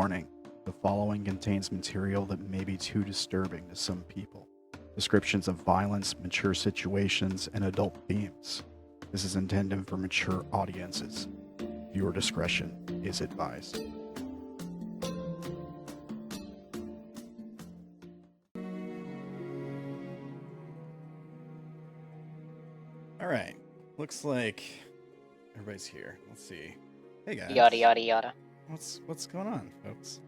Warning, the following contains material that may be too disturbing to some people. Descriptions of violence, mature situations, and adult themes. This is intended for mature audiences. Viewer discretion is advised. Alright, looks like everybody's here. Let's see. Hey guys. Yada yada yada. What's going on, folks?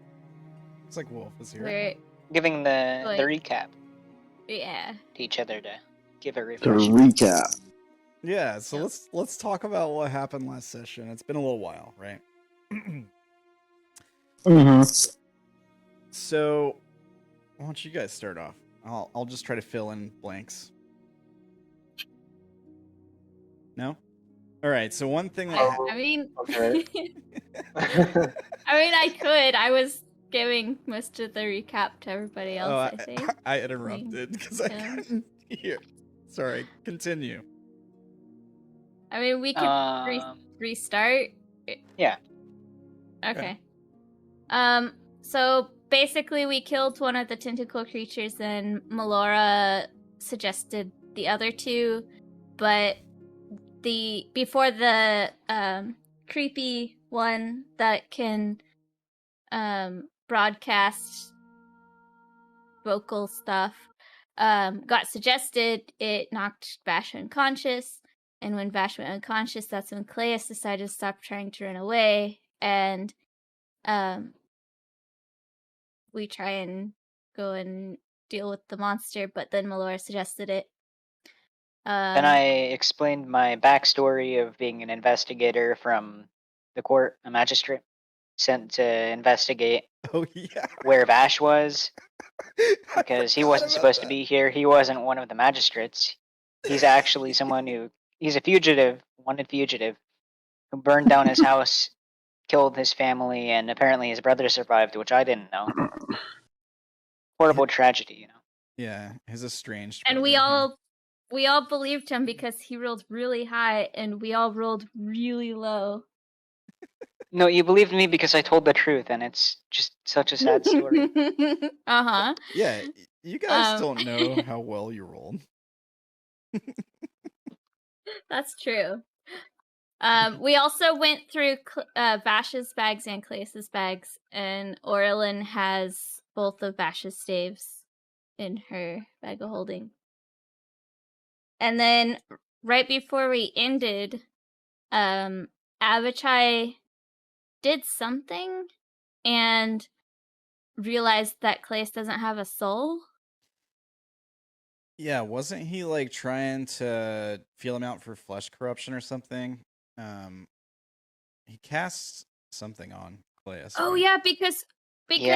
Looks like Wolf is here. We're giving the recap. Yeah. To each other to give a The refresh. recap. Yeah, so let's talk about what happened last session. It's been a little while, right? So, why don't you guys start off? I'll just try to fill in blanks. No? All right. So one thing that I mean, Okay. I could. I was giving most of the recap to everybody else. I think. I interrupted because I couldn't hear. Sorry. Continue. I mean, we could restart. Yeah. Okay. So basically, we killed one of the tentacle creatures, and Melora suggested the other two, but before the creepy one that can broadcast vocal stuff got suggested, it knocked Vash unconscious. And when Vash went unconscious, that's when Claes decided to stop trying to run away. And we try and go and deal with the monster, but then Melora suggested it. Then I explained my backstory of being an investigator from the court, a magistrate, sent to investigate where Vash was, because he wasn't supposed to be here. He wasn't one of the magistrates. He's actually he's a fugitive, wanted fugitive, who burned down his house, killed his family, and apparently his brother survived, which I didn't know. Horrible tragedy, you know. Yeah, his estranged. And we all believed him because he rolled really high, and we all rolled really low. No, you believed me because I told the truth, and it's just such a sad story. Yeah, you guys don't know how well you rolled. That's true. We also went through Vash's bags and Claes' bags, and Orilyn has both of Vash's staves in her bag of holding. And then, right before we ended, Abishai did something and realized that Claes doesn't have a soul. Yeah, wasn't he like trying to feel him out for flesh corruption or something? He cast something on Claes. Oh right? yeah, because he's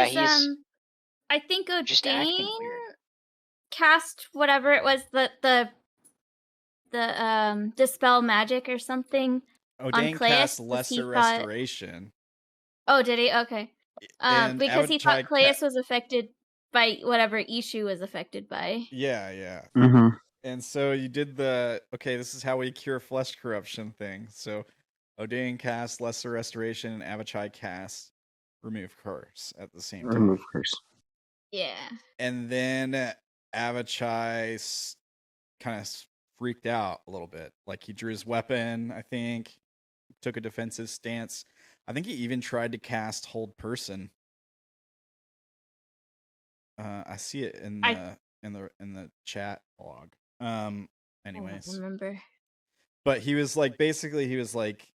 I think just acting Odayn weird. cast whatever it was, the dispel magic or something. Odayn Claes, cast lesser restoration. Oh, did he? Okay. And because he Abishai thought Claes was affected by whatever Ishu was affected by. Yeah. Mm-hmm. And so you did this is how we cure flesh corruption thing. So Odayn cast lesser restoration and Abishai cast remove curse at the same time. Remove curse. Yeah. And then Abishai kind of freaked out a little bit. Like he drew his weapon, I think, took a defensive stance. I think he even tried to cast hold person. I see it in the chat log. Anyways, I don't remember. But he was like, basically, he was like,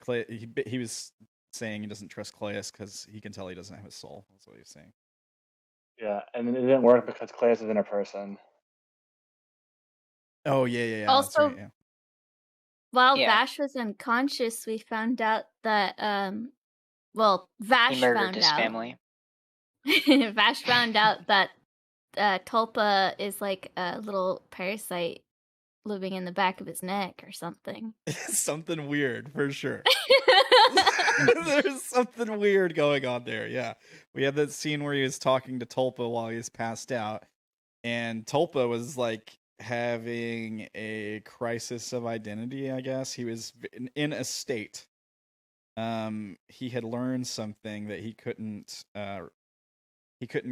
he was saying he doesn't trust Claes because he can tell he doesn't have a soul. That's what he was saying. Yeah, and it didn't work because Claes isn't a person. Oh yeah. Also, that's right, yeah. While Vash was unconscious, we found out that Vash he murdered found his out. family. Vash found out that Tulpa is like a little parasite living in the back of his neck or something. Something weird, for sure. There's something weird going on there, yeah. We had that scene where he was talking to Tulpa while he was passed out, and Tulpa was like having a crisis of identity, I guess. He was in a state he had learned something that he couldn't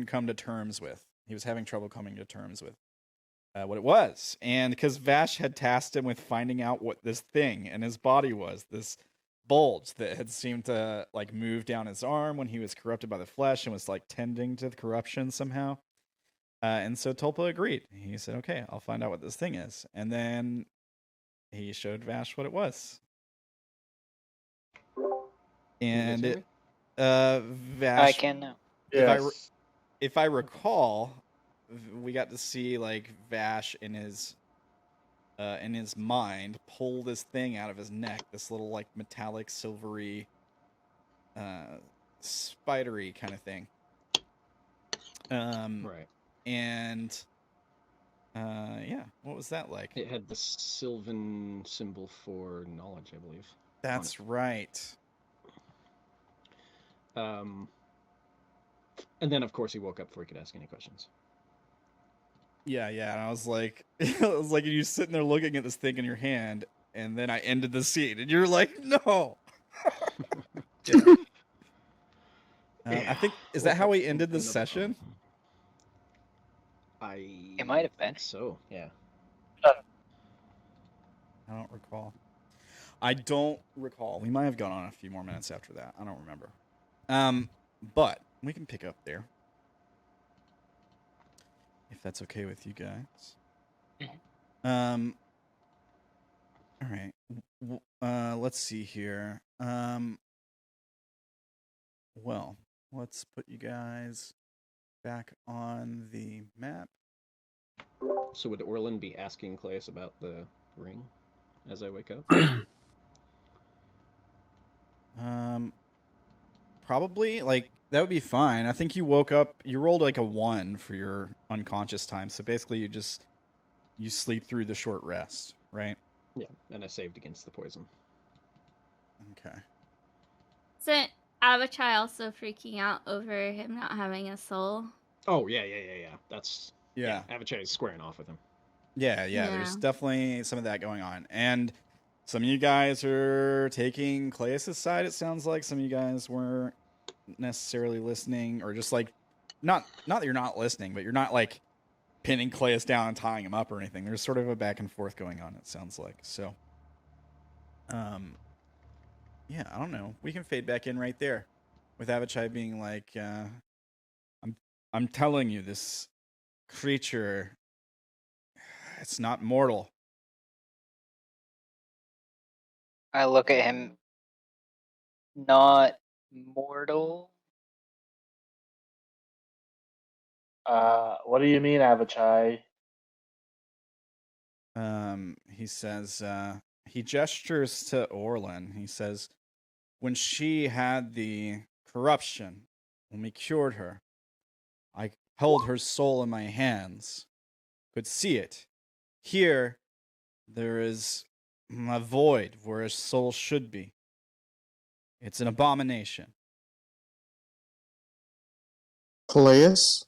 come to terms with. He was having trouble coming to terms with what it was. And because Vash had tasked him with finding out what this thing in his body was, this bulge that had seemed to like move down his arm when he was corrupted by the flesh and was like tending to the corruption somehow. And so Tulpa agreed. He said, okay, I'll find out what this thing is. And then he showed Vash what it was. And Vash, I can now. Yes. If I recall, we got to see like Vash in his mind pull this thing out of his neck, this little like metallic silvery spidery kind of thing. Right. And yeah, what was that like? It had the Sylvan symbol for knowledge, I believe. That's right. And then, of course, he woke up before he could ask any questions. Yeah, and I was like, you sitting there looking at this thing in your hand, and then I ended the scene, and you're like, no. I think is that how we ended the session? It might have been. So, yeah. I don't recall. We might have gone on a few more minutes after that. I don't remember. But we can pick up there. If that's okay with you guys. All right. Let's see here. Well, let's put you guys back on the map. So would Orilyn be asking Claes about the ring as I wake up? Probably. Like, that would be fine. I think you woke up, you rolled like a 1 for your unconscious time. So basically you sleep through the short rest, right? Yeah, and I saved against the poison. Okay. Isn't Avachai also freaking out over him not having a soul? Oh, yeah. That's... Yeah. Avachai is squaring off with him. Yeah, there's definitely some of that going on. And some of you guys are taking Claes' side, it sounds like. Some of you guys weren't necessarily listening, or just like, not that you're not listening, but you're not like pinning Claes down and tying him up or anything. There's sort of a back and forth going on, it sounds like. So, yeah, I don't know. We can fade back in right there with Avachai being like, I'm telling you, this creature, it's not mortal. I look at him. Not mortal. What do you mean, Avachai? He says, he gestures to Orilyn. He says, when she had the corruption, when we cured her, I held her soul in my hands, could see it. Here, there is a void where a soul should be. It's an abomination. Claes?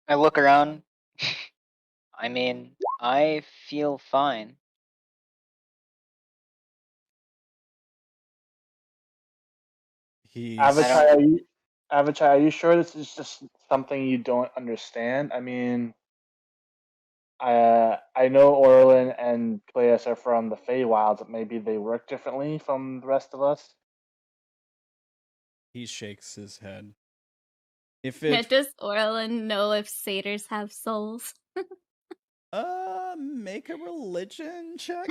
I look around. I mean, I feel fine. Avachai, are you sure this is just something you don't understand? I mean, I know Orilyn and Claes are from the Feywild, but maybe they work differently from the rest of us. He shakes his head. Does Orilyn know if satyrs have souls? Make a religion check.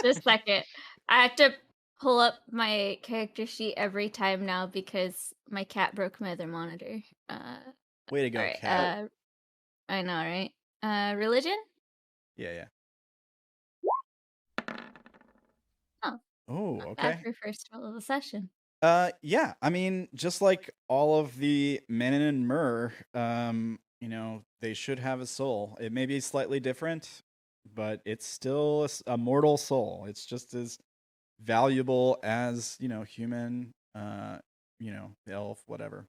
Just a second. I have to pull up my character sheet every time now because my cat broke my other monitor. Way to go, right, cat. I know, right? Religion? Yeah. Oh, okay. After first roll of the session. Yeah. I mean, just like all of the men in Myr, they should have a soul. It may be slightly different, but it's still a mortal soul. It's just as valuable as, human, elf, whatever.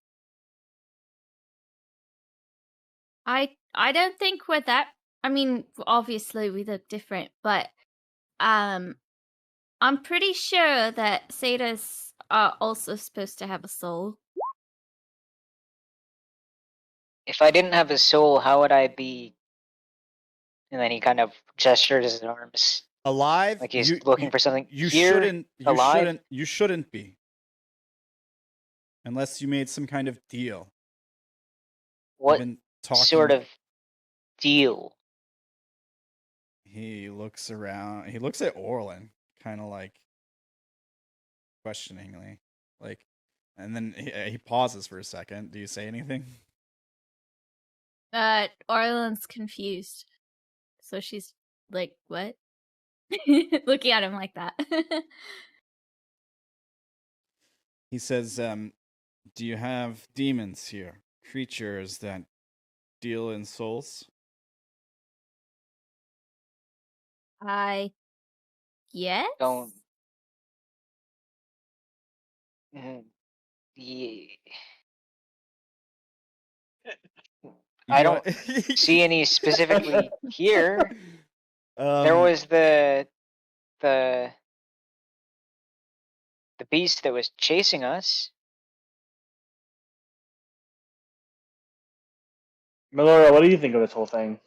I don't think we're that. I mean, obviously we look different, but I'm pretty sure that satyrs are also supposed to have a soul. If I didn't have a soul, how would I be? And then he kind of gestures his arms, Alive? like he's looking for something. You Here, alive? You shouldn't be. Unless you made some kind of deal. What sort of deal? He looks around. He looks at Orilyn, kind of like questioningly, like, and then he pauses for a second. Do you say anything? Orilyn's confused, so she's like, "What?" Looking at him like that. He says, "Do you have demons here? Creatures that deal in souls?" Yes. Don't. Yeah. I don't see any specifically here. There was the beast that was chasing us. Melora, what do you think of this whole thing?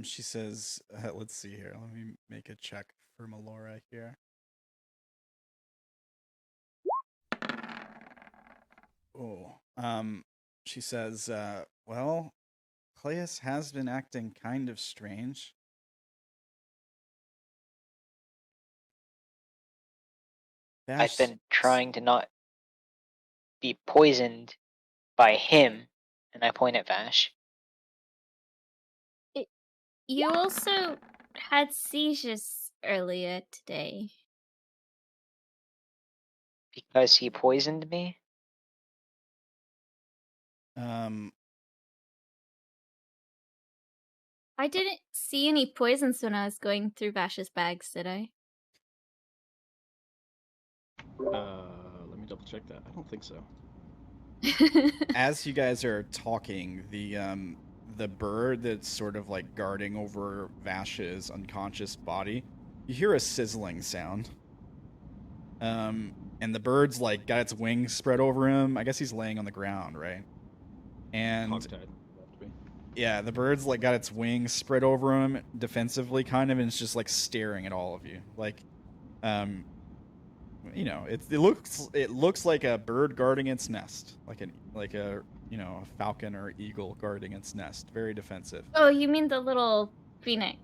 She says, let's see here. Let me make a check for Melora here. Oh, she says, well, Claes has been acting kind of strange. I've been trying to not be poisoned by him, and I point at Vash. You also had seizures earlier today. Because he poisoned me? I didn't see any poisons when I was going through Vash's bags, did I? Let me double check that. I don't think so. As you guys are talking, the bird that's sort of like guarding over Vash's unconscious body, you hear a sizzling sound. And the bird's like got its wings spread over him. I guess he's laying on the ground, right? And Hogtied. yeah, the bird's like got its wings spread over him defensively, kind of, and it's just like staring at all of you. Like, you know, it looks like a bird guarding its nest, like a a falcon or eagle guarding its nest. Very defensive. Oh, you mean the little phoenix?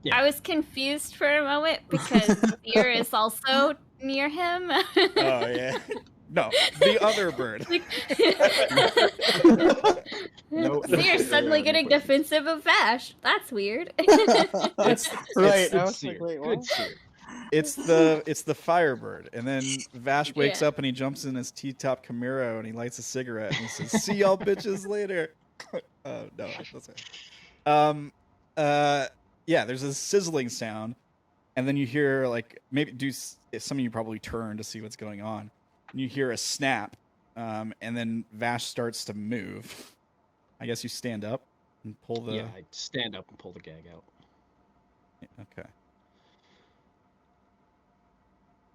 Yeah. I was confused for a moment because Fear is also near him. Oh yeah. No, the other bird. No, Seer's suddenly getting defensive of Vash. That's weird. It's right. I was like, wait, what? It's the Firebird, and then Vash wakes up and he jumps in his T-top Camaro and he lights a cigarette and he says, "See y'all bitches later." No, that's it. Yeah, there's a sizzling sound, and then you hear like some of you probably turn to see what's going on. And you hear a snap, and then Vash starts to move. I guess you stand up and pull the. Yeah, I stand up and pull the gag out. Okay.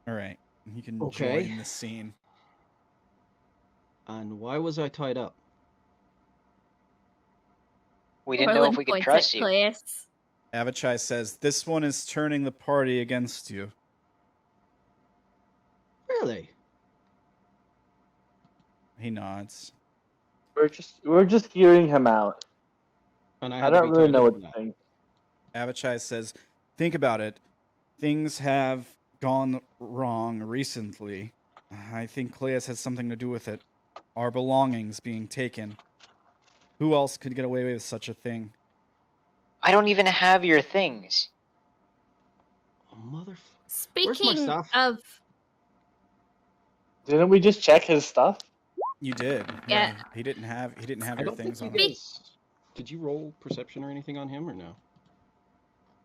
All right, you can Okay. join the scene. And why was I tied up? We didn't know if we could trust you. Avachai says, "This one is turning the party against you." Really? He nods. We're just hearing him out. And I don't really know what to think. Avachai says, "Think about it. Things have gone wrong recently. I think Claes has something to do with it. Our belongings being taken. Who else could get away with such a thing?" I don't even have your things. Motherfucker. Speaking of... Didn't we just check his stuff? You did. Yeah. He didn't have your things on him. Did you roll perception or anything on him or no?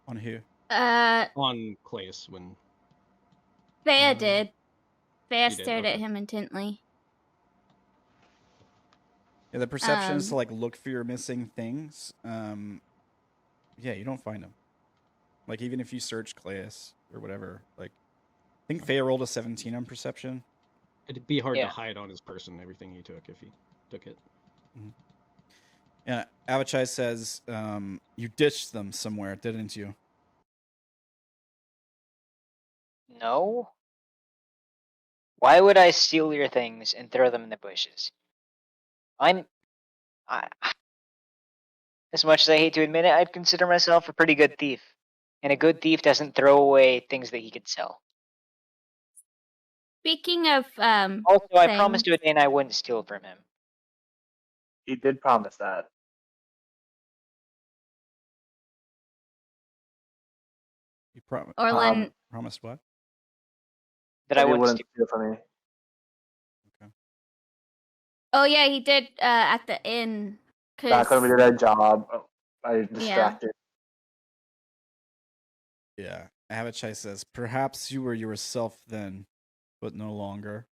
On who? On Claes when... Thea did. Thea stared at him intently. Yeah, the perception is to like look for your missing things. Yeah, you don't find them. Like, even if you search Claes or whatever, like, I think Fey rolled a 17 on perception. It'd be hard to Yeah. hide on his person everything he took if he took it. Yeah, Avachai says, you ditched them somewhere, didn't you? No. Why would I steal your things and throw them in the bushes? As much as I hate to admit it, I'd consider myself a pretty good thief. And a good thief doesn't throw away things that he could sell. Speaking of Also, I promised things- Odayn I wouldn't steal from him. He did promise that. You Orilyn, promised what? That I he wouldn't wouldn't steal. steal from me. oh yeah, he did at the inn. Back when we did our job, I Yeah. distracted. Yeah. Avachai says, perhaps you were yourself then, but no longer.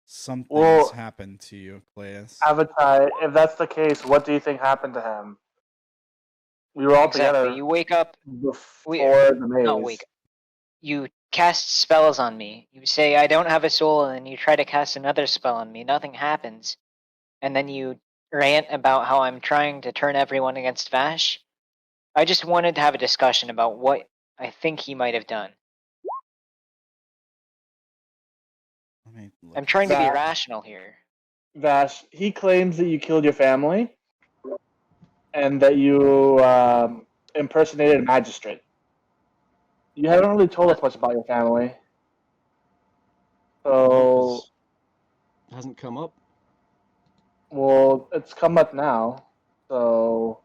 Something's Well, happened to you, Claes. Avatar, if that's the case, what do you think happened to him? We were all together You wake up. before the maze. Not wake up. You cast spells on me. You say I don't have a soul, and then you try to cast another spell on me. Nothing happens. And then you rant about how I'm trying to turn everyone against Vash. I just wanted to have a discussion about what I think he might have done. Let me look I'm at trying to be Vash. rational here. Vash, he claims that you killed your family and that you impersonated a magistrate. You haven't really told us much about your family. So, It hasn't come up. well, it's come up now. So,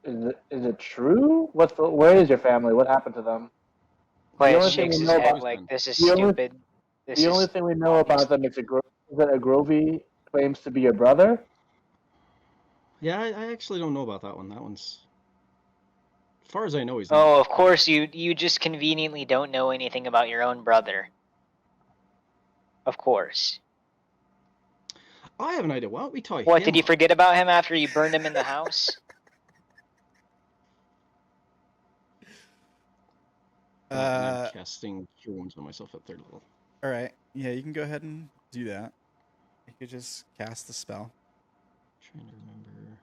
is it true? Where is your family? What happened to them? Clay only thing shakes we his know head about- like, this is the only- stupid. The only thing we know about them is that Agrovi claims to be your brother. Yeah, I actually don't know about that one. That one's, as far as I know, he's not. Oh, of course, you just conveniently don't know anything about your own brother. Of course. I have an idea. Why don't we tie What, him did you up? forget about him after you burned him in the house? And I'm casting Cure Wounds on myself at 3rd level. All right. Yeah, you can go ahead and do that. You could just cast the spell. Trying to remember.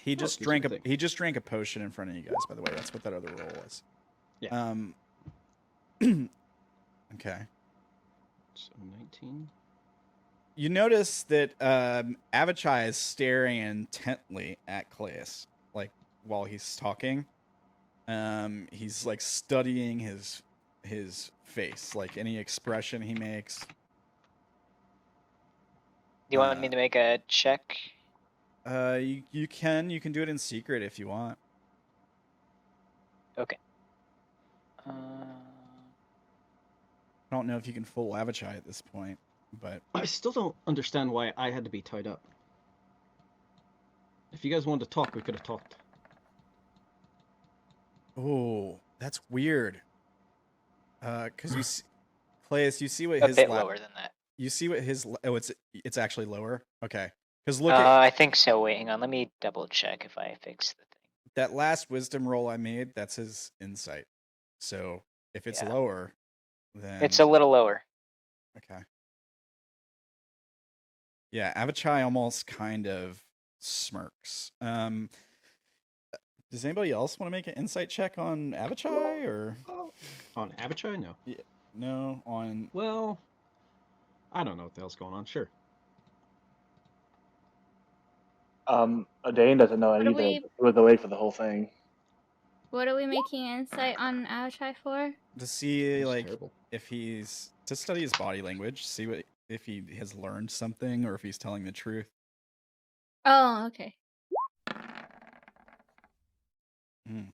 He just gives drank you a a thing. he just drank a potion in front of you guys. By the way, that's what that other roll was. Yeah. Okay. So 19. You notice that Avachai is staring intently at Claes, like while he's talking. He's like studying his face, like any expression he makes. Do you want me to make a check? You can do it in secret if you want. Okay. I don't know if you can fool Avachai at this point, but I still don't understand why I had to be tied up. If you guys wanted to talk, we could have talked. oh, that's weird. Because you see, Claes, you see what A his bit lower than that. You see what his it's actually lower. Okay, because look I think so. Wait, hang on. Let me double check if I fix the thing. that last wisdom roll I made. That's his insight. So if it's Yeah. lower, then It's a little lower. okay. Yeah, Avachai almost kind of smirks. Does anybody else want to make an insight check on Avachai or On Avachai? No. no on? Well, I don't know what the hell's going on. Sure. Odayn doesn't know What do either. we- He was awake for the whole thing. what are we making insight on Avachai for? To see That's like terrible. if he's to study his body language, see what if he has learned something or if he's telling the truth. Oh, okay. Hmm.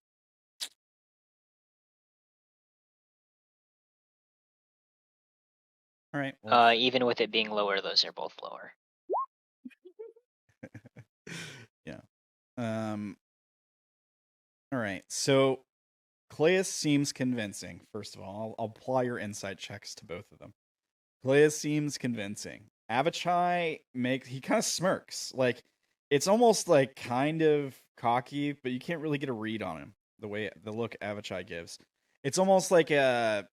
All right. Well, Even with it being lower, those are both lower. yeah. All right. So Claes seems convincing. First of all, I'll apply your insight checks to both of them. Claes seems convincing. Avachai he kind of smirks. Like it's almost like kind of cocky, but you can't really get a read on him. The look Avachai gives, it's almost like a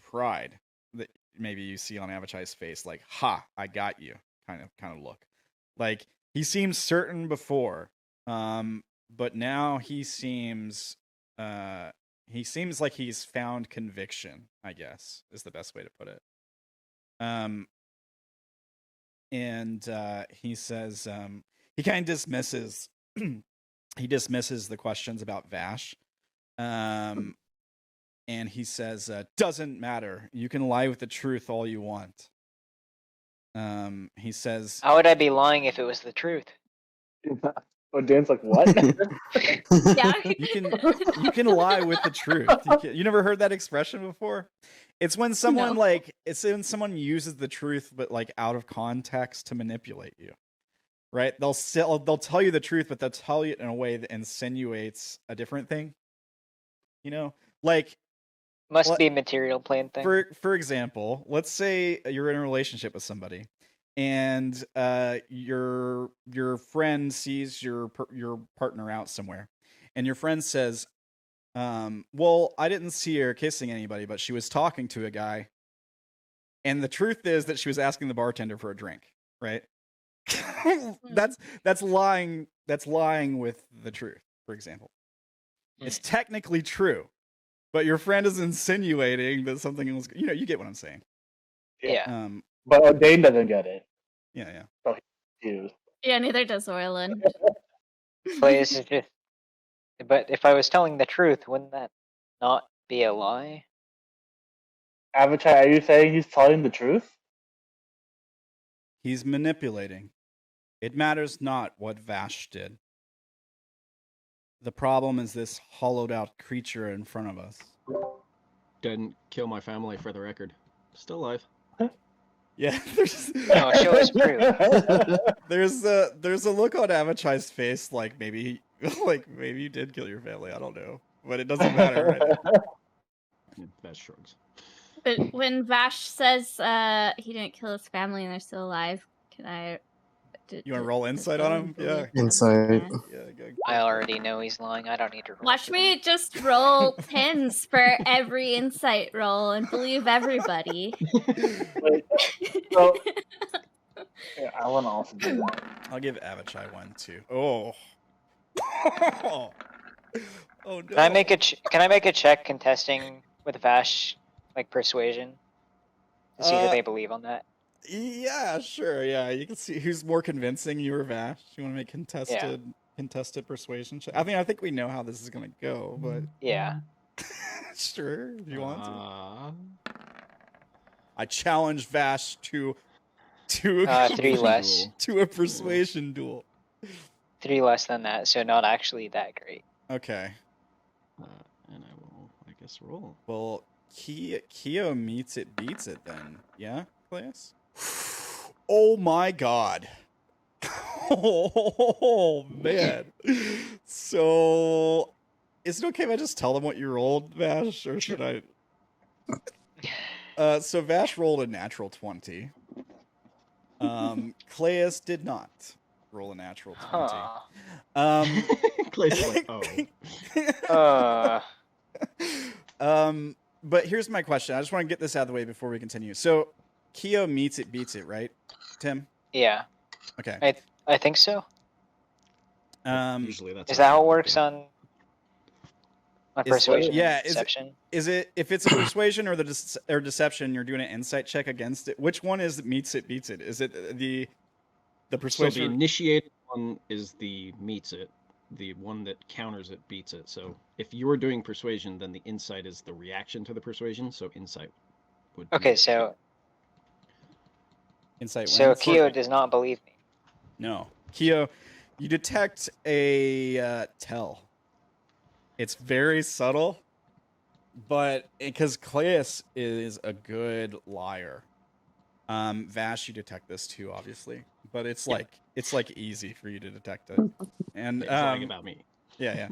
pride that maybe you see on Avachai's face, like "Ha, I got you" kind of look. Like he seems certain before, but now he seems like he's found conviction, I guess is the best way to put it. And he says he kind of dismisses the questions about Vash, and he says, "Doesn't matter. You can lie with the truth all you want." He says, "How would I be lying if it was the truth?" Odayn's like, what? Yeah. You can lie with the truth. You never heard that expression before? It's when someone uses the truth, but like out of context to manipulate you, right? They'll tell you the truth, but they'll tell you it in a way that insinuates a different thing. Like must be a material plane thing. For example, let's say you're in a relationship with somebody, and your friend sees your partner out somewhere, and your friend says, "Well, I didn't see her kissing anybody, but she was talking to a guy." And the truth is that she was asking the bartender for a drink, right? That's lying. That's lying with the truth. For example, it's technically true, but your friend is insinuating that something was. You get what I'm saying. Yeah. But Odayn doesn't get it. Yeah. So he's confused. Yeah, neither does Orilyn. Claes is just. But if I was telling the truth, wouldn't that not be a lie? Avachai, are you saying he's telling the truth? He's manipulating. It matters not what Vash did. The problem is this hollowed out creature in front of us. Didn't kill my family, for the record. Still alive. Yeah, No, show us proof. There's a look on Avachai's face, like maybe you did kill your family. I don't know, but it doesn't matter. Right? Vash shrugs. But when Vash says he didn't kill his family and they're still alive, can I? You want to roll insight on him? Yeah. Insight. Yeah, go. I already know he's lying. I don't need to roll. Watch me just roll 10s for every insight roll and believe everybody. So, yeah, I want to also do that. I'll give Avachai one too. Oh. Oh no. Can I make a check contesting with Vash, like persuasion, to see if they believe on that? Yeah, sure. Yeah, you can see who's more convincing, you or Vash. You want to make contested persuasion check? I think we know how this is gonna go, but yeah, sure. If you want to, I challenge Vash to 3 less to a persuasion duel. 3 less than that, so not actually that great. Okay. And I will, I guess, roll. Well, Keo beats it then. Yeah, Claes? Oh my god. Oh man. So is it okay if I just tell them what you rolled, Vash, or should I? So Vash rolled a natural 20. Claes did not roll a natural 20. Claes like, oh. But here's my question. I just want to get this out of the way before we continue. So Keo beats it, right, Tim? Yeah. Okay. I think so. Usually that's is that how it works on persuasion? Yeah. Deception? Is it if it's a persuasion or deception? You're doing an insight check against it. Which one is beats it? Is it the persuasion? So the initiated one is the meets it. The one that counters it beats it. So if you were doing persuasion, then the insight is the reaction to the persuasion. So insight would. Okay, so insight. So Keo does not believe me. No, Keo, you detect a tell. It's very subtle, but because Claes is a good liar. Vash, you detect this too, obviously, but it's like easy for you to detect it. And brag about me. Yeah.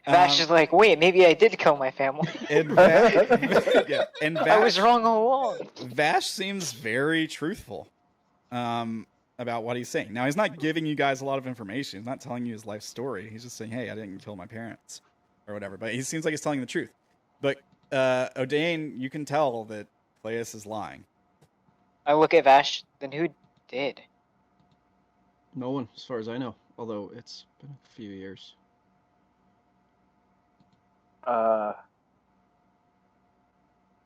Vash is like, wait, maybe I did kill my family. And Vash, I was wrong all along. Vash seems very truthful. about what he's saying. Now, he's not giving you guys a lot of information. He's not telling you his life story. He's just saying, hey, I didn't kill my parents or whatever. But he seems like he's telling the truth. But Odayn, you can tell that Claes is lying. I look at Vash. Then who did? No one, as far as I know. Although it's been a few years.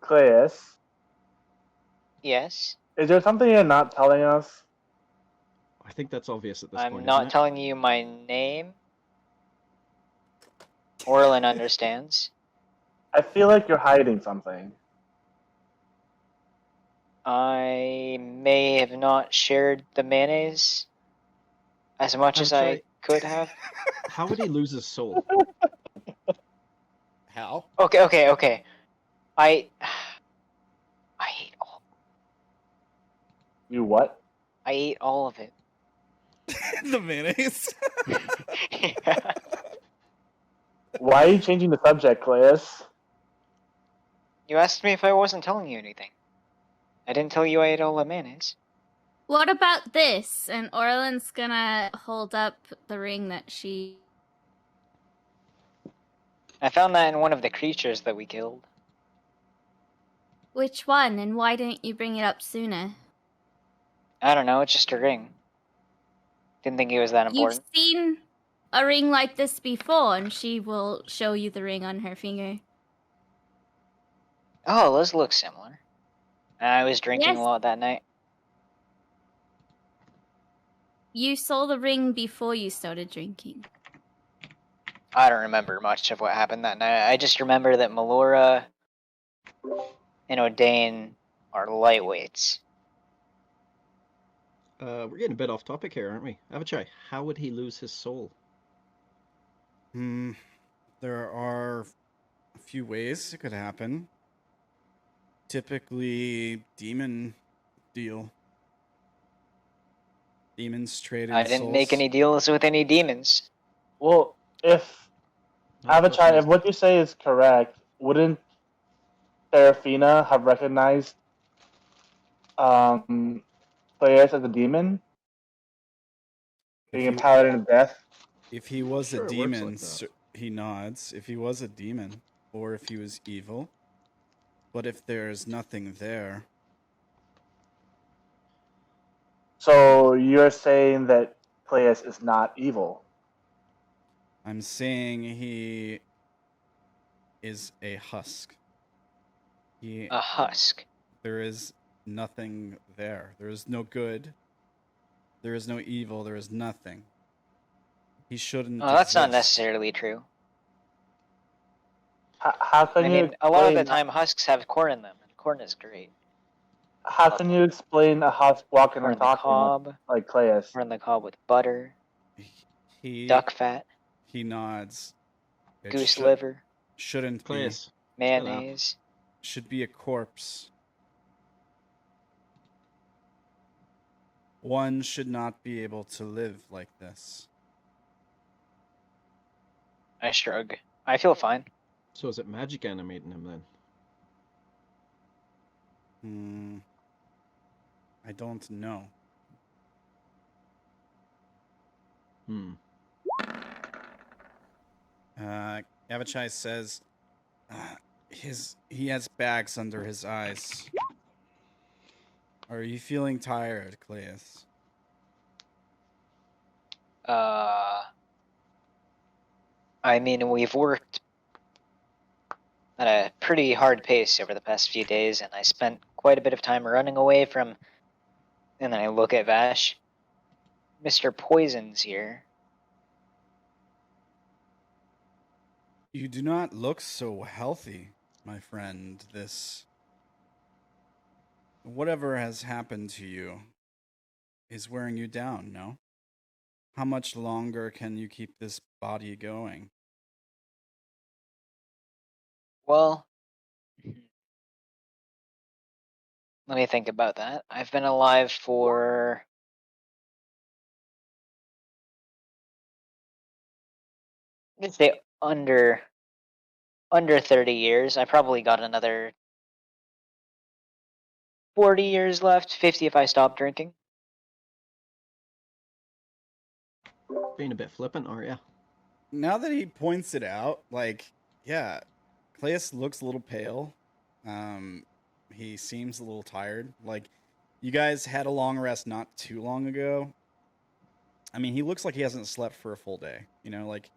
Claes, Yes. is there something you're not telling us? I think that's obvious at this I'm point. not isn't it? telling you my name. Orilyn understands. I feel like you're hiding something. I may have not shared the mayonnaise as much as I could have. How would he lose his soul? How? Okay. I ate all. You what? I ate all of it. The mayonnaise? Yeah. Why are you changing the subject, Claes? You asked me if I wasn't telling you anything. I didn't tell you I ate all the mayonnaise. What about this? And Orilyn's gonna hold up the ring that she... I found that in one of the creatures that we killed. Which one? And why didn't you bring it up sooner? I don't know, it's just a ring. Didn't think it was that important. You've seen a ring like this before, and she will show you the ring on her finger. Oh, those look similar. I was drinking Yes. a lot that night. You saw the ring before you started drinking. I don't remember much of what happened that night. I just remember that Melora and Odayn are lightweights. We're getting a bit off topic here, aren't we? Avachai, how would he lose his soul? There are a few ways it could happen. Typically, demon deal. Demons trade in I didn't souls. make any deals with any demons. Well, if No, Avachai, if what you say is correct, wouldn't Seraphina have recognized Claes as a demon? Being a paladin of death? If he was Sure, a it works demon, like that. he nods. If he was a demon, or if he was evil. But if there's nothing there, So you're saying that Claes is not evil? I'm saying he is a husk. A husk. There is nothing there. There is no good. There is no evil. There is nothing. He shouldn't. Oh, that's not exist. necessarily true. How can I you mean, a lot of the explain- time husks have corn in them, and corn is great. How can you explain a husk walking Corn and on the talking cob, like Claes? corn on the cob with butter, He duck fat, He nods. It goose liver, shouldn't be. Claes, mayonnaise. Should be a corpse. One should not be able to live like this. I shrug. I feel fine. so is it magic animating him then? I don't know. Avachai says he has bags under his eyes. Are you feeling tired, Claes? I mean, we've worked at a pretty hard pace over the past few days, and I spent quite a bit of time running away from... And then I look at Vash. Mr. Poison's here. You do not look so healthy, my friend. Whatever has happened to you is wearing you down, no? How much longer can you keep this body going? Well, let me think about that. I've been alive for... I'd say under 30 years. I probably got another 40 years left, 50 if I stop drinking. Being a bit flippant, aren't you? Now that he points it out, like, yeah, Claes looks a little pale. He seems a little tired. Like, you guys had a long rest not too long ago. I mean, he looks like he hasn't slept for a full day. You know, like,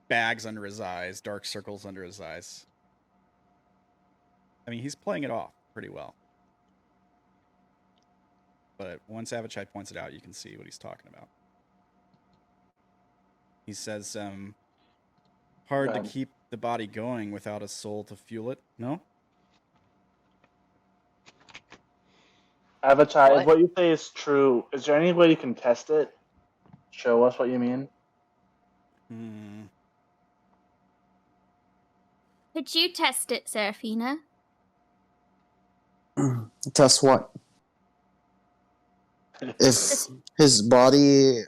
bags under his eyes, dark circles under his eyes. I mean, he's playing it off pretty well. But once Avachai points it out, you can see what he's talking about. He says, hard to keep the body going without a soul to fuel it, no? Avachai, if what you say is true, is there any way you can test it? Show us what you mean. Could you test it, Seraphina? Test what? If his body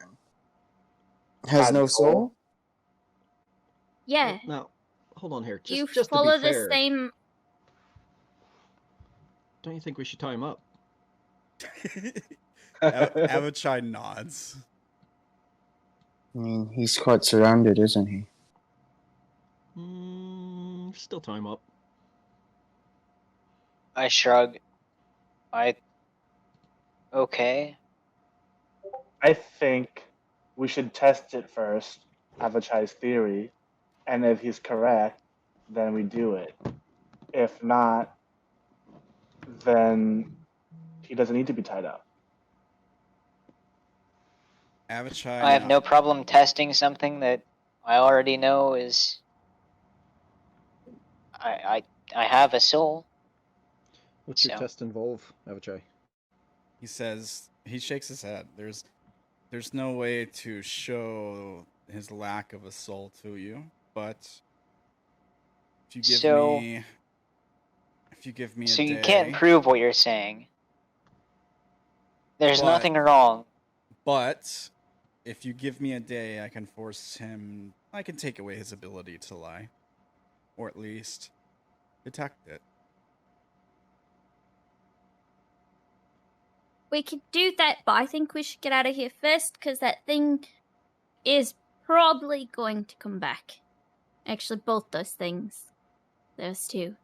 has no soul? Yeah. Now, hold on here. You Just follow to be fair, the same. don't you think we should tie him up? Avachai nods. I mean, he's quite surrounded, isn't he? Still tie him up. I shrug. Okay. I think we should test it first, Avachai's theory, and if he's correct, then we do it. If not, then he doesn't need to be tied up. Avachai. I have no problem testing something that I already know is. I have a soul. What's your test involve, Avachai? He says, he shakes his head. There's no way to show his lack of a soul to you, but if you give me a day. So you can't prove what you're saying. There's nothing wrong. But if you give me a day, I can take away his ability to lie. Or at least detect it. We could do that, but I think we should get out of here first, because that thing is probably going to come back. Actually, both those things. Those two.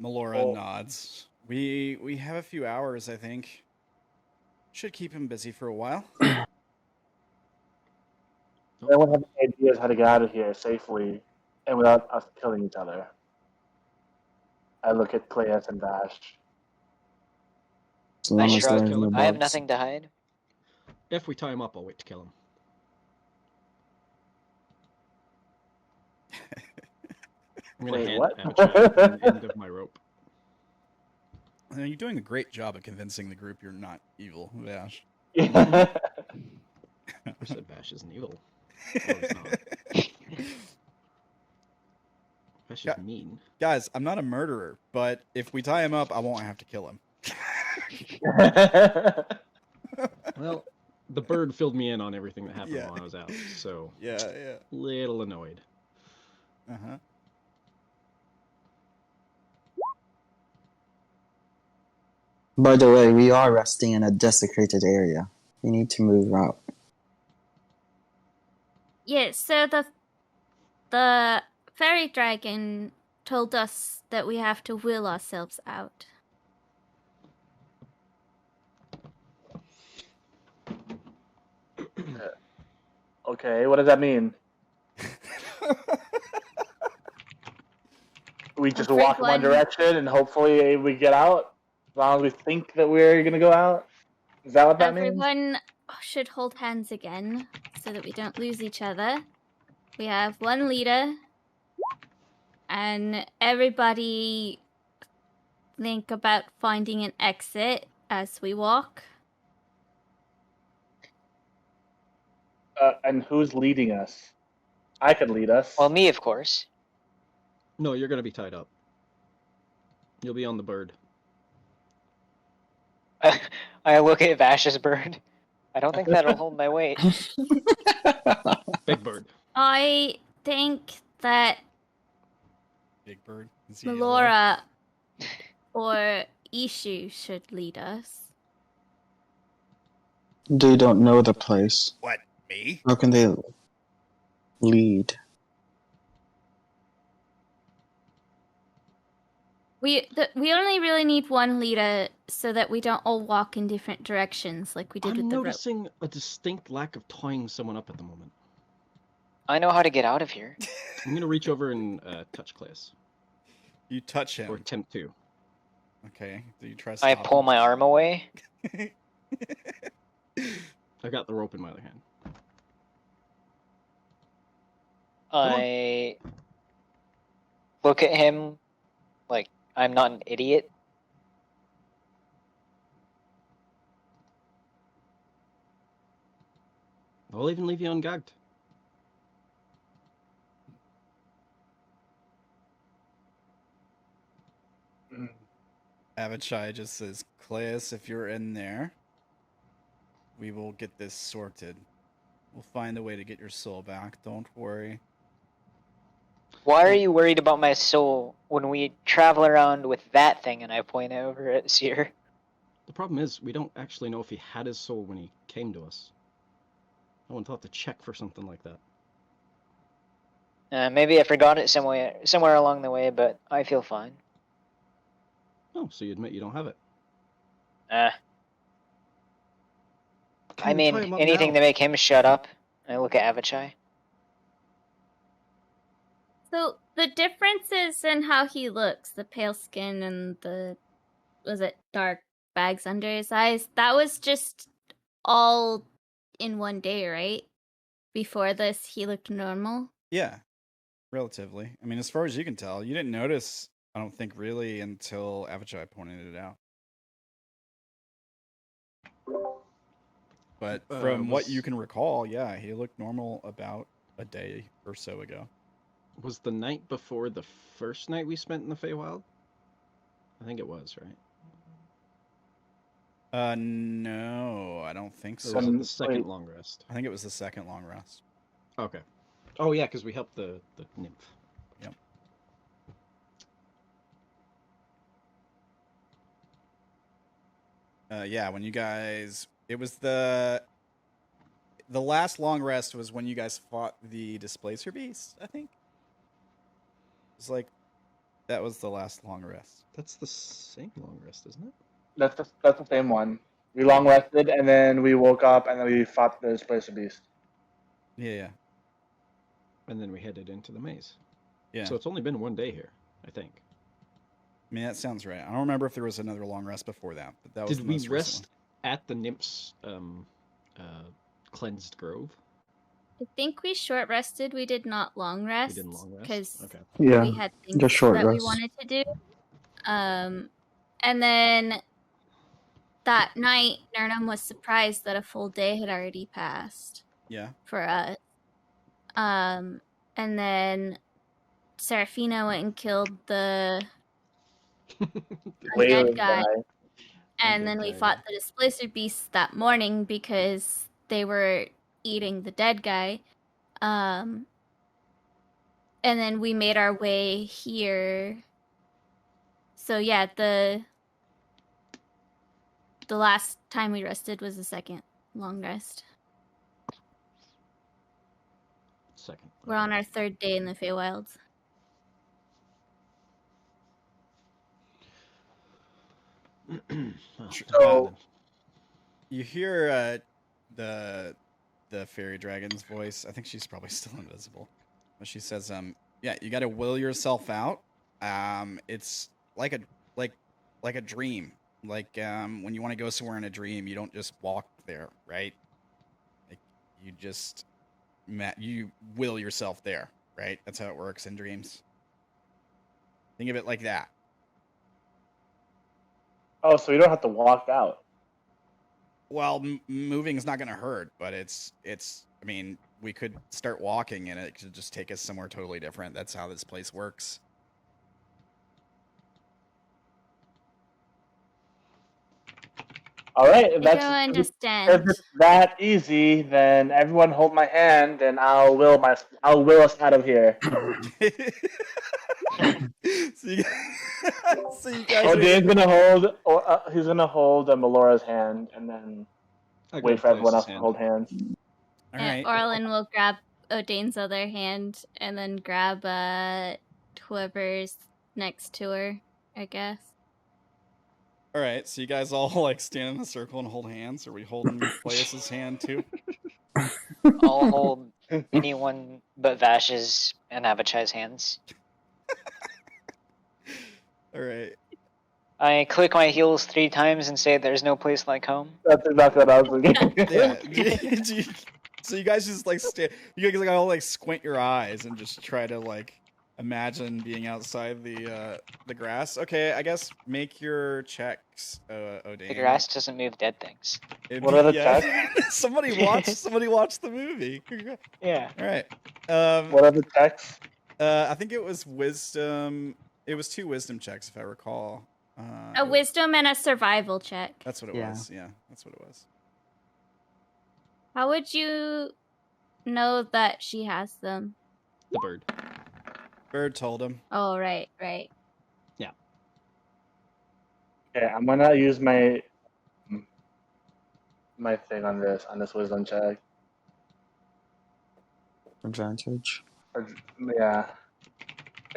Melora nods. We have a few hours, I think. Should keep him busy for a while. Everyone have any ideas how to get out of here safely and without us killing each other? I look at Claes and Vash. I shrug. I have nothing to hide. If we tie him up, I'll wait to kill him. I'm going to hand Avachai the end of my rope. You're doing a great job at convincing the group you're not evil, Vash. Yeah. Who said Vash isn't evil? No, it's not. Vash is mean. Guys, I'm not a murderer, but if we tie him up, I won't have to kill him. Well, the bird filled me in on everything that happened while I was out, so yeah. Little annoyed. Uh-huh. By the way, we are resting in a desecrated area. We need to move out. Yeah, so the fairy dragon told us that we have to will ourselves out. Okay, what does that mean? We just walk in one direction and hopefully we get out? As long as we think that we're going to go out? Is that what that means? Everyone should hold hands again so that we don't lose each other. We have one leader, and everybody think about finding an exit as we walk. And who's leading us? I could lead us. Well, me, of course. No, you're going to be tied up. You'll be on the bird. I look at Vash's bird. I don't think that'll hold my weight. Big bird. I think that Big bird. Melora or Ishu should lead us. They don't know the place. What, me? How can they lead? We only really need one leader so that we don't all walk in different directions like we did I'm with the rope. noticing a distinct lack of tying someone up at the moment. I know how to get out of here. I'm gonna reach over and touch Claes. You touch him. Or attempt to. Okay. Do you try to I stop pull him? my arm away. I got the rope in my other hand. I look at him like I'm not an idiot. I'll even leave you ungagged. Avachai just says, Claes, if you're in there, we will get this sorted. We'll find a way to get your soul back. Don't worry. Why are you worried about my soul when we travel around with that thing? And I point over at Seer. The problem is, we don't actually know if he had his soul when he came to us. No one thought to check for something like that. Maybe I forgot it somewhere along the way, but I feel fine. Oh, so you admit you don't have it? I Can we mean, tie him up anything now? to make him shut up. I look at Avachai. So the differences in how he looks, the pale skin and the dark bags under his eyes, that was just all in one day, right? Before this, he looked normal. Yeah, relatively. I mean, as far as you can tell, you didn't notice, I don't think, really, until Avachai pointed it out. But from what you can recall, yeah, he looked normal about a day or so ago. Was the night before the first night we spent in the Feywild? I think it was, right? No, I don't think Or so. was it the second long rest? I think it was the second long rest. Okay. Oh yeah, because we helped the nymph. Yep. Yeah, when you guys, it was the last long rest was when you guys fought the Displacer Beast, I think. It's like that was the last long rest. That's the same long rest, isn't it? That's the same one. We long rested and then we woke up and then we fought the Displacer Beast. Yeah. And then we headed into the maze. Yeah. So it's only been one day here, I think. I mean, that sounds right. I don't remember if there was another long rest before that, but that was Did the we most rest recent at the nymph's cleansed grove? I think we short rested. We did not long rest. We didn't long rest? Because Okay. Yeah, we had things just short that we rest. wanted to do. And then that night, Nernum was surprised that a full day had already passed. Yeah. For us. And then Seraphina went and killed the dead guy. And then we fought the Displacer Beasts that morning because they were eating the dead guy. And then we made our way here. So yeah, the last time we rested was the second long rest. Second. We're on our third day in the Feywilds. So you hear the fairy dragon's voice. I think she's probably still invisible. But she says, yeah, you got to will yourself out. It's like a dream. Like when you want to go somewhere in a dream, you don't just walk there, right? Like you will yourself there, right? That's how it works in dreams. Think of it like that. Oh, so you don't have to walk out. Well, moving is not going to hurt, but it's. I mean, we could start walking, and it could just take us somewhere totally different. That's how this place works. All right, if understand. if it's that easy, then everyone hold my hand, and I'll will us out of here. so you guys. Odayn's gonna hold, he's gonna hold Melora's hand, and then wait for everyone else to hold hands. All And right. Orilyn will grab Odayn's other hand and then grab whoever's next to her, I guess. All right. So you guys all like stand in a circle and hold hands. Are we holding Claes's hand too? I'll hold anyone but Vash's and Abishai's hands. All right. I click my heels 3 times and say, "There's no place like home." That's exactly what I was thinking. Yeah. So you guys just like stand. You guys like all like squint your eyes and just try to like imagine being outside the grass. Okay, I guess make your checks, Odayn. The grass doesn't move dead things. What are the checks? Somebody watched the movie. Yeah. All right. What are the checks? I think it was wisdom. It was 2 wisdom checks, if I recall. A wisdom and a survival check. That's what it was. Yeah, that's what it was. How would you know that she has them? The bird. Bird told him. Oh, right. Yeah. Okay, I'm gonna use my thing on this wisdom check. Advantage. Yeah.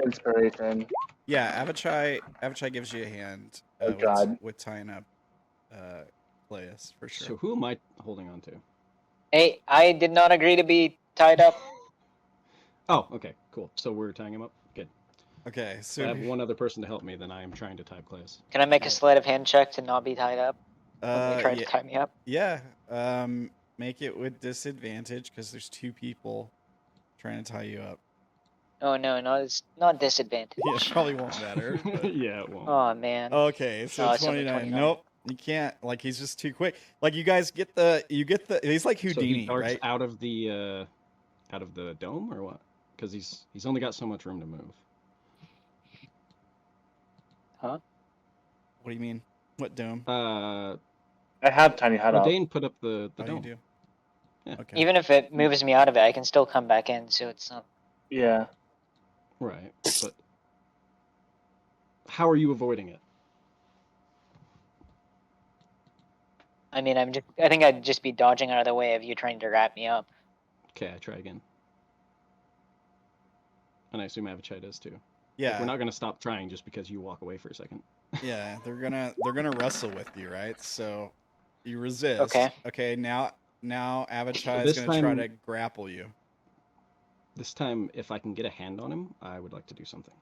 Inspiration. Yeah, Abishai gives you a hand with tying up Claes for sure. So who am I holding on to? Hey, I did not agree to be tied up. Oh, okay, cool. So we're tying him up? Good. Okay, so I have one other person to help me, then I am trying to tie Claes. Can I make a sleight of hand check to not be tied up? When they try to tie me up? Yeah. Make it with disadvantage because there's 2 people trying to tie you up. Oh no, it's not disadvantage. Yeah, it probably won't matter. But... Yeah, it won't. Oh man. Okay, so Oh, it's only 29. 29. Nope, you can't. Like he's just too quick. Like you guys get the. He's like So Houdini, he darts right? out of the dome or what? Because he's only got so much room to move. Huh? What do you mean? What dome? I have tiny hut up. Odayn put up the Oh, dome. you do. Yeah. Okay. Even if it moves me out of it, I can still come back in, so it's not. Yeah. Right, but how are you avoiding it? I mean, I think I'd just be dodging out of the way of you trying to wrap me up. Okay, I try again. And I assume Abishai does too. Yeah. Like, we're not gonna stop trying just because you walk away for a second. Yeah, they're gonna wrestle with you, right? So you resist. Okay. Okay. Now Abishai This is gonna try time- to grapple you. This time, if I can get a hand on him, I would like to do something.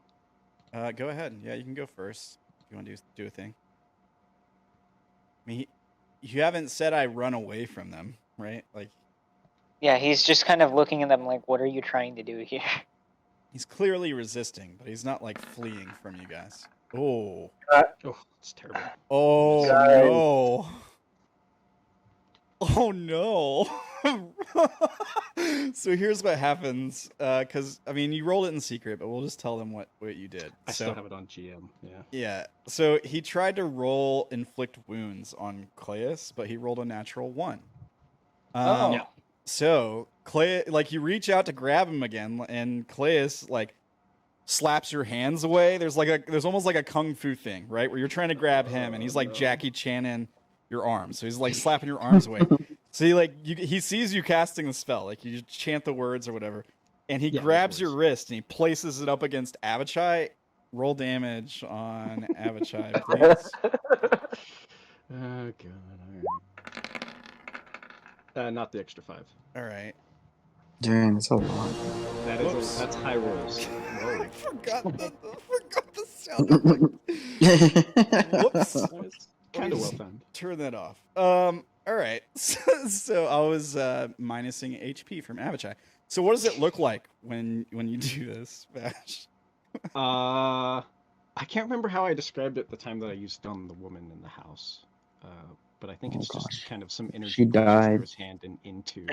Go ahead. Yeah, you can go first. If you want to do a thing. I mean, you haven't said I run away from them, right? Like Yeah, he's just kind of looking at them like, "What are you trying to do here?" he's clearly resisting, but he's not like fleeing from you guys. Oh. Oh, it's terrible. Oh Guys. no. Oh no. So here's what happens. Because I mean, you rolled it in secret, but we'll just tell them what you did. I So still have it on GM. Yeah. yeah. So he tried to roll inflict wounds on Claes, but he rolled a natural 1. Oh. Yeah. So Claes, like you reach out to grab him again, and Claes like slaps your hands away. There's almost like a kung fu thing, right? Where you're trying to grab him, and he's like Jackie Chan your arms. So he's like slapping your arms away. So he sees you casting the spell, like you chant the words or whatever, and he Yeah, grabs of your course. wrist and he places it up against Abishai. Roll damage on Abishai, please. Oh god. Alright. Not the extra 5. All right. Dang, that's a lot. Whoops. That's high rolls. Whoa. I forgot the sound effect. Whoops. It's kind of well timed. Turn that off. All right. So I was minusing HP from Abishai. So what does it look like when you do this, Vash? I can't remember how I described it the time that I used on the woman in the house. But I think Oh, it's gosh. just kind of some energy She pushes died. through his hand and into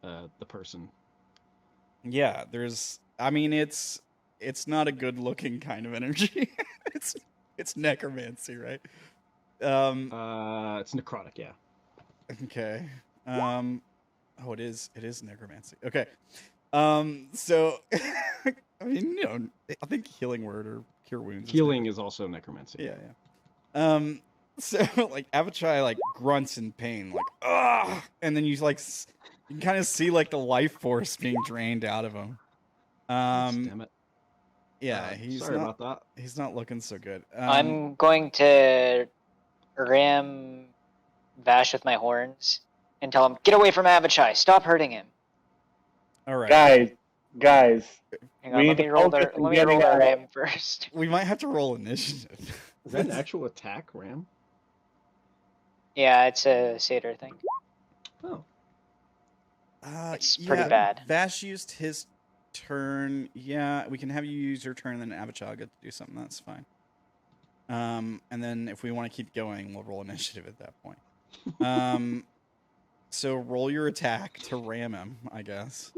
the person. Yeah, I mean it's not a good looking kind of energy. it's necromancy, right? It's necrotic, yeah. Okay. Oh, it is necromancy. Okay. So I mean, I think healing word or cure wounds. Healing is also necromancy. Yeah, yeah. So like Avachai like grunts in pain, like ah, and then you like you can kind of see like the life force being drained out of him. Damn it. Yeah, he's sorry not, about that. He's not looking so good. I'm going to ram Vash with my horns and tell him, "Get away from Avachai! Stop hurting him!" All right, guys. Hang on, let me roll the ram first. We might have to roll initiative. Is that an actual attack, Ram? Yeah, it's a satyr thing. Oh. It's pretty bad. Vash used his turn. Yeah, we can have you use your turn, and then Avachai get to do something. That's fine. And then if we want to keep going, we'll roll initiative at that point. So roll your attack to ram him, I guess.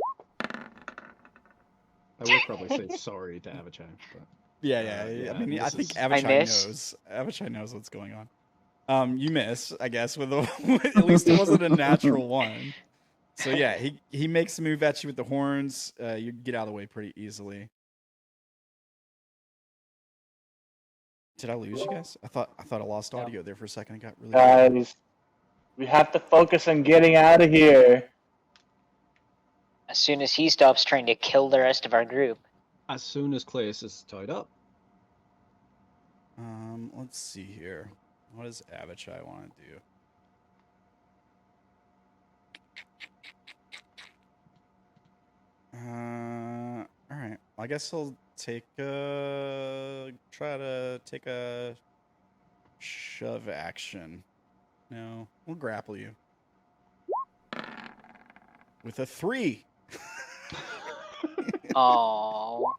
I will probably say sorry to Avachai, but yeah. I mean, I think I Avachai miss. knows. Avachai knows what's going on. You miss, I guess, with at least it wasn't a natural one. So yeah, he makes a move at you with the horns. You get out of the way pretty easily. Did I lose you guys? I thought I lost audio there for a second. It got really Guys, we have to focus on getting out of here. As soon as he stops trying to kill the rest of our group. as soon as Claes is tied up. Let's see here. What does Avachai want to do? All right. I guess he'll try to take a shove action. No, we'll grapple you with a 3. Oh,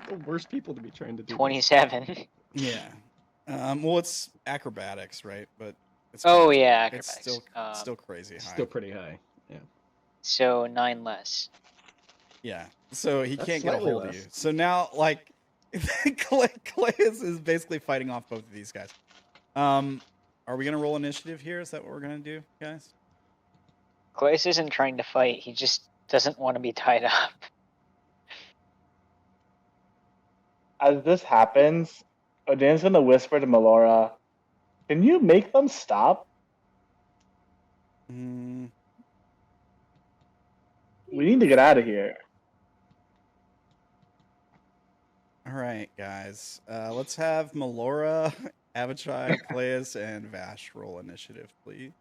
The worst people to be trying to do. 27. Yeah. Well, it's acrobatics, right? But it's Yeah, acrobatics. It's still crazy high. Still pretty high. Yeah. So 9 less. Yeah. So he That's can't get a slightly hold of less. you. So now, like, Claes is basically fighting off both of these guys. Are we gonna roll initiative here? Is that what we're gonna do, guys? Claes isn't trying to fight. He just doesn't want to be tied up. As this happens, Odayn's gonna whisper to Melora, "Can you make them stop? We need to get out of here." All right, guys. Let's have Melora, Avachai, Claes, and Vash roll initiative, please.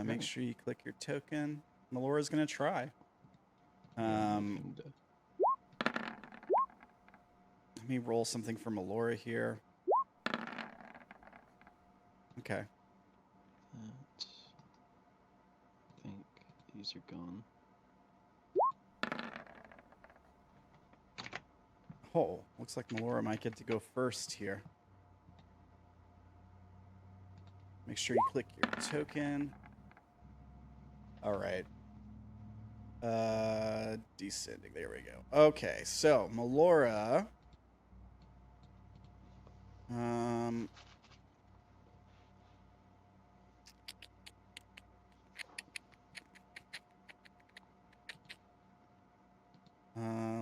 Make sure you click your token. Melora's gonna try. Let me roll something for Melora here. Okay. I think these are gone. Oh, looks like Melora might get to go first here. Make sure you click your token. All right. Descending. There we go. Okay, so Melora.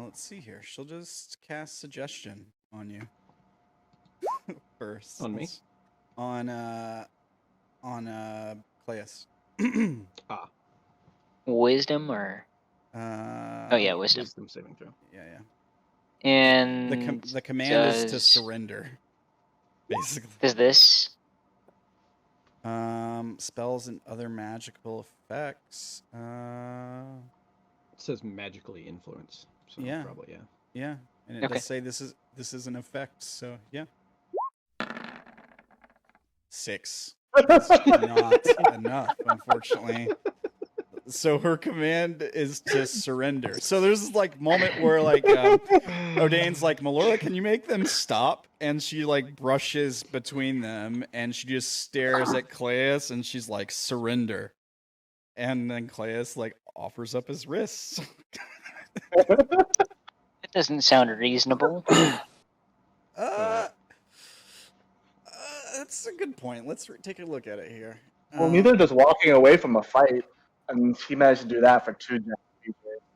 Let's see here. She'll just cast suggestion on you first. On me? On Claes. Wisdom or? Oh yeah, wisdom. Wisdom saving throw. Yeah. And The command is to surrender. Basically. Does this? Spells and other magical effects. It says magically influence. So Yeah. Probably, yeah. Yeah, and it Okay. does say this is an effect. So yeah. 6. That's not enough, unfortunately. So her command is to surrender. So there's this like moment where like Odayn's like, Melora, can you make them stop? And she like brushes between them, and she just stares at Claes, and she's like, surrender. And then Claes like offers up his wrists. That doesn't sound reasonable. That's a good point. Let's take a look at it here. Well, neither does walking away from a fight, and he managed to do that for 2 days.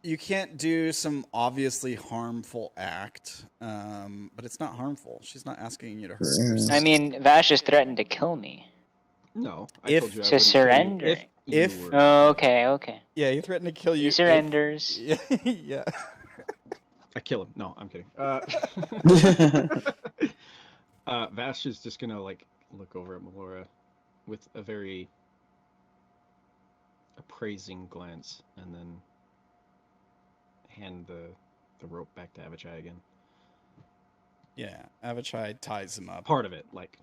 You can't do some obviously harmful act, but it's not harmful. She's not asking you to hurt yourself. I mean, Vash has threatened to kill me. No, I If- told you I To wouldn't kill you surrender. if you If- were. Oh, okay. Yeah, he threatened to kill you. He surrenders. Yeah. I kill him. No, I'm kidding. Vash is just gonna like look over at Melora with a very appraising glance, and then hand the rope back to Avachai again. Yeah, Avachai ties him up. Part of it, like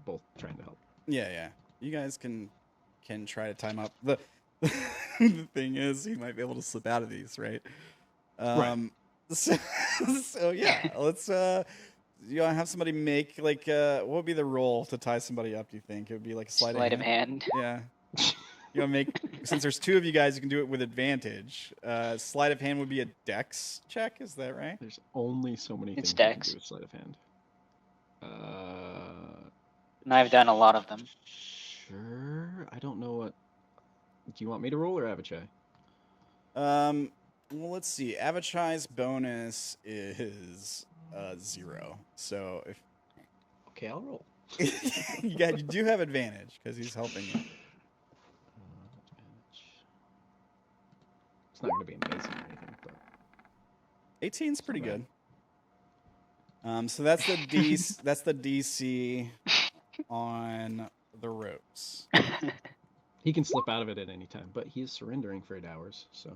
both trying to help. Yeah. You guys can try to tie him up. The thing is, he might be able to slip out of these, right? Right. So yeah, let's you wanna have somebody make like what would be the roll to tie somebody up, do you think? It would be like a sleight of hand. Yeah. You wanna make, since there's two of you guys, you can do it with advantage. Sleight of hand would be a dex check, is that right? There's only so many It's things you dex. can do with sleight of hand. And I've done a lot of them. Sure. I don't know what. Do you want me to roll or Avachai? Well, let's see. Avachai's bonus is 0. So if Okay, I'll roll. you do have advantage because he's helping you. It's not going to be amazing or anything, but 18's pretty not good. So that's the DC on the ropes. he can slip out of it at any time. But he is surrendering for 8 hours, so.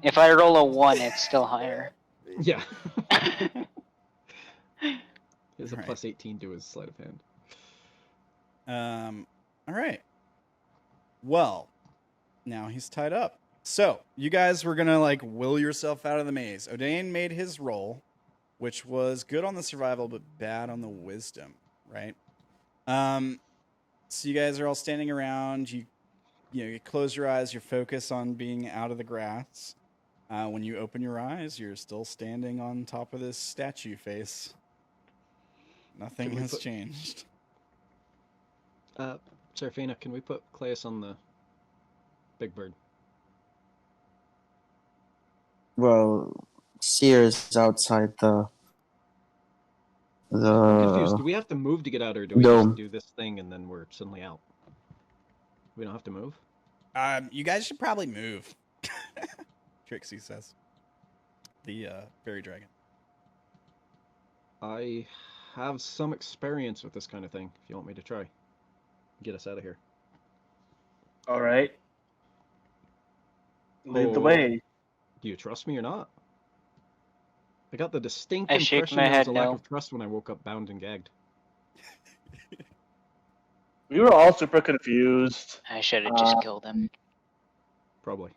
If I roll a 1, it's still higher. Yeah. He has a Alright. plus 18 to his sleight of hand. All right. Well, now he's tied up. So you guys were gonna like will yourself out of the maze. Odayn made his roll, which was good on the survival but bad on the wisdom, right? So you guys are all standing around. You close your eyes. You focus on being out of the grass. When you open your eyes, you're still standing on top of this statue face. Nothing Can we has put- changed. Seraphina, can we put Claes on the big bird? Well, Seer's outside the. I'm confused. Do we have to move to get out, or do we Dome. just do this thing and then we're suddenly out? We don't have to move? You guys should probably move. Trixie says. The fairy dragon. I have some experience with this kind of thing, if you want me to try. Get us out of here. All right. Lead the Oh. way. Do you trust me or not? I got the distinct I shake impression my there was head a lack no. of trust when I woke up bound and gagged. We were all super confused. I should have just killed him. Probably.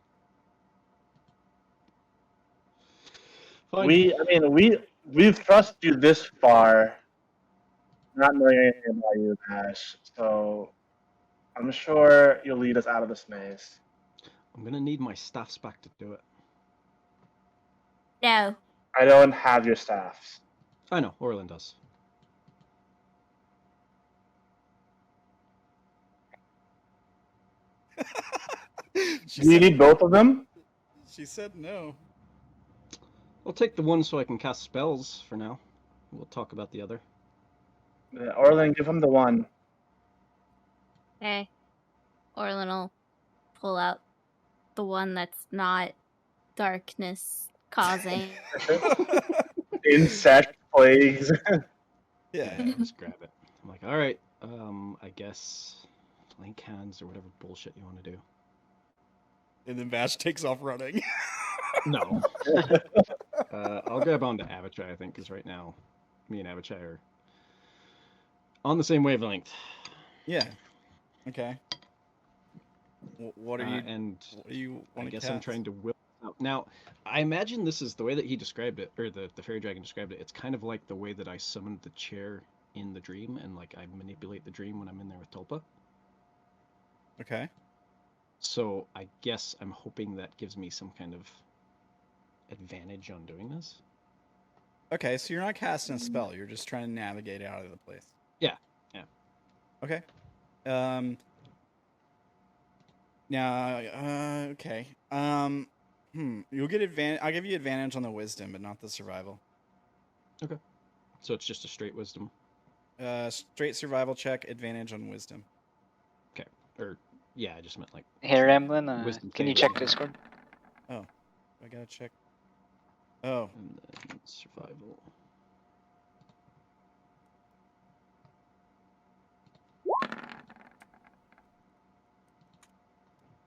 Fine. We've trusted you this far, not knowing anything about you, Vash. So I'm sure you'll lead us out of this maze. I'm gonna need my staffs back to do it. No. I don't have your staffs. I know, Orilyn does. Do you need both of them? She said no. I'll take the one so I can cast spells for now. We'll talk about the other. Orilyn, give him the one. Okay. Orilyn will pull out the one that's not darkness causing. Insect plagues. Yeah. Just grab it. I'm like, all right, I guess link hands or whatever bullshit you want to do. And then Vash takes off running. No. I'll grab onto Avachai, I think, because right now, me and Avachai are on the same wavelength. Yeah. Okay. What are you? And What do you I want to guess cast? I'm trying to will out. Now, I imagine this is the way that he described it, or the fairy dragon described it. It's kind of like the way that I summoned the chair in the dream, and like I manipulate the dream when I'm in there with Tulpa. Okay. So I guess I'm hoping that gives me some kind of advantage on doing this. Okay, so you're not casting a spell. You're just trying to navigate out of the place. Yeah, yeah. Okay. Now, okay. You'll get advantage. I'll give you advantage on the wisdom, but not the survival. Okay. So it's just a straight wisdom. Straight survival check, advantage on wisdom. Okay. Or yeah, I just meant like. Hey, Ramblinman, Wisdom can you saving check throw. Discord? Oh, I gotta check. Oh, And then survival.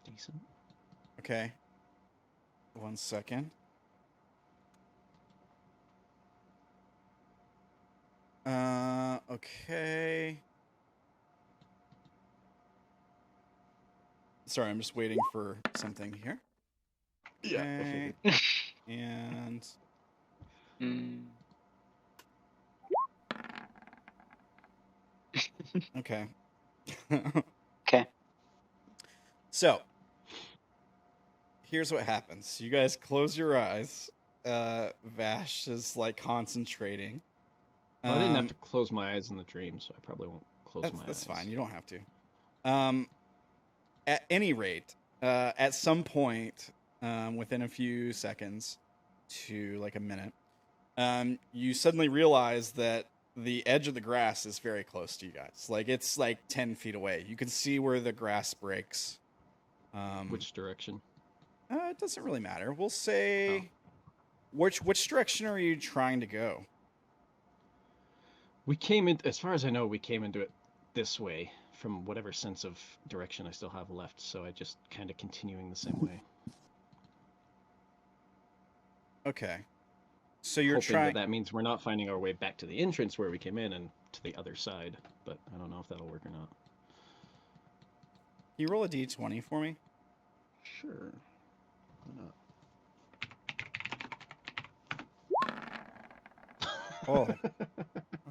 Decent. okay. 1 second. Okay. Sorry, I'm just waiting for something here. Yeah, I Okay. figured. And okay. Okay. So, here's what happens. You guys close your eyes. Vash is like concentrating. Well, I didn't have to close my eyes in the dream, so I probably won't close my eyes. That's fine. You don't have to. At any rate, at some point, within a few seconds to like a minute, you suddenly realize that the edge of the grass is very close to you guys. Like it's like 10 feet away. You can see where the grass breaks. Which direction? It doesn't really matter. We'll say, which direction are you trying to go? We came in, as far as I know, we came into it this way from whatever sense of direction I still have left. So I just kind of continuing the same way. Okay. So you're hoping trying. that means we're not finding our way back to the entrance where we came in and to the other side. But I don't know if that'll work or not. Can you roll a d20 for me? Sure. Why not? Oh.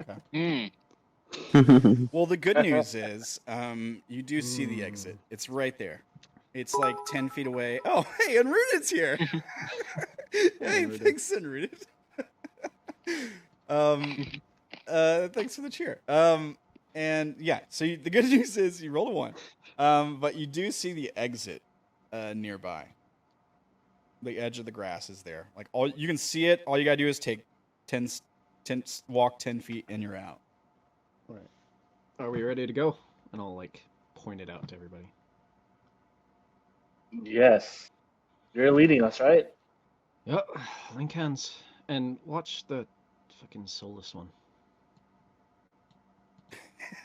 Okay. Well, the good news is, you do see the exit. It's right there. It's like 10 feet away. Oh, hey, Unrooted's here. Hey, thanks, Unrooted. Thanks for the cheer. And yeah, so the good news is you rolled a 1. But you do see the exit nearby. The edge of the grass is there. Like all you can see it. All you gotta do is take 10 walk 10 feet and you're out. Right. Are we ready to go? And I'll like point it out to everybody. Yes. You're leading us, right? Yep. Link hands. And watch the fucking soulless one.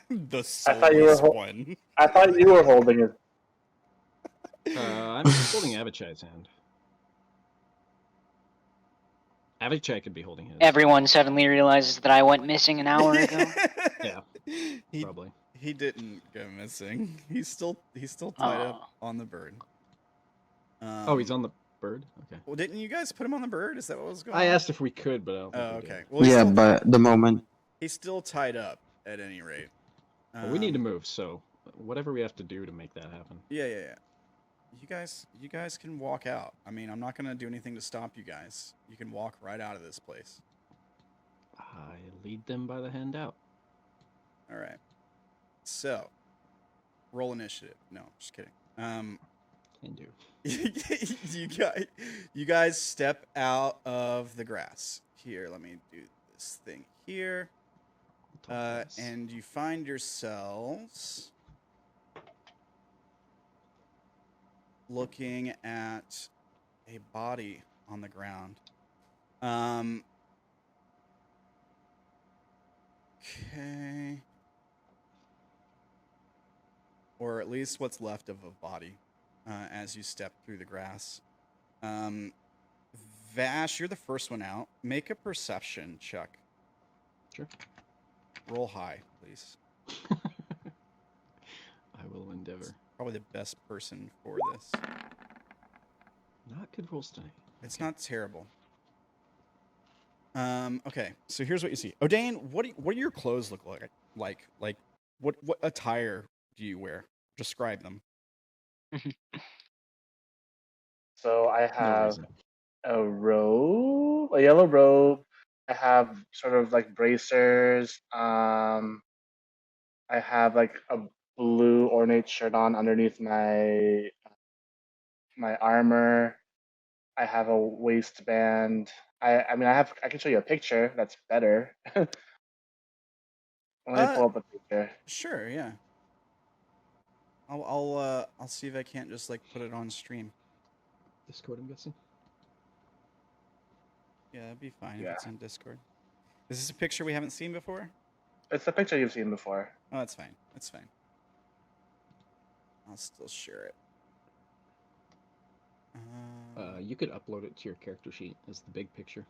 The soulless one. I thought you were holding it. I'm holding Avichai's hand. Avichai could be holding his. Everyone suddenly realizes that I went missing an hour ago. Yeah. Probably. He didn't go missing. He's still tied up on the bird. Oh, he's on the bird? Okay. Well, didn't you guys put him on the bird? Is that what was going on? I asked if we could, but I don't think we okay. did. Well, yeah, but the moment he's still tied up at any rate. Well, we need to move, so whatever we have to do to make that happen. Yeah. You guys can walk out. I mean, I'm not gonna do anything to stop you guys. You can walk right out of this place. I lead them by the hand out. All right. So, roll initiative. No, just kidding. Can do. you guys step out of the grass. Here, let me do this thing here. And you find yourselves looking at a body on the ground. Okay. Or at least what's left of a body as you step through the grass. Vash, you're the first one out. Make a perception check. Sure. Roll high, please. I will endeavor. Probably the best person for this. Not good rolls tonight. It's not terrible. Okay, so here's what you see. Odayn, what do your clothes look like? Like what attire do you wear? Describe them. So I have a yellow robe. I have sort of like bracers. I have like a blue ornate shirt on underneath my my armor. I have a waistband. I can show you a picture that's better. Let me pull up a picture. Sure, yeah. I'll see if I can't just like put it on stream. Discord, I'm guessing. Yeah, that'd be fine if Yeah. it's in Discord. Is this a picture we haven't seen before? It's a picture you've seen before. Oh, that's fine. That's fine. I'll still share it. You could upload it to your character sheet as the big picture.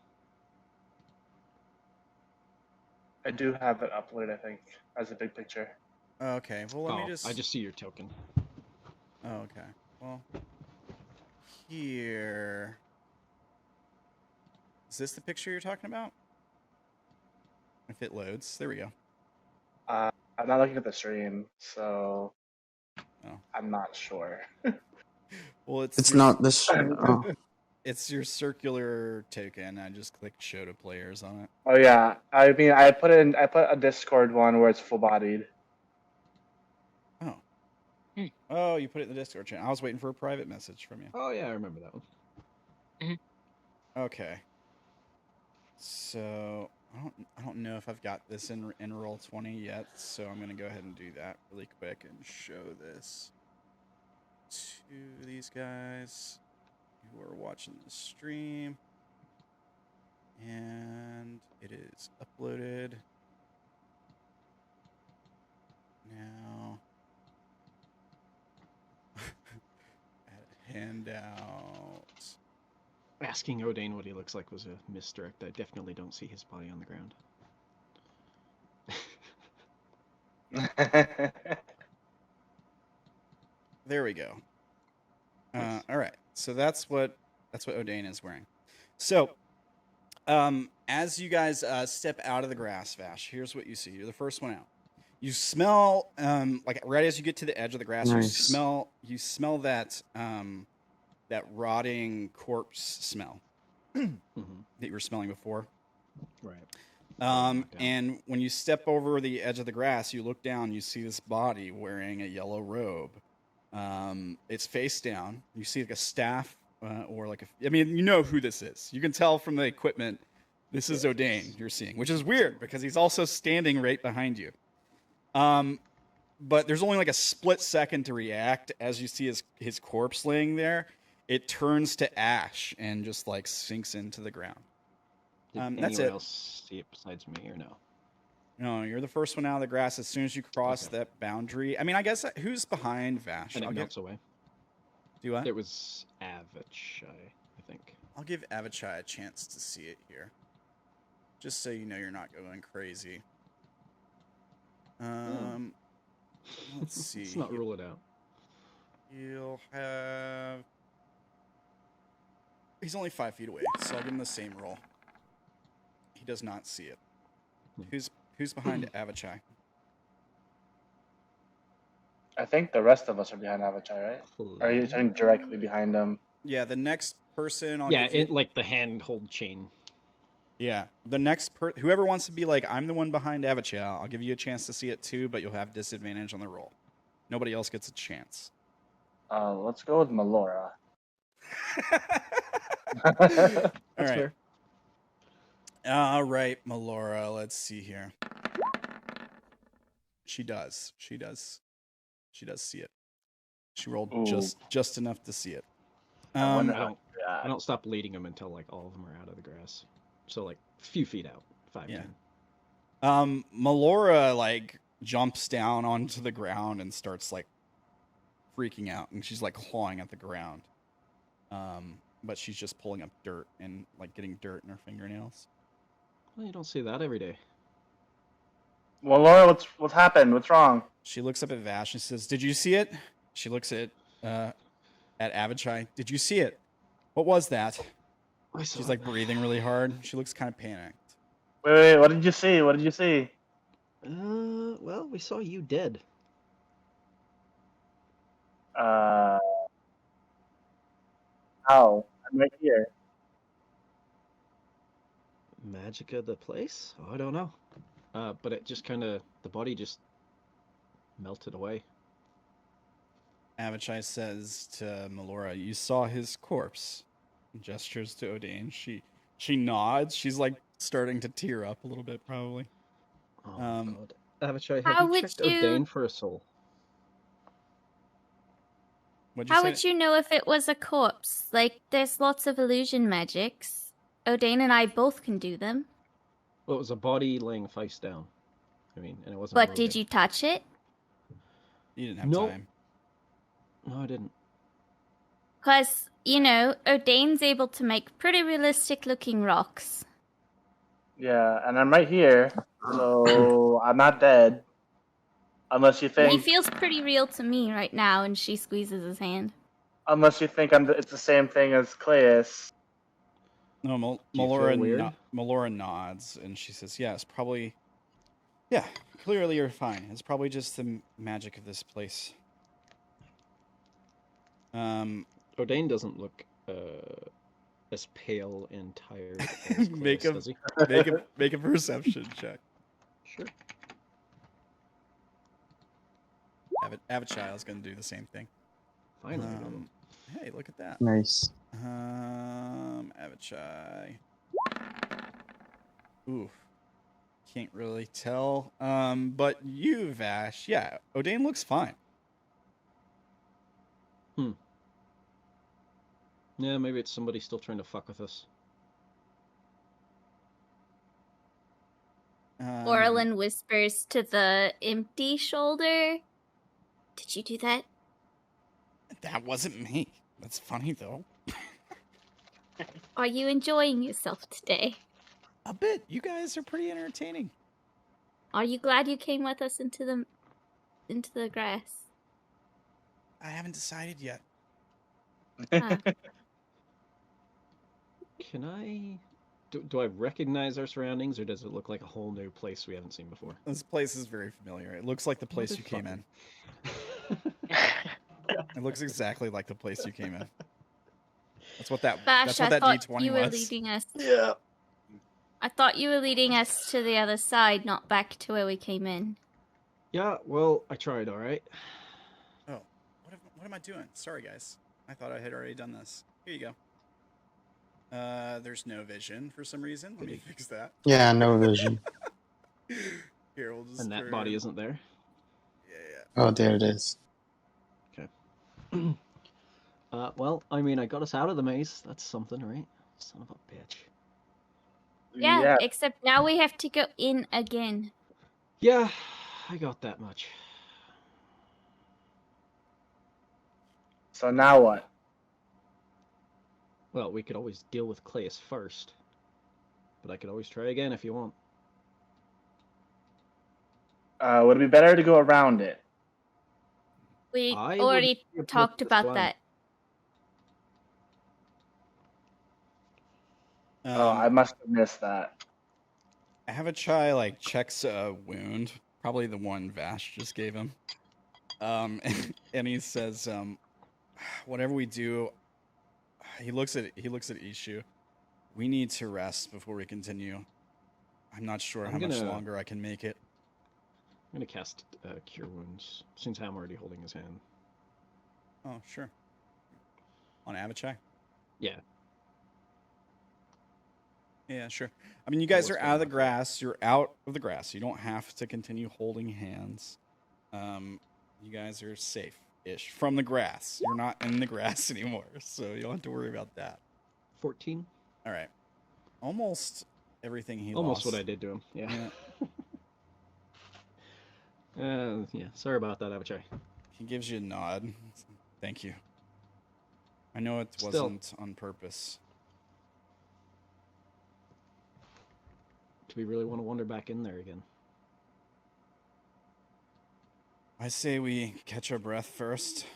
I do have it uploaded, I think, as a big picture. Okay, well let me just... I just see your token. Oh, okay. Well, here... Is this the picture you're talking about? If it loads, there we go. I'm not looking at the stream, so Oh. I'm not sure. Well, It's not this. Oh. It's your circular token. I just clicked show to players on it. Oh yeah, I mean, I put a Discord one where it's full bodied. Oh. Oh, you put it in the Discord channel. I was waiting for a private message from you. Oh yeah, I remember that one. Okay. So I don't know if I've got this in Roll20 yet, so I'm gonna go ahead and do that really quick and show this to these guys who are watching the stream. And it is uploaded. Now add a handout. Asking Odayn what he looks like was a misdirect. I definitely don't see his body on the ground. There we go. Nice. All right. So that's what Odayn is wearing. So, as you guys step out of the grass, Vash, here's what you see. You're the first one out. You smell like right as you get to the edge of the grass. Nice. You smell that that rotting corpse smell that you were smelling before. Right. And when you step over the edge of the grass, you look down. You see this body wearing a yellow robe. It's face down. You see like a staff, or like I mean, you know who this is. You can tell from the equipment. This is Odayn you're seeing, which is weird because he's also standing right behind you. But there's only like a split second to react as you see his corpse laying there. It turns to ash and just like sinks into the ground. Did That's anyone it. else see it besides me or no? No, you're the first one out of the grass as soon as you cross that boundary. I mean, I guess who's behind Vash? And it melts away. Do what? It was Avachai, I think. I'll give Avachai a chance to see it here. Just so you know you're not going crazy. Let's see. Let's not rule it out. He'll have... He's only 5 feet away, so I'll give him the same roll. He does not see it. Who's behind Avachai? I think the rest of us are behind Avachai, right? Or are you turning directly behind him? Yeah, the next person... like the handhold chain. Yeah, the next whoever wants to be like, I'm the one behind Avachai, I'll give you a chance to see it too, but you'll have disadvantage on the roll. Nobody else gets a chance. Let's go with Melora. All right. All right, Melora. Let's see here. She does see it. She rolled just enough to see it. I don't stop leading them until like all of them are out of the grass. So like a few feet out, 5, 10. Melora like jumps down onto the ground and starts like freaking out, and she's like clawing at the ground. But she's just pulling up dirt and like getting dirt in her fingernails. Well, you don't see that every day. Well, Laura, what's happened? What's wrong? She looks up at Vash and says, "Did you see it?" She looks at Avachai. "Did you see it? What was that?" She's like breathing really hard. She looks kind of panicked. Wait, what did you see? What did you see? Well, we saw you dead. How? I'm right here. Magica the place? Oh, I don't know. But it just kind of, the body just melted away. Avachai says to Melora, "You saw his corpse." And gestures to Odayn. She nods. She's like starting to tear up a little bit, probably. Oh God. Avachai, How have you would checked you- Odayn for a soul? What'd you How say? would you know if it was a corpse? Like, there's lots of illusion magics. Odayn and I both can do them. Well, it was a body laying face down. I mean, and it wasn't But moving. did you touch it? You didn't have No. time. No, I didn't. Because, you know, Odayn's able to make pretty realistic looking rocks. Yeah, and I'm right here, so I'm not dead. Unless you And he think, feels pretty real to me right now, and she squeezes his hand. unless you think it's the same thing as Claes. No, Do you feel weird? Melora nods, and she says, "Yes, probably. Yeah, clearly you're fine. It's probably just the magic of this place." Odayn doesn't look as pale and tired as Make Claes, a- does he? make a perception check. Sure. Avachai's gonna do the same thing. Finally. Hey, look at that. Nice. Avachai. Ooh. Can't really tell. But you, Vash, yeah, Odayn looks fine. Yeah, maybe it's somebody still trying to fuck with us. Orilyn whispers to the empty shoulder. Did you do that? That wasn't me. That's funny, though. Are you enjoying yourself today? A bit. You guys are pretty entertaining. Are you glad you came with us into the grass? I haven't decided yet. Ah. Can I... Do I recognize our surroundings, or does it look like a whole new place we haven't seen before? This place is very familiar. It looks like the place you came in. It looks exactly like the place you came in. That's what that. Vash, That's what I that thought D20 you were was. leading us. Yeah. I thought you were leading us to the other side, not back to where we came in. Yeah, well, I tried, alright. Oh, what am I doing? Sorry, guys. I thought I had already done this. Here you go. There's no vision for some reason. Let me fix that. Yeah, no vision. Here, we'll just. And that body isn't there? Yeah. Oh, there it is. Okay. Well, I mean, I got us out of the maze. That's something, right? Son of a bitch. Yeah, except now we have to go in again. Yeah, I got that much. So now what? Well, we could always deal with Claes first. But I could always try again if you want. Would it be better to go around it? We I already wouldn't be talked opposed to about this that. Oh, I must have missed that. Avachai like checks a wound, probably the one Vash just gave him. And he says, whatever we do, he looks at Ishu. We need to rest before we continue. I'm not sure how much longer I can make it. I'm gonna cast Cure Wounds, since I'm already holding his hand. Oh, sure. On Avachai? Yeah. Yeah, sure. I mean, you guys are out of the grass. You're out of the grass. You don't have to continue holding hands. You guys are safe-ish from the grass. You're not in the grass anymore, so you don't have to worry about that. 14. All right. Almost everything he Almost lost. what I did to him. Yeah. Yeah. Sorry about that, Avachai. He gives you a nod. Thank you. I know it Still. wasn't on purpose. Do we really want to wander back in there again? I say we catch our breath first.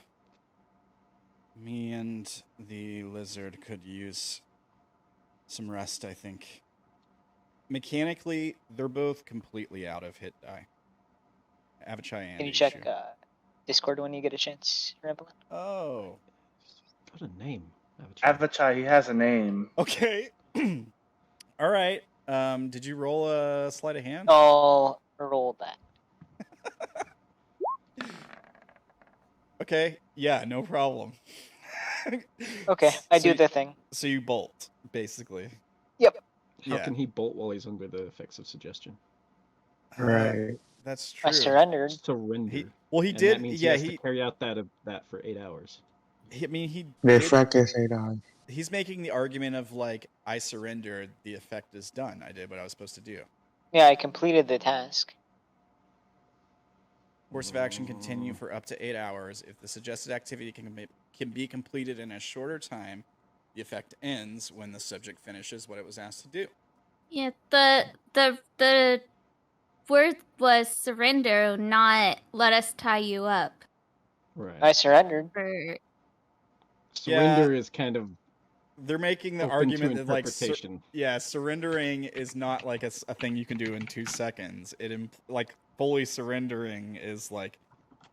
Me and the lizard could use some rest, I think. Mechanically, they're both completely out of hit die. Avachai and Can you Ishu. check Discord when you get a chance, Ramblinman? Oh. What a name, Avachai. Avachai, he has a name. Okay. All right. Did you roll a sleight of hand? I'll roll that. Okay, yeah, no problem. Okay, I So do you- the thing. So you bolt, basically. Yep. How Yeah. can he bolt while he's under the effects of suggestion? Right. That's I true. surrendered. Surrender. He And did. that means Yeah, he has to carry out that for 8 hours. I mean, he The did. effect is 8 hours. He's making the argument of like, I surrendered. The effect is done. I did what I was supposed to do. Yeah, I completed the task. Course of action continue for up to 8 hours. If the suggested activity can be completed in a shorter time, the effect ends when the subject finishes what it was asked to do. Yeah, the word was surrender, not let us tie you up. Right. I surrendered. For Surrender is kind of They're making the open argument to that like interpretation. surrendering is not like a thing you can do in 2 seconds. Like fully surrendering is like,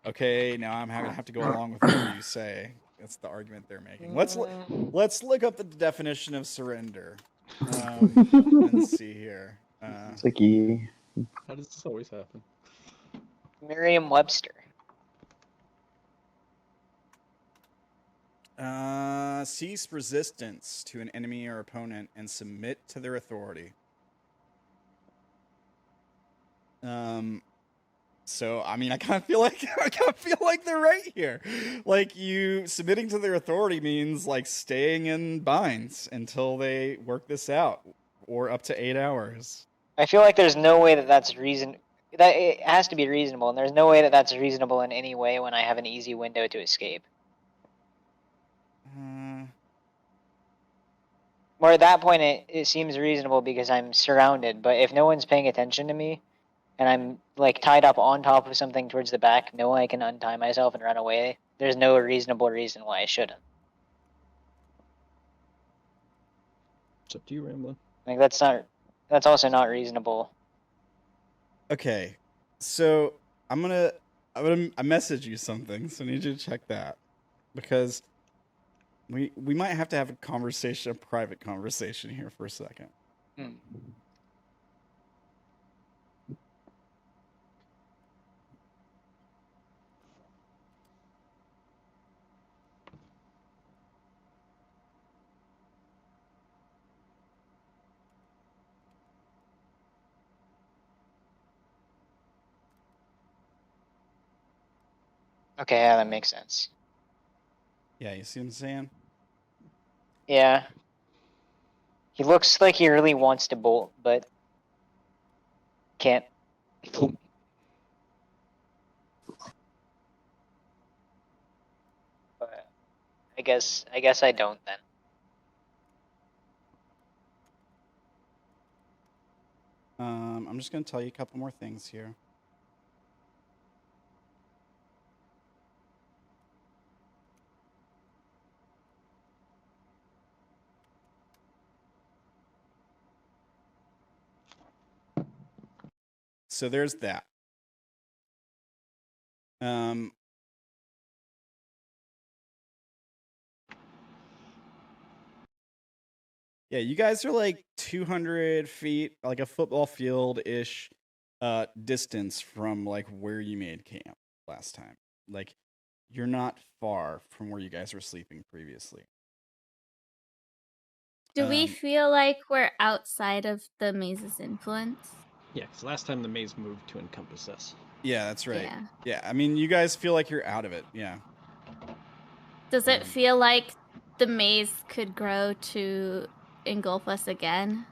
okay, now I'm gonna have to go along with whatever you say. That's the argument they're making. Let's look up the definition of surrender. Let's see here. It's like you. How does this always happen? Merriam-Webster. Cease resistance to an enemy or opponent and submit to their authority. So I mean, I kind of feel like they're right here. Like, you submitting to their authority means like staying in binds until they work this out, or up to 8 hours. I feel like there's no way that that's reason. That it has to be reasonable, and there's no way that that's reasonable in any way when I have an easy window to escape. Or at that point, it seems reasonable because I'm surrounded. But if no one's paying attention to me, and I'm like tied up on top of something towards the back, no one can untie myself and run away. There's no reasonable reason why I shouldn't. It's up to you, Rambler. Like that's also not reasonable. Okay, so I'm gonna I message you something, so I need you to check that, because we might have to have a private conversation here for a second. Okay, yeah, that makes sense. Yeah, you see what I'm saying? Yeah. He looks like he really wants to bolt, but can't. But I guess I don't then. I'm just gonna tell you a couple more things here. So there's that. Yeah, you guys are like 200 feet, like a football field-ish distance from like where you made camp last time. Like, you're not far from where you guys were sleeping previously. do we feel like we're outside of the maze's influence? Yeah, because last time the maze moved to encompass us. Yeah, that's right. Yeah. Yeah, I mean, you guys feel like you're out of it. Yeah. Does it feel like the maze could grow to engulf us again?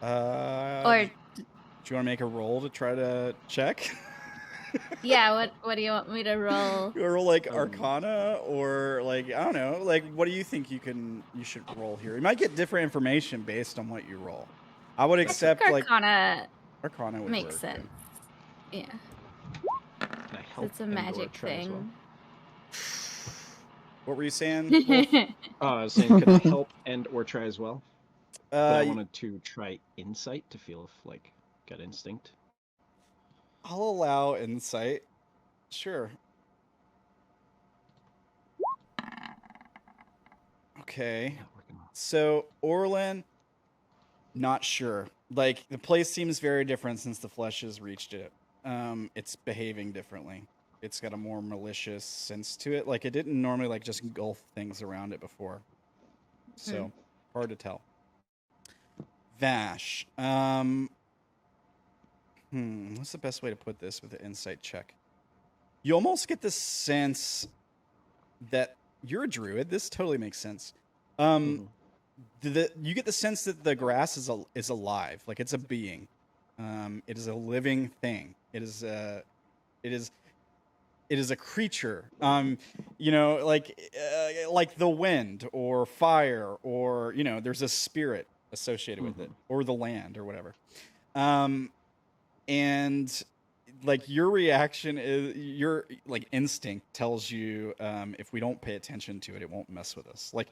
Or Do you want to make a roll to try to check? yeah, what do you want me to roll? You roll like Arcana, or like, I don't know, like, what do you think you should roll here? You might get different information based on what you roll. I would accept Arcana Arcana would makes work, sense. Yeah. Can I help It's a and/or magic try as well? thing. What were you saying, Wolf? I was saying, could I help and/or try as well? But I You- wanted to try insight to feel if, like, gut instinct. I'll allow insight. Sure. Okay. Yeah, working on it. So, Orilyn, not sure. Like, the place seems very different since the flesh has reached it. It's behaving differently. it's got a more malicious sense to it. Like, it didn't normally, like, just engulf things around it before. So, hard to tell. Vash. What's the best way to put this with an insight check? You almost get the sense that you're a druid. This totally makes sense. You get the sense that the grass is alive, like it's a being. It is a living thing. It is a creature. You know, like the wind or fire, or you know, there's a spirit associated with it, or the land or whatever. And like your reaction is, your like instinct tells you, if we don't pay attention to it, it won't mess with us. Like,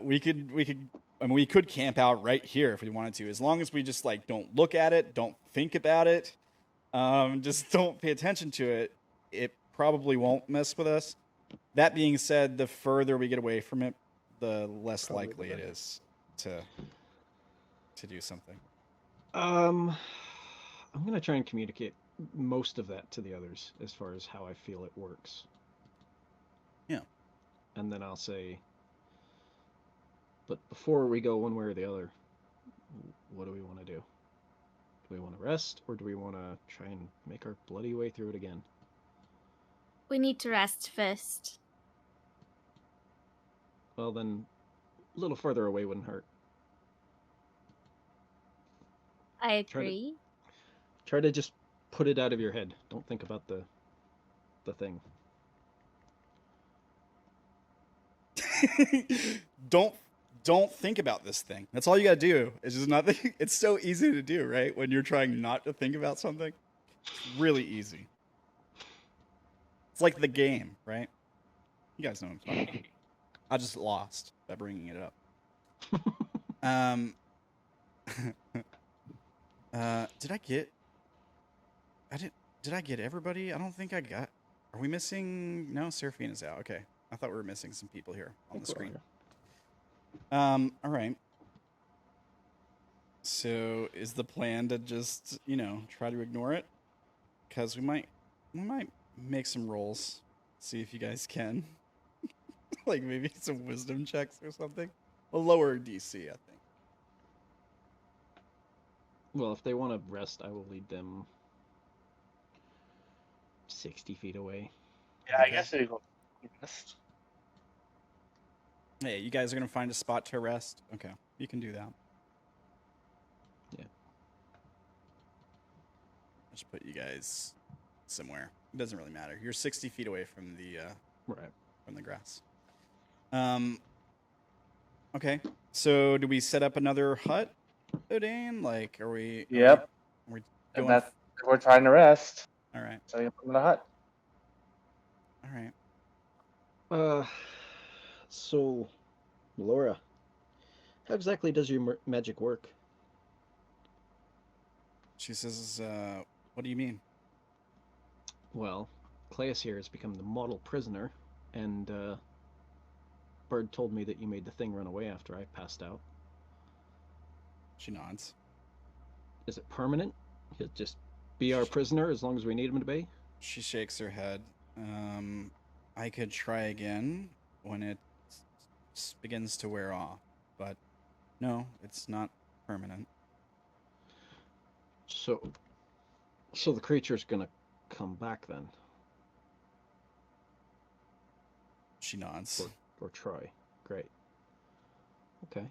we could camp out right here if we wanted to, as long as we just like don't look at it, don't think about it, just don't pay attention to it. It probably won't mess with us. That being said, the further we get away from it, the less likely it is to do something. I'm gonna try and communicate most of that to the others as far as how I feel it works. Yeah. And then I'll say, but before we go one way or the other, what do we want to do? Do we want to rest, or do we want to try and make our bloody way through it again? We need to rest first. Well, then, a little further away wouldn't hurt. I agree. Try to just put it out of your head. Don't think about the thing. Don't think about this thing. That's all you gotta do. It's just not. It's so easy to do, right? When you're trying not to think about something, it's really easy. It's like the game, right? You guys know what I'm talking about. I just lost by bringing it up. Did I get everybody? I don't think I got. Are we missing? No, Seraphina's out. Okay. I thought we were missing some people here on the screen. All right. So is the plan to just, you know, try to ignore it? Because we might make some rolls. See if you guys can. Like maybe some wisdom checks or something. A lower DC, I think. Well, if they want to rest, I will lead them 60 feet away. Yeah, I guess we go rest. Hey, you guys are going to find a spot to rest? Okay, you can do that. Yeah. Just put you guys somewhere. It doesn't really matter. You're 60 feet away from the Right. from the grass. Okay, so do we set up another hut, Odayn? Like, are we? Yep. Are we And going? we're trying to rest. All right. Setting up in the hut. All right. So, Laura, how exactly does your magic work? She says, "What do you mean?" Well, Claes here has become the model prisoner, and Bird told me that you made the thing run away after I passed out. She nods. Is it permanent? He'll just be our prisoner as long as we need him to be? She shakes her head. I could try again when it begins to wear off, but no, it's not permanent. So the creature's gonna come back then? She nods. Or try. Great. Okay.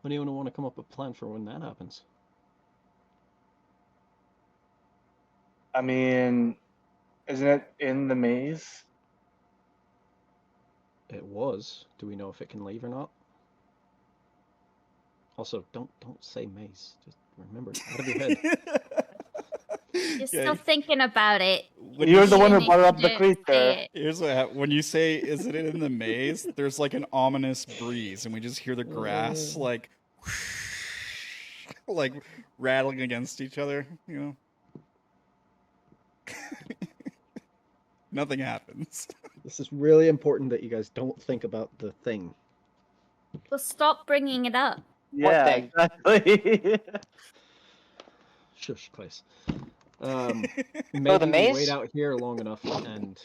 When do you want to come up with a plan for when that happens? I mean, isn't it in the maze? It was. Do we know if it can leave or not? Also, don't say maze. Just remember it out of your head. You're still thinking about it. You're the one who brought up the Say creature. it. Here's what happens. When you say, "Is it in the maze?" There's like an ominous breeze, and we just hear the grass like rattling against each other. You know, nothing happens. This is really important that you guys don't think about the thing. Well, stop bringing it up. Yeah, thing? exactly. Shush, Claes. Maybe the we maze? wait out here long enough and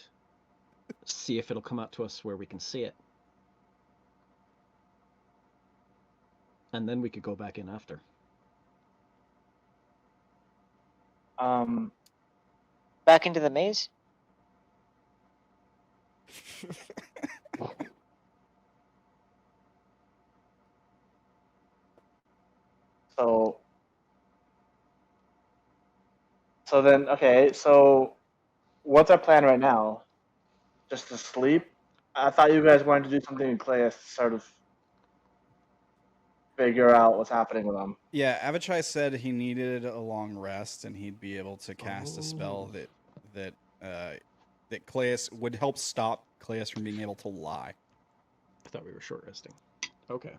see if it'll come out to us where we can see it. And then we could go back in after. Back into the maze? So then, okay, so what's our plan right now? Just to sleep? I thought you guys wanted to do something in Claes to sort of figure out what's happening with them. Yeah, Avachai said he needed a long rest, and he'd be able to cast a spell that Claes would help stop Claes from being able to lie. I thought we were short resting. Okay.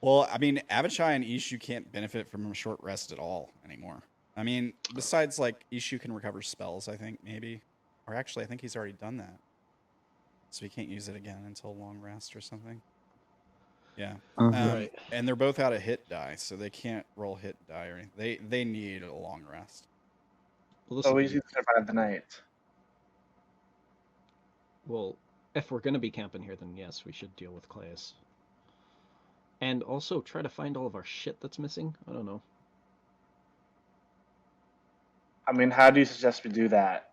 Well, I mean, Avachai and Ishu can't benefit from a short rest at all anymore. I mean, besides, like, Ishu can recover spells, I think, maybe. Or actually, I think he's already done that. So he can't use it again until long rest or something. Yeah. Right. And they're both out of hit die, so they can't roll hit die or anything. They need a long rest. Well, So we need to survive the night. Well, if we're going to be camping here, then yes, we should deal with Claes. And also try to find all of our shit that's missing. I don't know. I mean, how do you suggest we do that?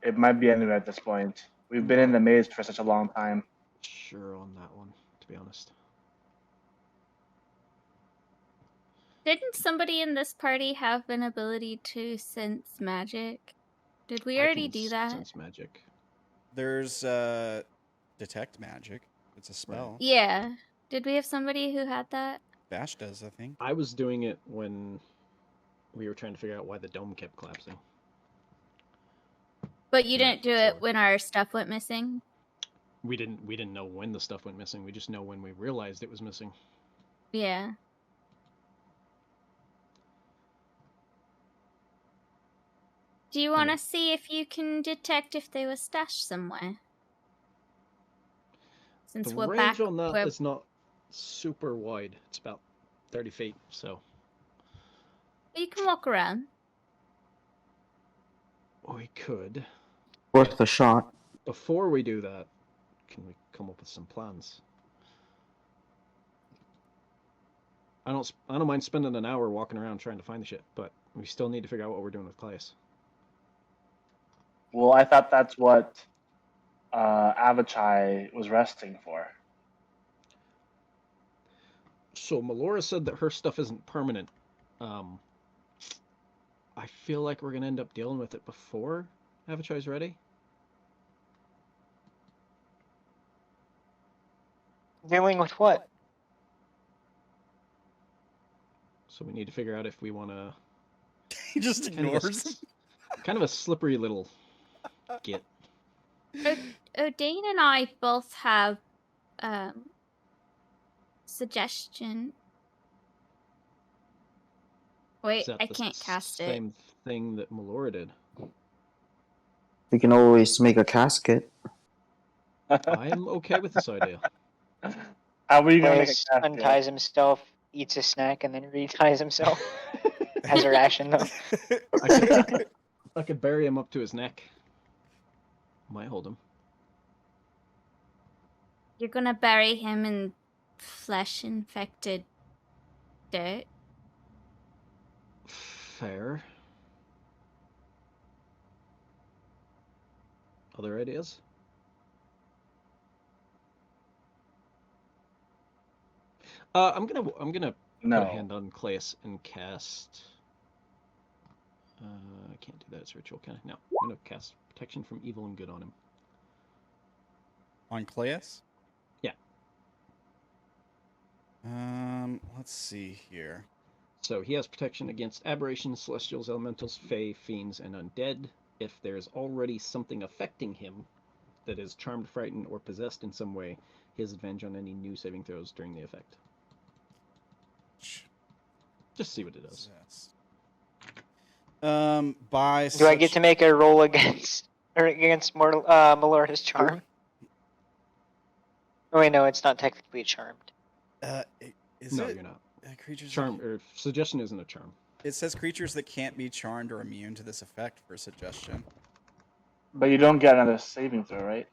It might be anywhere at this point. We've been in the maze for such a long time. Sure on that one, to be honest. Didn't somebody in this party have an ability to sense magic? Did we already do that? Sense magic. There's detect magic. It's a spell. Right. Yeah. Did we have somebody who had that? Vash does, I think. I was doing it when we were trying to figure out why the dome kept collapsing. But you Yeah, didn't do sure. it when our stuff went missing? We didn't know when the stuff went missing. We just know when we realized it was missing. Yeah. Do you want to see if you can detect if they were stashed somewhere? Since The we're range back, on that is not super wide. It's about 30 feet, so... you can walk around. We could. Worth a shot. Before we do that, can we come up with some plans? I don't mind spending an hour walking around trying to find the shit, but we still need to figure out what we're doing with Claes. Well, I thought that's what Avachai was resting for. So Melora said that her stuff isn't permanent. I feel like we're gonna end up dealing with it before Avachai's ready. Dealing with what? So we need to figure out if we want to... He just ignores him. Kind of a slippery little git. Odayn and I both have suggestion. Wait, I can't cast it. Same thing that Melora did. We can always make a casket. I am okay with this idea. How are you going to make a Claes casket? unties himself, eats a snack, and then reties himself. Has a ration, though. I could bury him up to his neck. Might hold him. You're gonna bury him in flesh-infected dirt? Fair. Other ideas? I'm gonna put a hand on Claes and cast. I can't do that. It's ritual, can I? No. I'm gonna cast protection from evil and good on him. On Claes? Yeah. Let's see here. So he has protection against aberrations, celestials, elementals, fae, fiends, and undead. If there's already something affecting him that is charmed, frightened, or possessed in some way, he has advantage on any new saving throws during the effect. Just see what it does. Do I get to make a roll against Melora's charm? Oh wait, no, it's not technically charmed. You're not. creatures. Charm or suggestion isn't a charm. It says creatures that can't be charmed or immune to this effect for suggestion. But you don't get another saving throw, right?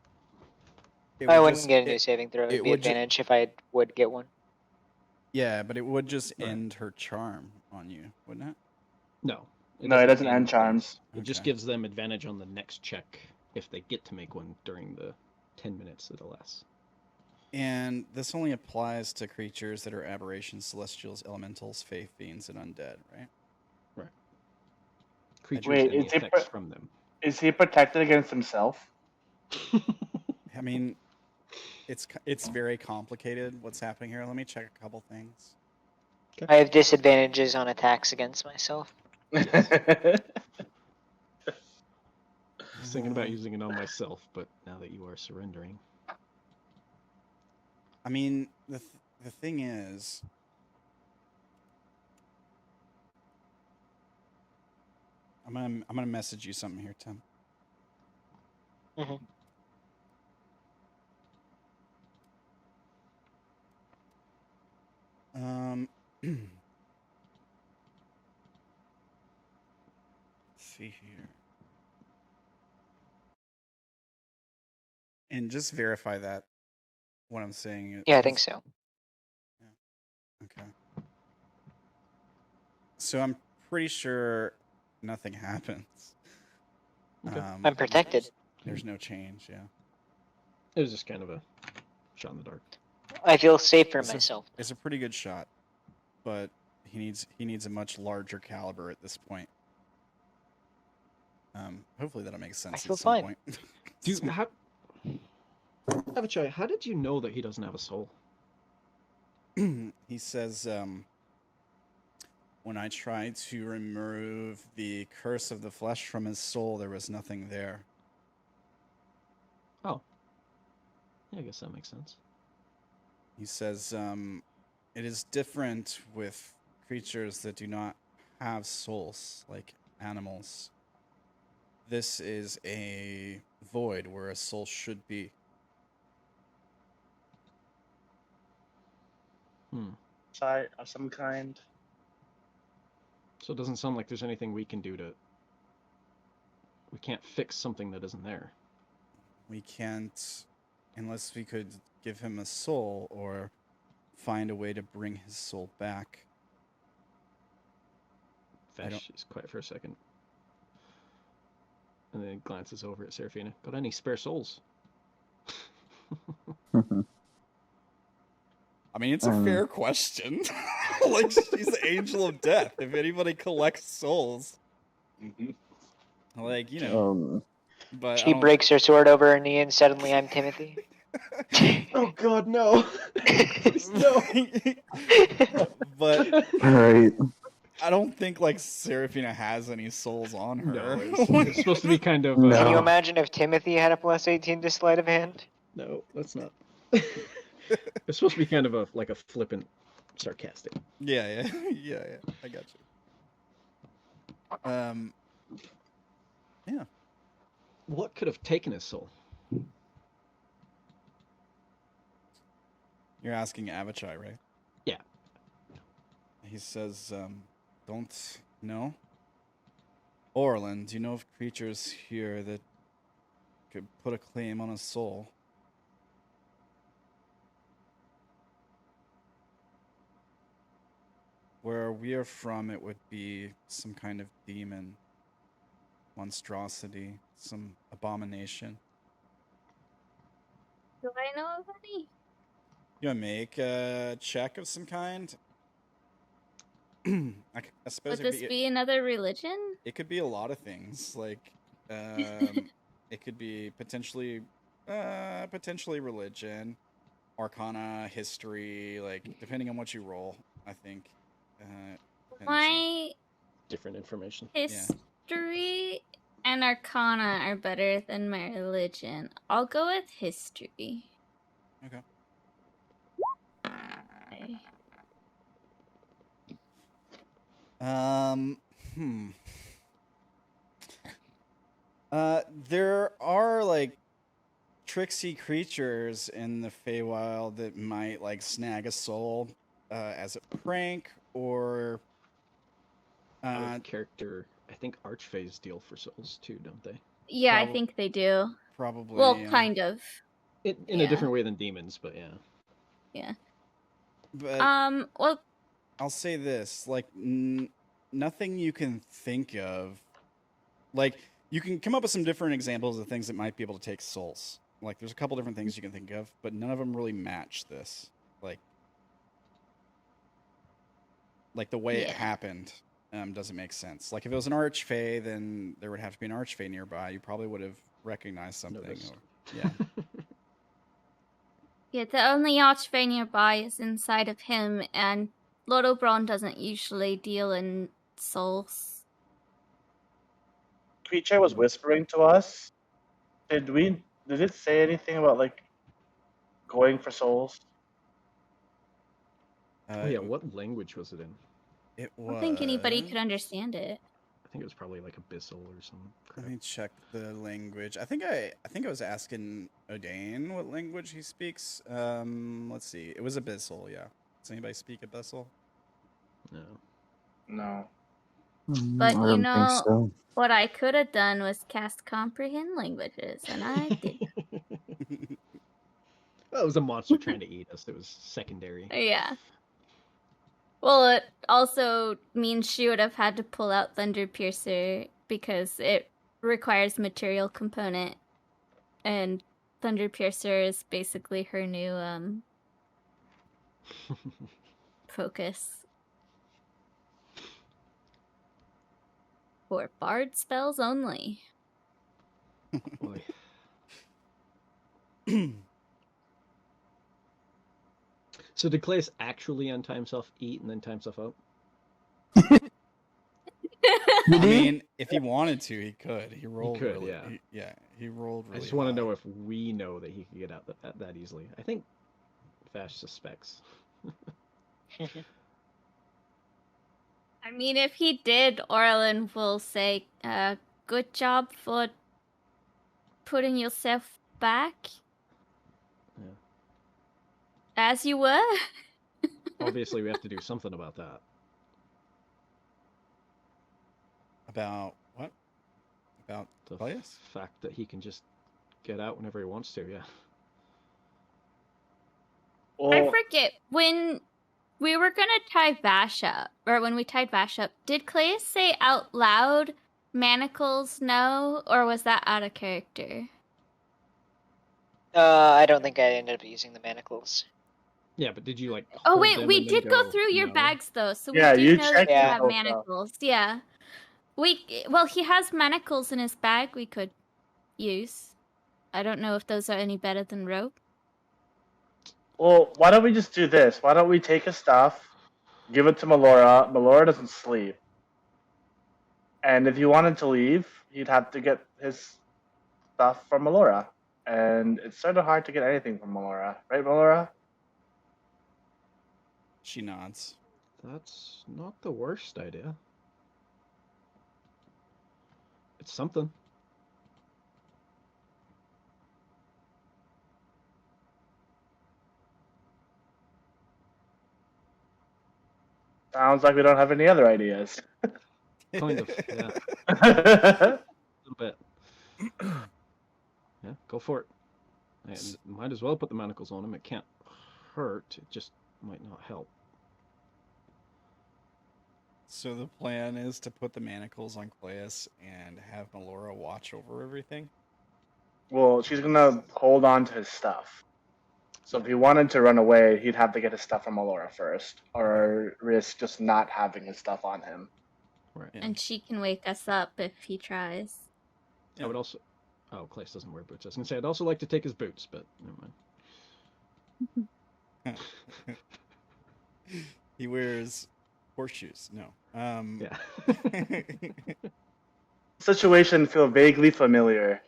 I wouldn't get a new saving throw. It'd be advantage if I would get one. Yeah, but it would just end her charm on you, wouldn't it? No. It doesn't end charms. It just gives them advantage on the next check if they get to make one during the 10 minutes that it lasts. And this only applies to creatures that are aberrations, celestials, elementals, fae, fiends, and undead, right? Right. Creatures Wait, and the effects from them. Is he protected against himself? I mean, it's very complicated what's happening here. Let me check a couple things. I have disadvantages on attacks against myself. I was thinking about using it on myself, but now that you are surrendering. I mean, the thing is, I'm gonna message you something here, Tim. Mm-hmm. Let's see here. And just verify that what I'm saying. Yeah, I think so. Yeah. Okay. So I'm pretty sure nothing happens. Okay. I'm protected. There's no change, yeah. It was just kind of a shot in the dark. I feel safe for myself. It's a pretty good shot, but he needs a much larger caliber at this point. Hopefully that'll make sense feel at some fine. point. Dude, Avachai, how did you know that he doesn't have a soul? He says, when I tried to remove the curse of the flesh from his soul, there was nothing there. Oh. Yeah, I guess that makes sense. He says, it is different with creatures that do not have souls, like animals. This is a void where a soul should be. Sight of some kind. So it doesn't sound like there's anything we can do to... We can't fix something that isn't there. We can't, unless we could give him a soul or find a way to bring his soul back. Vash is quiet for a second. And then glances over at Seraphina. Got any spare souls? I mean, it's a fair question. Like, she's the angel of death. If anybody collects souls, like, you know. But she breaks her sword over her knee and suddenly I'm Timothy. Oh God, no! Please, no! But Right. I don't think like Seraphina has any souls on her. No, it's supposed to be kind of. No. Can you imagine if Timothy had a plus 18 to sleight of hand? No, that's not. It's supposed to be kind of a flippant, sarcastic. Yeah. I got you. Yeah. What could have taken his soul? You're asking Avachai, right? Yeah. He says, don't know. Orilyn, do you know of creatures here that could put a claim on a soul? Where we are from, it would be some kind of demon, monstrosity, some abomination. Do I know of any? You want to make a check of some kind? I suppose Would this be another religion? it could be a lot of things. Like, it could be potentially religion, arcana, history, like depending on what you roll. I think. My Different information. history and arcana are better than my religion. I'll go with history. Okay. There are like tricksy creatures in the Feywild that might like snag a soul as a prank or Out of character, I think Archfays deal for souls too, don't they? Yeah, I think they do. Probably. Well, kind of. In a different way than demons, but yeah. Yeah. But well, I'll say this, like nothing you can think of, like you can come up with some different examples of things that might be able to take souls. Like there's a couple different things you can think of, but none of them really match this. Like the way it happened doesn't make sense. Like if it was an archfey, then there would have to be an archfey nearby. You probably would have recognized something. Yeah. Yeah, the only archfey nearby is inside of him, and Lord Oberon doesn't usually deal in souls. Creature was whispering to us. Did it say anything about like going for souls? Oh yeah, what language was it in? It was. I don't think anybody could understand it. I think it was probably like Abyssal or something. Let me check the language. I think I was asking Odayn what language he speaks. Let's see. It was Abyssal, yeah. Does anybody speak Abyssal? No. No. But I don't think so. what I could have done was cast comprehend languages, and I did. Well, it was a monster trying to eat us. It was secondary. Yeah. Well, it also means she would have had to pull out Thunderpiercer because it requires material component, and Thunderpiercer is basically her new focus. For bard spells only. Boy. So did Claes actually untie himself, eat, and then tie himself out? I mean, if he wanted to, he could. He rolled. He could, really, yeah. He rolled really. I just want to high. know if we know that he could get out that easily. I think Vash suspects. I mean, if he did, Orilyn will say, good job for putting yourself back. Yeah. As you were. Obviously, we have to do something about that. About what? About The Claes? fact that he can just get out whenever he wants to, yeah. Well, I forget, when we were gonna tie Vash up, or when we tied Vash up, did Claes say out loud, manacles no, or was that out of character? I don't think I ended up using the manacles. Yeah, but did you like? Oh hold wait, them we and then did go through your no? bags though, so Yeah, we do you know that checked you your have whole manacles. Yeah, well, he has manacles in his bag we could use. I don't know if those are any better than rope. well, why don't we just do this? Why don't we take his stuff, give it to Melora? Melora doesn't sleep. And if he wanted to leave, he'd have to get his stuff from Melora. And it's sort of hard to get anything from Melora. Right, Melora? She nods. That's not the worst idea. It's something. Sounds like we don't have any other ideas. Kind of, yeah. A little bit. Yeah, go for it. And might as well put the manacles on him. It can't hurt. It just might not help. So the plan is to put the manacles on Claes and have Melora watch over everything? Well, she's going to hold on to his stuff. So if he wanted to run away, he'd have to get his stuff from Melora first, or risk just not having his stuff on him. Right. Yeah. And she can wake us up if he tries. I would also... Oh, Claes doesn't wear boots. I was going to say, I'd also like to take his boots, but never mind. He wears horseshoes. No. Yeah. Situation feel vaguely familiar.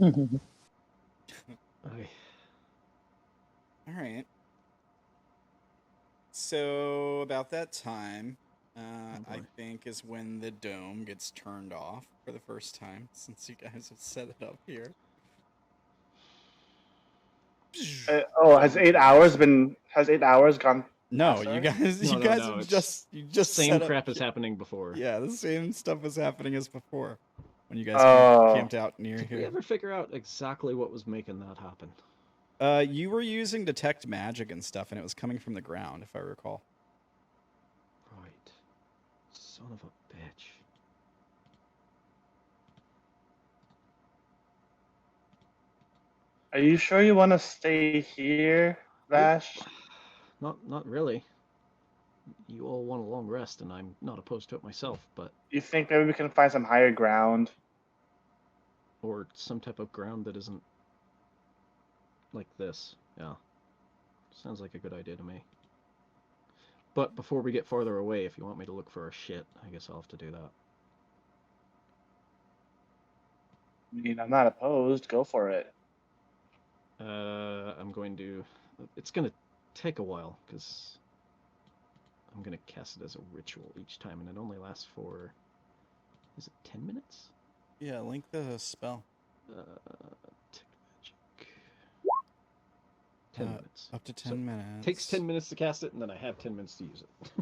Okay. All right. So about that time, I think is when the dome gets turned off for the first time, since you guys have set it up here. Has 8 hours gone No, Sorry? you guys, No, you guys no, have it's just Same set up- crap is happening before. Yeah, the same stuff was happening as before when you guys Oh. camped out near Did we here. ever figure out exactly what was making that happen? You were using detect magic and stuff, and it was coming from the ground, if I recall. Right. Son of a bitch. Are you sure you want to stay here, Vash? Not really. You all want a long rest, and I'm not opposed to it myself, but... You think maybe we can find some higher ground? Or some type of ground that isn't... like this. Yeah. Sounds like a good idea to me. But before we get farther away, if you want me to look for our shit, I guess I'll have to do that. I mean, I'm not opposed. Go for it. I'm going to... It's going to take a while, because I'm going to cast it as a ritual each time, and it only lasts for... Is it 10 minutes? Yeah, link the spell. Tick magic. 10 minutes. Up to 10 So, minutes. Takes 10 minutes to cast it, and then I have 10 minutes to use it.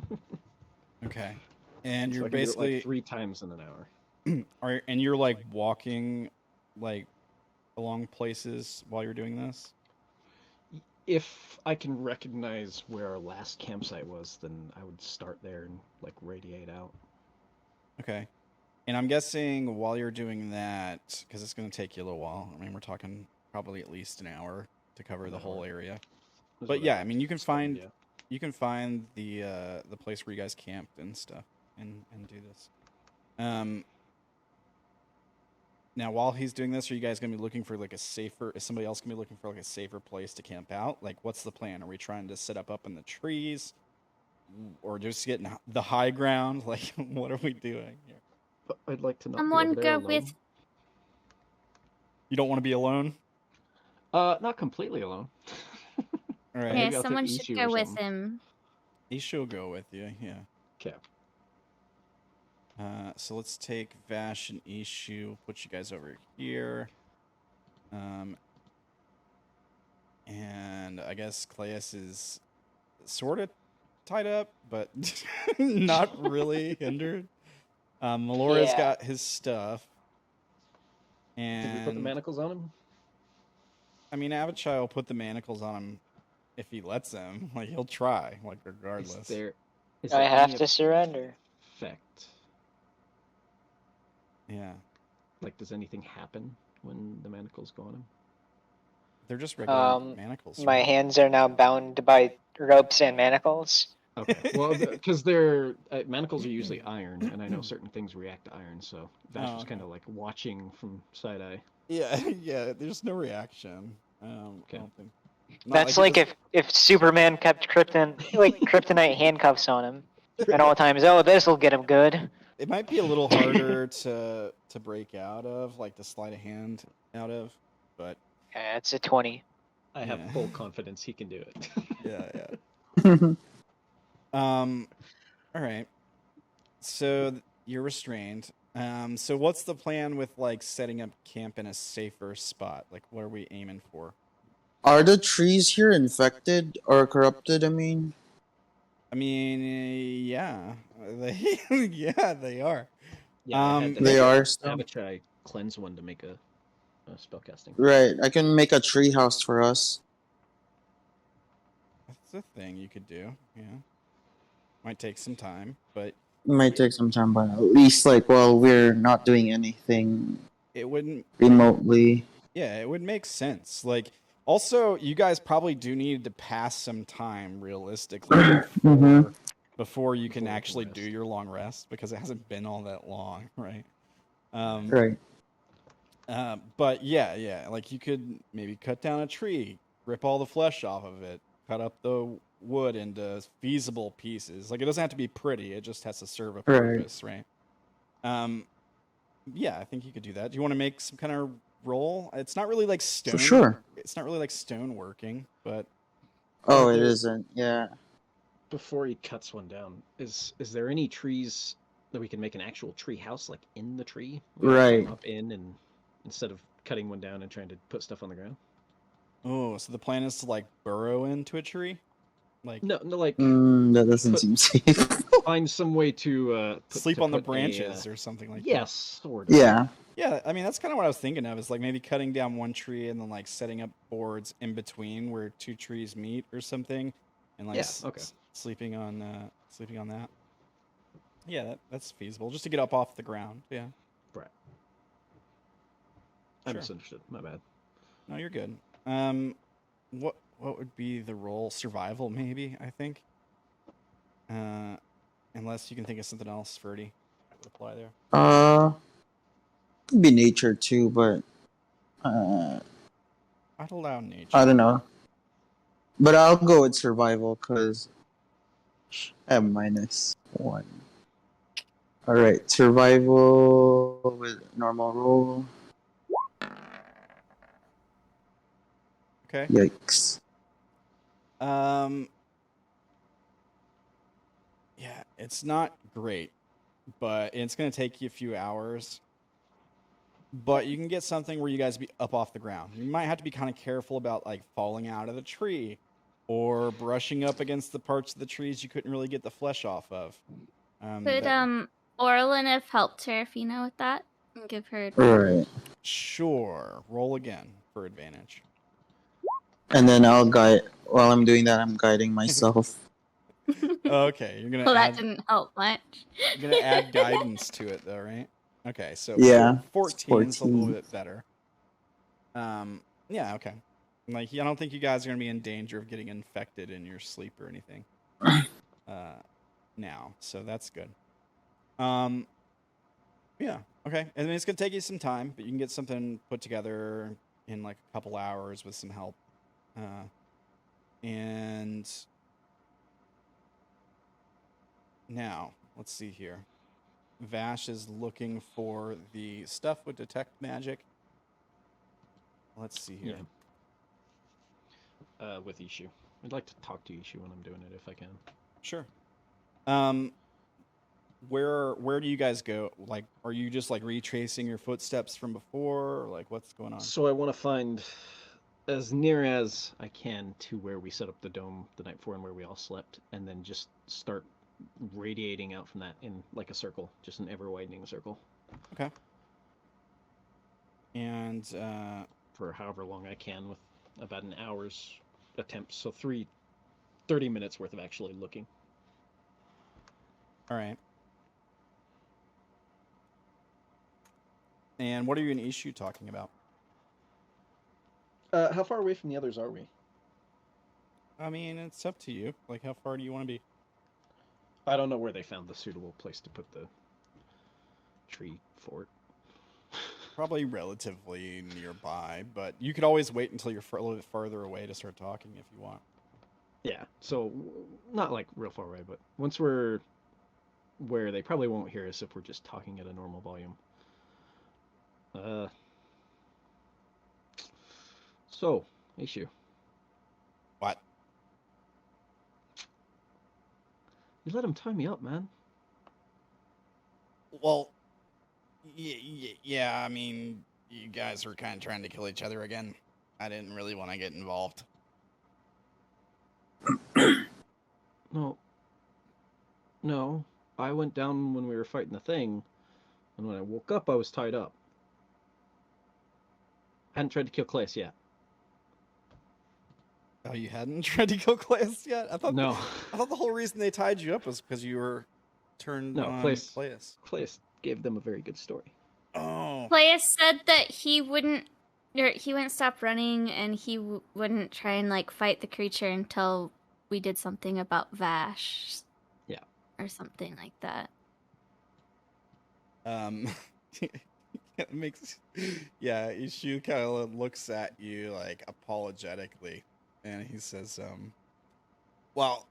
Okay. And So you're I can do it, basically... like 3 times in an hour. and you're like walking like along places while you're doing this? If I can recognize where our last campsite was, then I would start there and like radiate out. Okay. And I'm guessing while you're doing that, because it's going to take you a little while. I mean, we're talking probably at least an hour to cover the whole area. But yeah, I mean, you can find the place where you guys camped and stuff, and do this. Now, while he's doing this, are you guys going to be looking for like a safer? Is somebody else going to be looking for like a safer place to camp out? Like, what's the plan? Are we trying to set up in the trees, or just getting the high ground? Like, what are we doing here? I'd like to not Someone be over there go alone. with. You don't want to be alone? Not completely alone. All right. Maybe Yeah, I'll take someone Ishu should or go with something. him. Ishu will go with you, yeah. Okay. So let's take Vash and Ishu, put you guys over here. And I guess Claes is sort of tied up, but not really hindered. Melora's got his stuff. And Did we put the manacles on him? I mean, Avachai will put the manacles on him if he lets him. Like, he'll try, like, regardless. Is I there have any to surrender. effect? Yeah. Like, does anything happen when the manacles go on him? They're just regular manacles. My hands are now bound by ropes and manacles. Okay. Well, because they're manacles are usually iron, and I know certain things react to iron, so Vash was kind of like watching from side eye. Yeah, yeah. There's no reaction. Okay. I don't think. That's like if Superman kept kryptonite handcuffs on him at all times. Oh, this'll get him good. It might be a little harder to break out of, like to slide a hand out of, but Yeah, it's a 20. I have full confidence he can do it. yeah. All right. So you're restrained. So what's the plan with like setting up camp in a safer spot? Like, what are we aiming for? Are the trees here infected or corrupted? I mean, Yeah, they are. Yeah, they are still. Avachai cleanse one to make a spellcasting. Right, I can make a tree house for us. That's a thing you could do. Yeah, might take some time, but It might take some time, but at least like while we're not doing anything it wouldn't remotely. Yeah, it would make sense. Like, also, you guys probably do need to pass some time realistically before you can actually do your long rest, because it hasn't been all that long, right? Right. But yeah, like you could maybe cut down a tree, rip all the flesh off of it, cut up the wood into feasible pieces. Like, it doesn't have to be pretty; it just has to serve a purpose, right? Yeah, I think you could do that. Do you want to make some kind of roll? It's not really like stone. For sure. It's not really like stone working, but Oh, it isn't. Yeah. Before he cuts one down, is there any trees that we can make an actual tree house, like in the tree? Right. Up in, and instead of cutting one down and trying to put stuff on the ground. oh, so the plan is to like burrow into a tree? like that doesn't seem safe. find some way to sleep on the branches or something like that. Yes, sort of. Yeah. Yeah, I mean that's kind of what I was thinking of. Is like maybe cutting down one tree and then like setting up boards in between where two trees meet or something, and like sleeping on that. Yeah, that's feasible. Just to get up off the ground. Yeah. Right. I misunderstood. My bad. No, you're good. What would be the role? Survival, maybe. I think. Unless you can think of something else, Ferdy, that would apply there. Could be nature too, but I'd allow nature. I don't know. But I'll go with survival because I have -1. All right, survival with normal roll. Okay. Yikes. Yeah, it's not great, but it's going to take you a few hours. But you can get something where you guys be up off the ground. You might have to be kind of careful about like falling out of the tree or brushing up against the parts of the trees you couldn't really get the flesh off of. Could Orilyn have helped Seraphina with that and give her advantage? Right. Sure. Roll again for advantage. And then I'll guide. While I'm doing that, I'm guiding myself. Okay, you're gonna. Well, that didn't help much. You're gonna add guidance to it, though, right? Okay, so 14 is a little bit better. Yeah, okay. Like, I don't think you guys are gonna be in danger of getting infected in your sleep or anything. Now, so that's good. Yeah, okay. And it's gonna take you some time, but you can get something put together in like a couple hours with some help. And now, let's see here. Vash is looking for the stuff with detect magic. Let's see here. Yeah. With Ishu. I'd like to talk to Ishu when I'm doing it if I can. Sure. Where do you guys go? Like, are you just like retracing your footsteps from before, or like what's going on? So I want to find as near as I can to where we set up the dome the night before and where we all slept, and then just start radiating out from that in like a circle, just an ever widening circle. Okay. And for however long I can, with about an hour's attempt, so 30 minutes worth of actually looking. All right. And what are you and Ishu talking about? How far away from the others are we? I mean, it's up to you. Like, how far do you want to be? I don't know where they found the suitable place to put the tree fort. Probably relatively nearby, but you could always wait until you're a little bit farther away to start talking if you want. Yeah, so not like real far away, but once we're where they probably won't hear us if we're just talking at a normal volume. So, issue. What? You let him tie me up, man. Well, yeah, I mean, you guys were kind of trying to kill each other again. I didn't really want to get involved. No. I went down when we were fighting the thing, and when I woke up, I was tied up. I hadn't tried to kill Claes yet. Oh, you hadn't tried to kill Claes yet? I thought no. I thought the whole reason they tied you up was because you were turned on Claes. Claes gave them a very good story. Oh. Claes said that he wouldn't stop running, and he wouldn't try and like fight the creature until we did something about Vash. Yeah. Or something like that. It makes Ishu kind of looks at you like apologetically, and he says, well,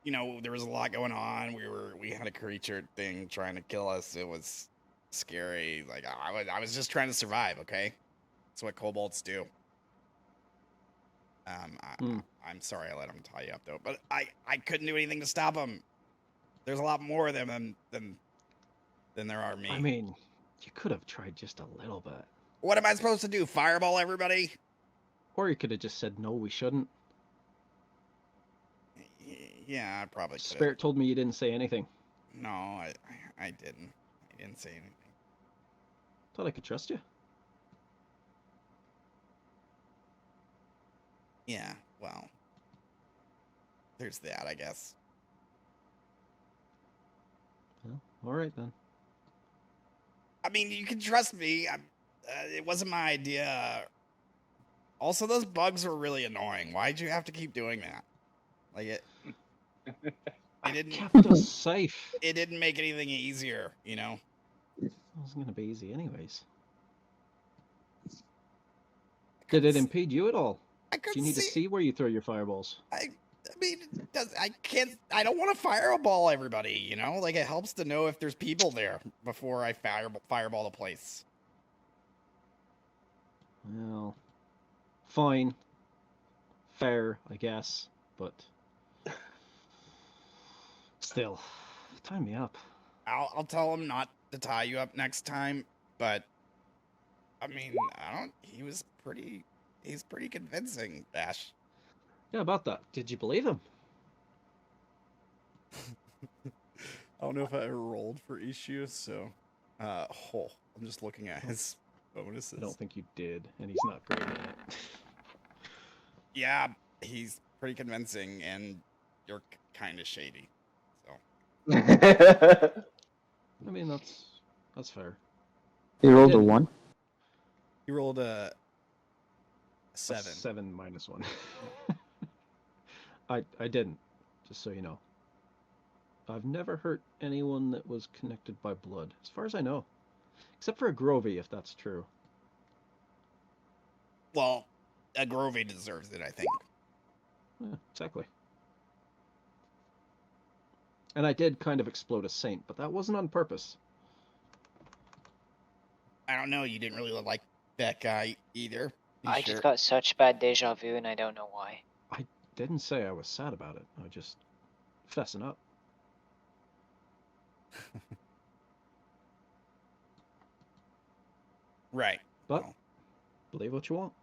you know, there was a lot going on. We had a creature thing trying to kill us. It was scary. Like I was just trying to survive. Okay, that's what kobolds do. I'm sorry I let him tie you up though, but I couldn't do anything to stop him. There's a lot more of them than there are me. I mean, you could have tried just a little bit. What am I supposed to do? Fireball everybody? Or you could have just said, no, we shouldn't. Yeah, I probably could. Spirit told me you didn't say anything. No, I didn't. I didn't say anything. Thought I could trust you. Yeah, well, there's that, I guess. Well, all right then. I mean, you can trust me. It wasn't my idea. Also, those bugs were really annoying. Why'd you have to keep doing that? Like it didn't. Kept us safe. It didn't make anything easier, you know. It wasn't gonna be easy, anyways. Did it impede you at all? Do you need to see where you throw your fireballs? I mean, I don't want to fireball everybody, you know? Like, it helps to know if there's people there before I fireball the place. Well, fine. Fair, I guess, but still, tie me up. I'll tell him not to tie you up next time, but I mean, he's pretty convincing, Vash. Yeah, about that. Did you believe him? I don't know if I ever rolled for issues, so I'm just looking at his bonuses. I don't think you did, and he's not great at it. Yeah, he's pretty convincing, and you're kind of shady. So. I mean, that's fair. He rolled a 1. He rolled a 7. 7 minus 1. I didn't, just so you know. I've never hurt anyone that was connected by blood, as far as I know. Except for a Grovey, if that's true. Well, a Grovey deserves it, I think. Yeah, exactly. And I did kind of explode a saint, but that wasn't on purpose. I don't know, you didn't really like that guy either. I just got such bad deja vu and I don't know why. I didn't say I was sad about it. I just fessing up. Right. But believe what you want.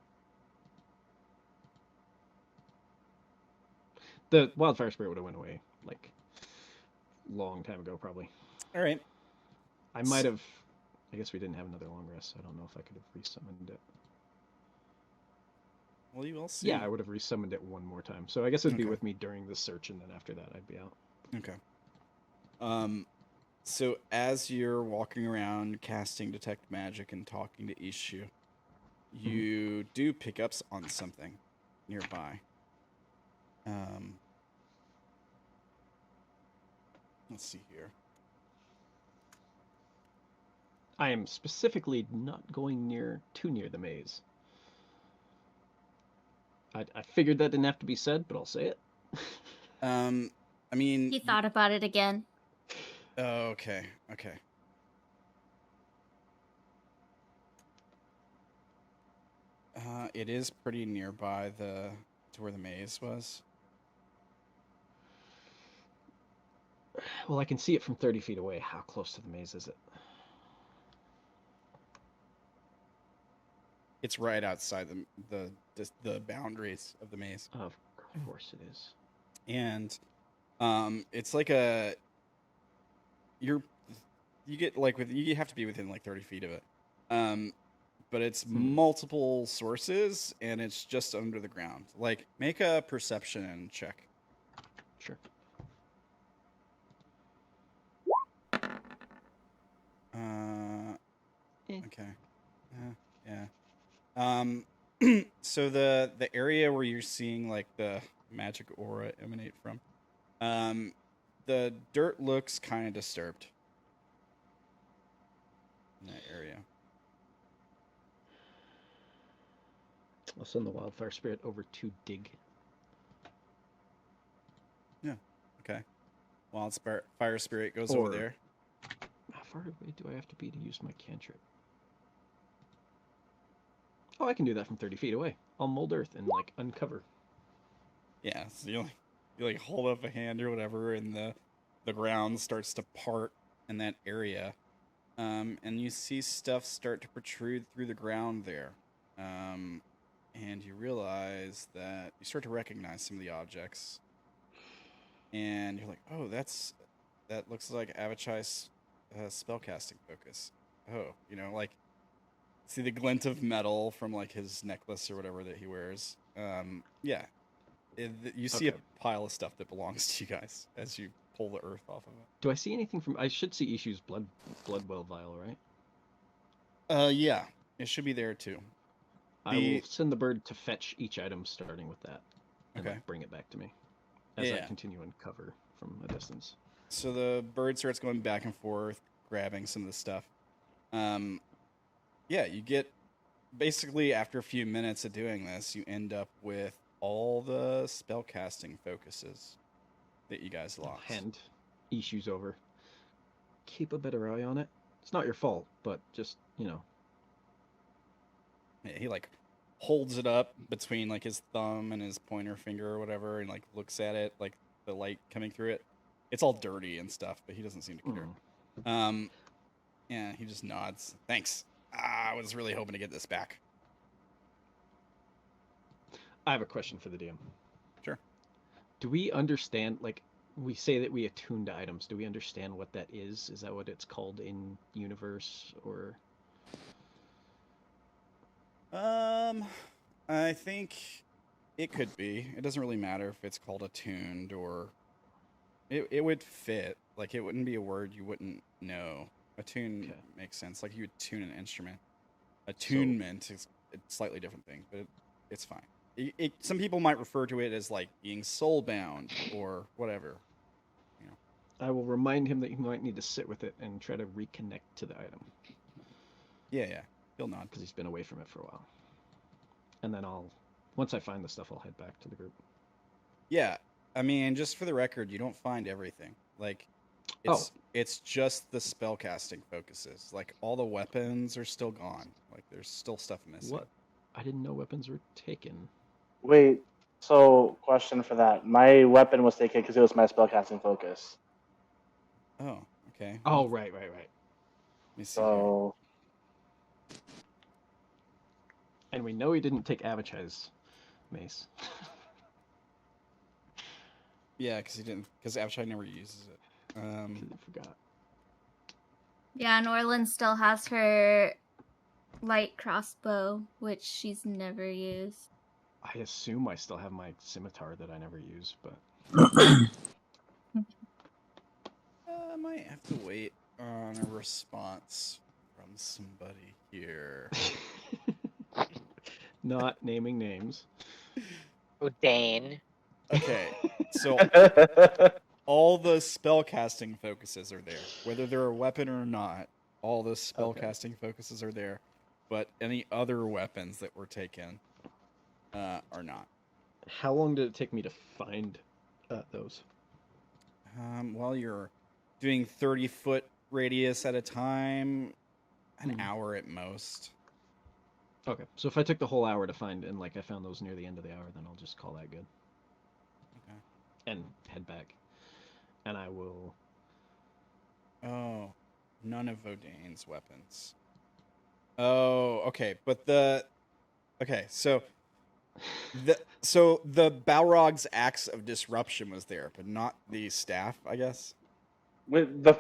The wildfire spirit would have went away like long time ago, probably. All right. I might have. I guess we didn't have another long rest. I don't know if I could have resummoned it. Well, you will see. Yeah, I would have resummoned it one more time. So I guess it'd be with me during the search, and then after that, I'd be out. Okay. So as you're walking around casting detect magic and talking to Ishu, you do pick up on something nearby. Let's see here. I am specifically not going too near the maze. I figured that didn't have to be said, but I'll say it. I mean... He thought about it again. Oh, okay. It is pretty nearby to where the maze was. Well, I can see it from 30 feet away. How close to the maze is it? It's right outside the boundaries of the maze. Of course it is. And it's like you have to be within like 30 feet of it. But it's multiple sources and it's just under the ground. Like, make a perception check. Sure. Okay. Yeah. So the area where you're seeing like the magic aura emanate from, the dirt looks kind of disturbed in that area. I'll send the wildfire spirit over to dig. Yeah. Okay. Fire spirit goes over there. How far away do I have to be to use my cantrip? Oh, I can do that from 30 feet away. I'll mold earth and like uncover. Yeah, so you like hold up a hand or whatever, and the ground starts to part in that area, and you see stuff start to protrude through the ground there, and you realize that you start to recognize some of the objects, and you're like, oh, that looks like Avachai's spellcasting focus. Oh, like see the glint of metal from like his necklace or whatever that he wears. Yeah, you see a pile of stuff that belongs to you guys as you pull the earth off of it. Do I see anything from? I should see Ishu's bloodwell vial, right? Yeah, it should be there too. I will send the bird to fetch each item, starting with that, and Okay. bring it back to me as I continue and cover from a distance. So the bird starts going back and forth, grabbing some of the stuff. Yeah, you get basically after a few minutes of doing this, you end up with all the spellcasting focuses that you guys lost. Hand Issues over. Keep a better eye on it. It's not your fault, but just Yeah, he like holds it up between like his thumb and his pointer finger or whatever, and like looks at it, like the light coming through it. It's all dirty and stuff, but he doesn't seem to care. Yeah, he just nods. Thanks. I was really hoping to get this back. I have a question for the DM. Sure. Do we understand, like, we say that we attuned items. Do we understand what that is? Is that what it's called in universe, or? I think it could be. It doesn't really matter if it's called attuned or it would fit. Like, it wouldn't be a word you wouldn't know. Attune makes sense. Like, you would tune an instrument. Attunement is a slightly different thing, but it's fine. Some people might refer to it as like being soulbound or whatever. I will remind him that he might need to sit with it and try to reconnect to the item. Yeah. He'll nod. Because he's been away from it for a while. And then once I find the stuff, I'll head back to the group. Yeah. I mean, just for the record, you don't find everything. Like, it's just the spellcasting focuses. Like, all the weapons are still gone. Like, there's still stuff missing. What? I didn't know weapons were taken. Wait, so question for that. My weapon was taken because it was my spellcasting focus. Oh, okay. Oh, right. Let me see so... here. And we know he didn't take Avachai's mace. Yeah, because Avachai never uses it. I forgot. Yeah, and Orilyn still has her light crossbow, which she's never used. I assume I still have my scimitar that I never use, but... I might have to wait on a response from somebody here. Not naming names. Odayn. Okay, so all the spellcasting focuses are there. Whether they're a weapon or not, all the spellcasting focuses are there. But any other weapons that were taken are not. How long did it take me to find those? Well, you're doing 30-foot radius at a time, an hour at most. Okay, so if I took the whole hour to find, and like I found those near the end of the hour, then I'll just call that good. Okay. And head back. And I will... Oh, none of Odayn's weapons. Oh, okay, but okay, so the Balrog's Axe of Disruption was there, but not the staff, I guess. With the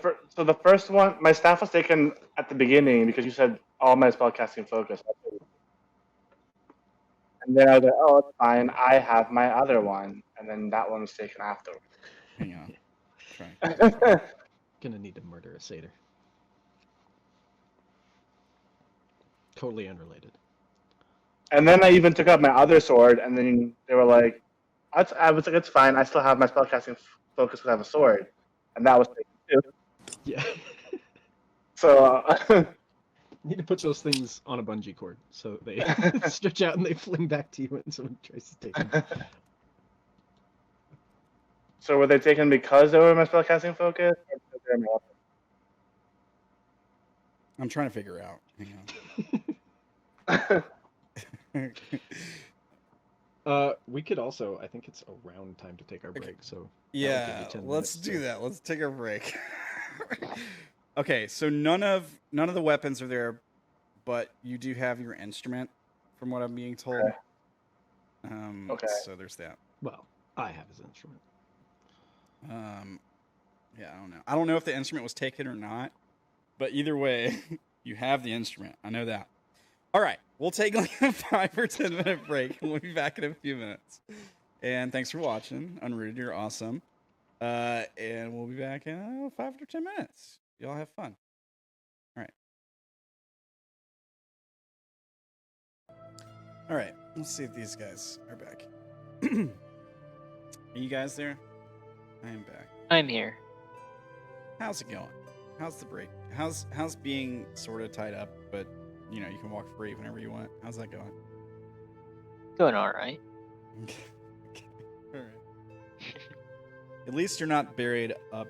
first one, my staff was taken at the beginning because you said all my spellcasting focus. And then I was like, oh, it's fine. I have my other one. And then that one was taken after. Hang on. Gonna need to murder a satyr. Totally unrelated. And then I even took out my other sword, and then they were like, I was like, it's fine. I still have my spellcasting focus because I have a sword. And that was taken too. Yeah. So... need to put those things on a bungee cord so they stretch out and they fling back to you when someone tries to take them. So were they taken because they were my spellcasting focus? Or because they were my I'm trying to figure out. Hang on. We could also, I think it's around time to take our break, so... Yeah, let's do that. Let's take a break. Okay, so none of the weapons are there, but you do have your instrument, from what I'm being told. Okay. So there's that. Well, I have his instrument. Yeah, I don't know. I don't know if the instrument was taken or not, but either way, you have the instrument. I know that. All right, we'll take like a 5 or 10 minute break, and we'll be back in a few minutes. And thanks for watching. Unrooted, you're awesome. And we'll be back in 5 or 10 minutes. Y'all have fun. All right. All right, let's see if these guys are back. Are you guys there? I am back. I'm here. How's it going? How's the break? How's being sort of tied up, but you know you can walk free whenever you want? How's that going? Going all right. Okay. All right. At least you're not buried up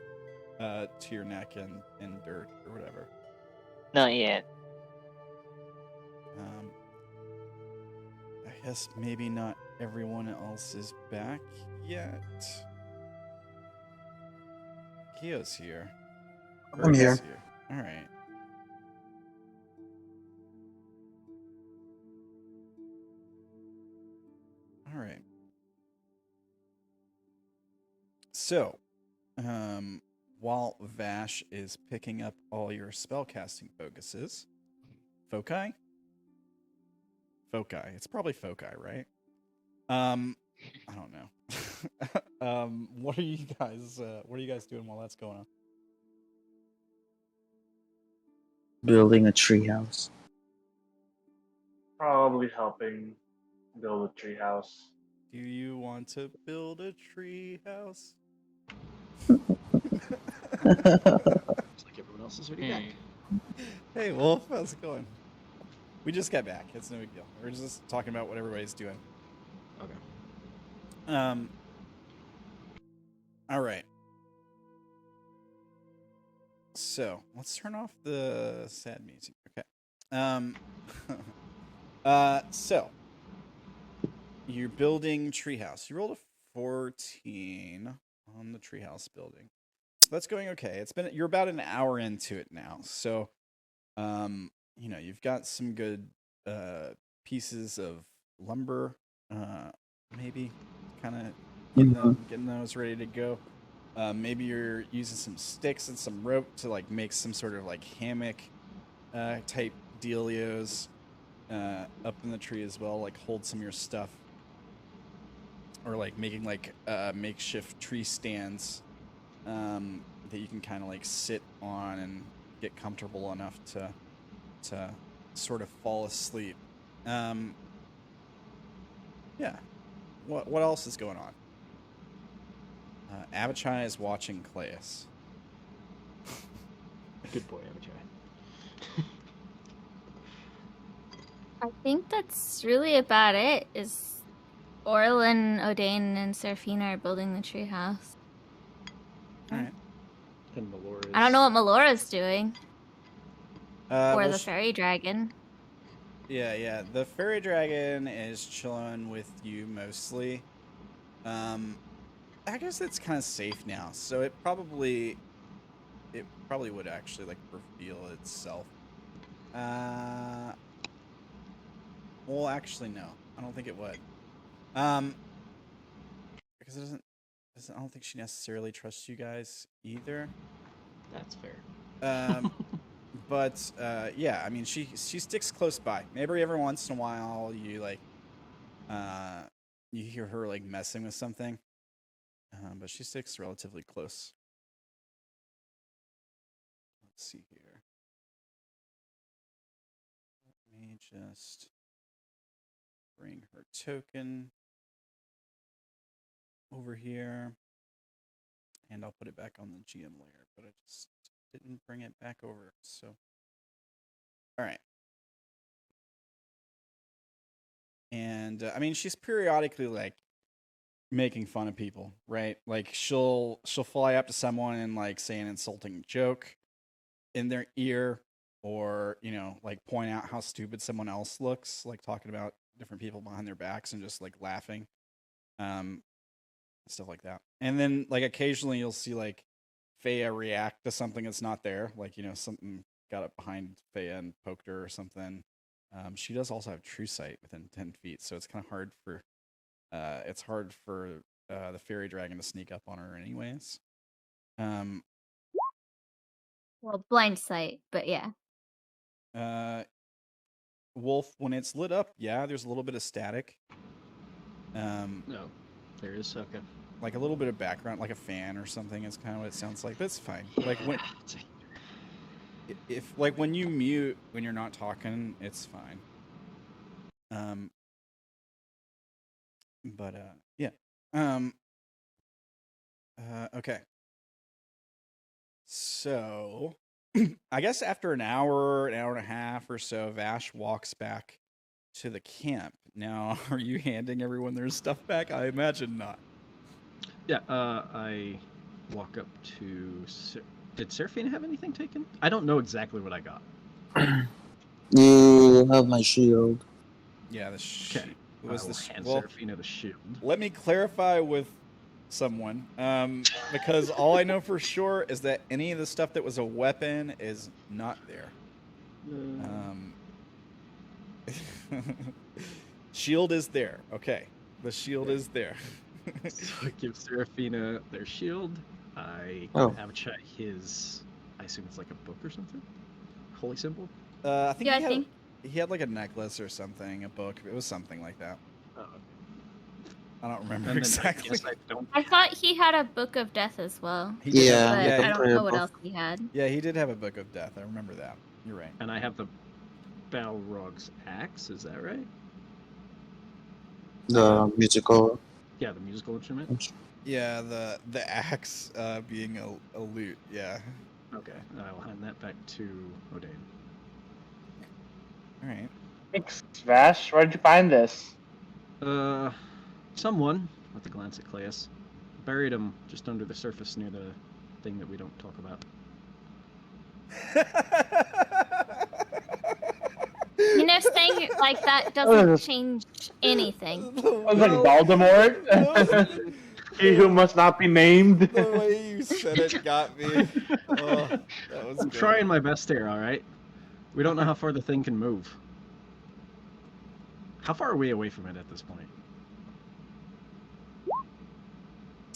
to your neck in dirt or whatever. Not yet. I guess maybe not everyone else is back yet. Kio's here. I'm here. All right. All right. So, while Vash is picking up all your spellcasting foci? It's probably foci, right? I don't know. What are you guys doing while that's going on? Building a treehouse. Probably helping build a treehouse. Do you want to build a tree house? Looks like everyone else is already back. Hey, Wolf, how's it going? We just got back. It's no big deal. We're just talking about what everybody's doing. Okay. All right. So let's turn off the sad music. Okay. So you're building treehouse. You rolled a 14 on the treehouse building. So that's going okay. You're about an hour into it now. So, you know, you've got some good pieces of lumber, maybe kind of getting those ready to go. Maybe you're using some sticks and some rope to like make some sort of like hammock type dealios up in the tree as well, like hold some of your stuff, or like making like makeshift tree stands that you can kind of like sit on and get comfortable enough to sort of fall asleep. Yeah. What else is going on? Abachai is watching Claes. Good boy, Abachai. I think that's really about it. Is Orilyn, Odayn, and Seraphina are building the treehouse. All right. And Melora is... I don't know what Melora's doing. Or Well, the fairy dragon. Yeah. The fairy dragon is chilling with you mostly. I guess it's kind of safe now, so it probably would actually like reveal itself. Well, actually, no, I don't think it would. Because it doesn't. I don't think she necessarily trusts you guys either. That's fair. But yeah, I mean, she sticks close by. Maybe every once in a while, you like, you hear her like messing with something. But she sticks relatively close. Let's see here. Let me just bring her token over here. And I'll put it back on the GM layer, but I just didn't bring it back over. So, all right. And I mean, she's periodically like making fun of people, right? Like she'll fly up to someone and like say an insulting joke in their ear, or you know, like point out how stupid someone else looks, like talking about different people behind their backs and just like laughing, stuff like that. And then like occasionally you'll see like Feyya react to something that's not there, like, you know, something got up behind Feyya and poked her or something. She does also have true sight within 10 feet, so it's kind of hard for the fairy dragon to sneak up on her anyways. Well, blind sight, but yeah. Wolf, when it's lit up, yeah, there's a little bit of static. No, there is. Okay. Like a little bit of background, like a fan or something is kind of what it sounds like. That's fine. Like when, if like when you mute when you're not talking, it's fine. But yeah. Okay. So, I guess after an hour and a half or so, Vash walks back to the camp. Now, are you handing everyone their stuff back? I imagine not. Yeah, I walk up to... Did Seraphina have anything taken? I don't know exactly what I got. You have my shield. Yeah, the Okay. was I will the hand well, Seraphina the shield. let me clarify with someone, because all I know for sure is that any of the stuff that was a weapon is not there. Shield is there. Okay, the shield is there. So I give Seraphina their shield. I have a check his... I assume it's like a book or something? Holy symbol? I think Yeah, he had like a necklace or something, a book. It was something like that. Oh, I don't remember and exactly. Then I guess I don't... I thought he had a book of death as well. He did Yeah, But yeah, I don't know what else he had. yeah, he did have a book of death. I remember that. You're right. And I have the Balrog's axe, is that right? The musical. Yeah, the musical instrument. Yeah, the axe being a lute. Yeah. Okay, I will hand that back to Odayn. All right. Thanks, Vash. Where'd you find this? Someone, with a glance at Claes, buried him just under the surface near the thing that we don't talk about. You know, saying it like that doesn't change anything. I was like Voldemort. He who must not be named. The way you said it got me. Oh, that was I'm good. trying my best here, alright? We don't know how far the thing can move. How far are we away from it at this point?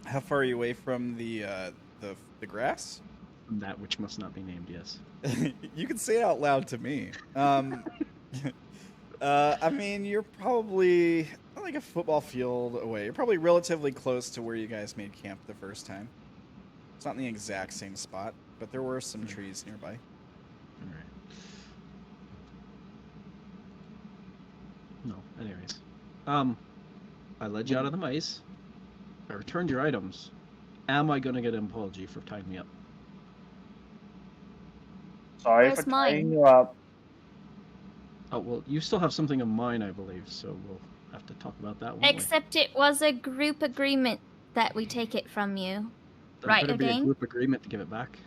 How far are you away from the grass? From that which must not be named, yes. You can say it out loud to me. I mean, you're probably like a football field away. You're probably relatively close to where you guys made camp the first time. It's not in the exact same spot, but there were some trees nearby. Alright. No, anyways. I led you out of the maze. I returned your items. Am I gonna get an apology for tying me up? Sorry Where's for mine? tying you up. Oh, well, you still have something of mine, I believe, so we'll have to talk about that one. Except it was a group agreement that we take it from you. There right, better be a Odayn? group agreement to give it back.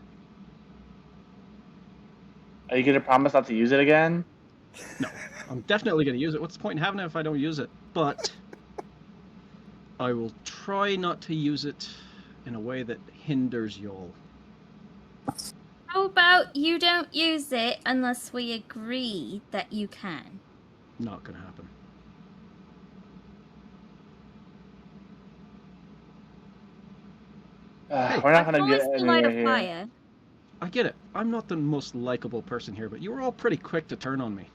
Are you gonna promise not to use it again? No, I'm definitely gonna use it. What's the point in having it if I don't use it? But I will try not to use it in a way that hinders y'all. How about you don't use it unless we agree that you can? Not gonna happen. We're not I gonna can get always still light anywhere a here. fire. I get it. I'm not the most likable person here, but you were all pretty quick to turn on me.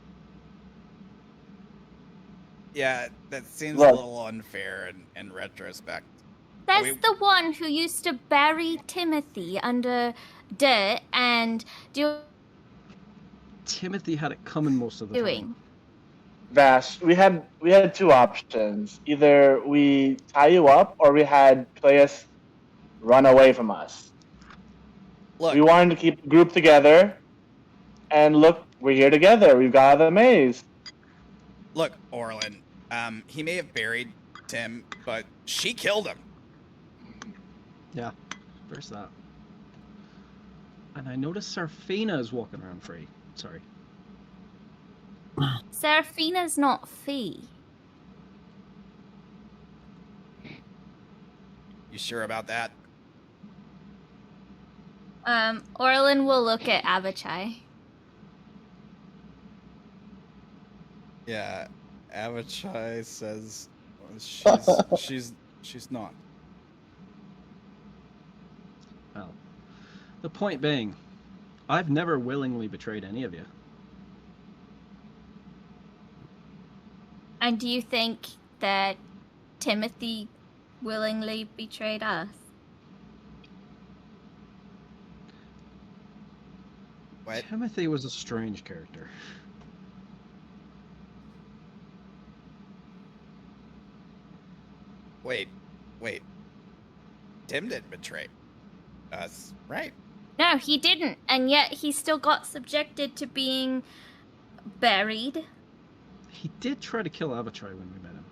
Yeah, that seems Look. a little unfair in retrospect. There's the one who used to bury Timothy under dirt and Timothy had it coming most of the time. doing. Vash, we had two options. Either we tie you up, or we had Claes run away from us. Look, We wanted to keep the group together, and look, we're here together. We've got out of the maze. look, Orilyn. He may have buried Tim, but she killed him. Yeah, there's that. And I noticed Seraphina is walking around free. Sorry. Seraphina's not Fee. You sure about that? Orilyn will look at Abachai. Yeah, Avachai says she's not. Well, the point being, I've never willingly betrayed any of you. And do you think that Timothy willingly betrayed us? What? Timothy was a strange character. Wait. Tim didn't betray us, right? No, he didn't, and yet he still got subjected to being buried. He did try to kill Abachai when we met him.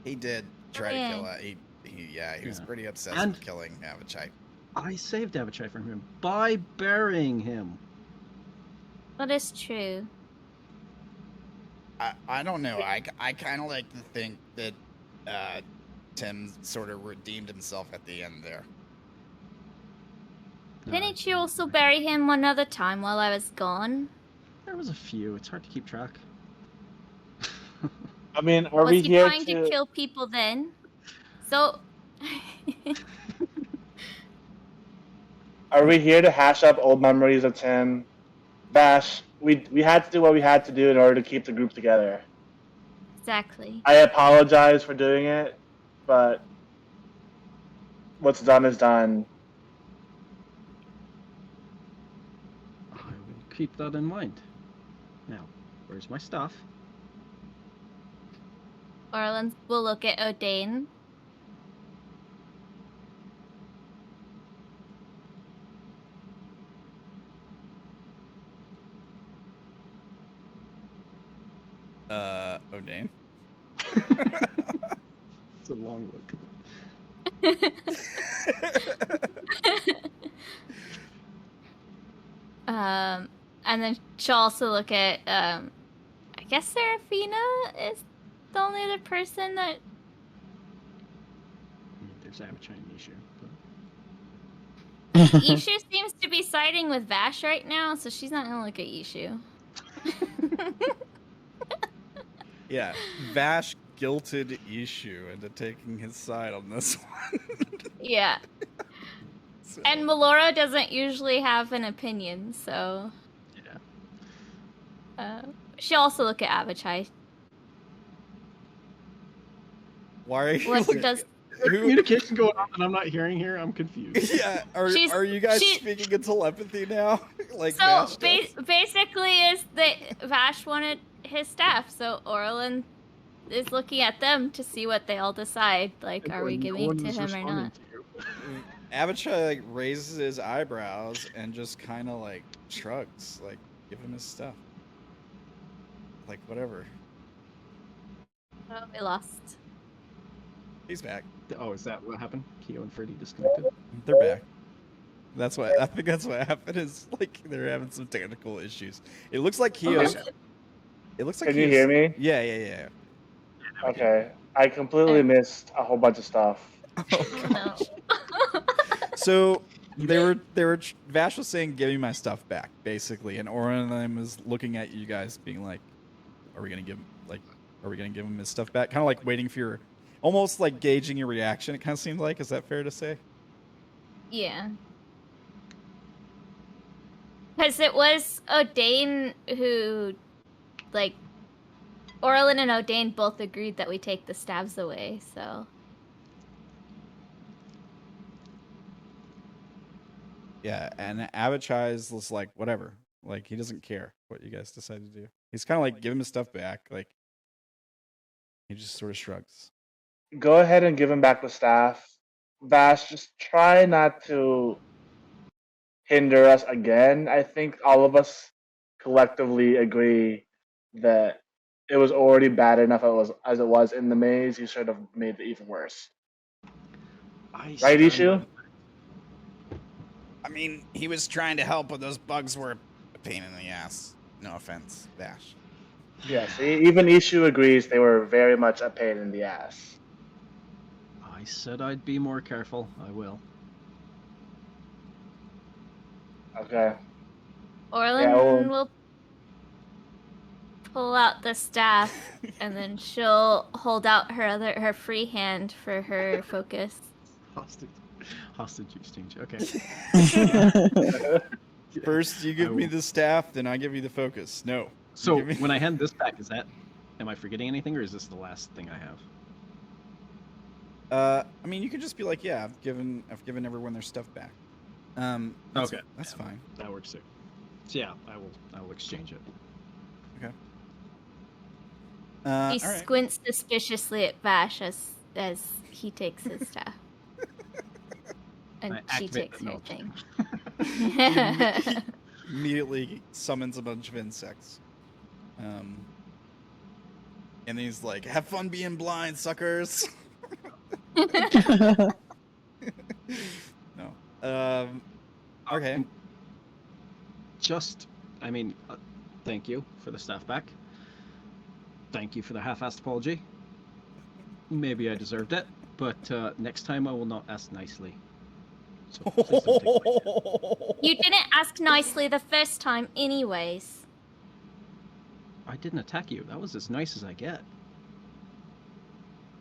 He did try to kill us. He was pretty obsessed with killing Abachai. I saved Abachai from him by burying him. That is true. I don't know. I kind of like to think that Tim sort of redeemed himself at the end there. Didn't you also bury him one other time while I was gone? There was a few. It's hard to keep track. I mean, Was he trying to kill people then? So... Are we here to hash up old memories of Tim? Vash, we had to do what we had to do in order to keep the group together. Exactly. I apologize for doing it, but what's done is done. I will keep that in mind. Now, where's my stuff? Orilyn will look at Odayn. Odayn. It's a long look. And then she'll also look at, I guess Seraphina is the only other person that... There's Abachai and Ishu. Ishu seems to be siding with Vash right now, so she's not gonna look at Ishu. Yeah, Vash guilted Ishu into taking his side on this one. Yeah. So- And Melora doesn't usually have an opinion, so... Yeah. She'll also look at Abachai. Why are you What does... Communication going on that I'm not hearing here? I'm confused. Yeah, are you guys speaking in telepathy now? Like So, Vash does? basically is that Vash wanted his staff, so Orilyn is looking at them to see what they all decide. Like, are we giving it to him or not? Abachai like raises his eyebrows and just kind of like shrugs, like give him his stuff, like whatever. Oh, we lost. He's back. Oh, is that what happened? Keo and Freddy disconnected? They're back. That's what I think. That's what happened. Is like they're having some technical issues. It looks like Keo's. It looks like. Can you hear me? Yeah. Okay. I completely missed a whole bunch of stuff. No. So they were. Vash was saying, "Give me my stuff back," basically, and Orilyn was looking at you guys, being like, "Are we gonna give him his stuff back?" Kind of like waiting for your, almost like gauging your reaction. It kind of seemed like. Is that fair to say? Yeah. Because it was Odayn who, like, Orilyn and Odayn both agreed that we take the stabs away, so... Yeah, and Abachai's was like, whatever. Like, he doesn't care what you guys decide to do. He's kind of like, give him his stuff back. Like, he just sort of shrugs. Go ahead and give him back the staff. Vash, just try not to hinder us again. I think all of us collectively agree that it was already bad enough as it was in the maze. You should have made it even worse. Right, Ishu? I mean, he was trying to help, but those bugs were a pain in the ass. No offense, Vash. Yes, even Ishu agrees they were very much a pain in the ass. I said I'd be more careful. I will. Okay. Orilyn will pull out the staff, and then she'll hold out her free hand for her focus. Hostage. Hostage exchange. Okay. First, you give me the staff, then I give you the focus. No. So when I hand this back, am I forgetting anything, or is this the last thing I have? I mean, you could just be like, yeah, I've given everyone their stuff back. Okay, that's fine. That works too. So yeah, I will exchange it. Okay. He all right. squints suspiciously at Vash as he takes his stuff. And I she activate takes the her note. thing. Immediately summons a bunch of insects. And he's like, have fun being blind, suckers. No. Okay. Thank you for the staff back. Thank you for the half-assed apology. Maybe I deserved it, but next time I will not ask nicely. So please don't take it like that. You didn't ask nicely the first time anyways. I didn't attack you. That was as nice as I get.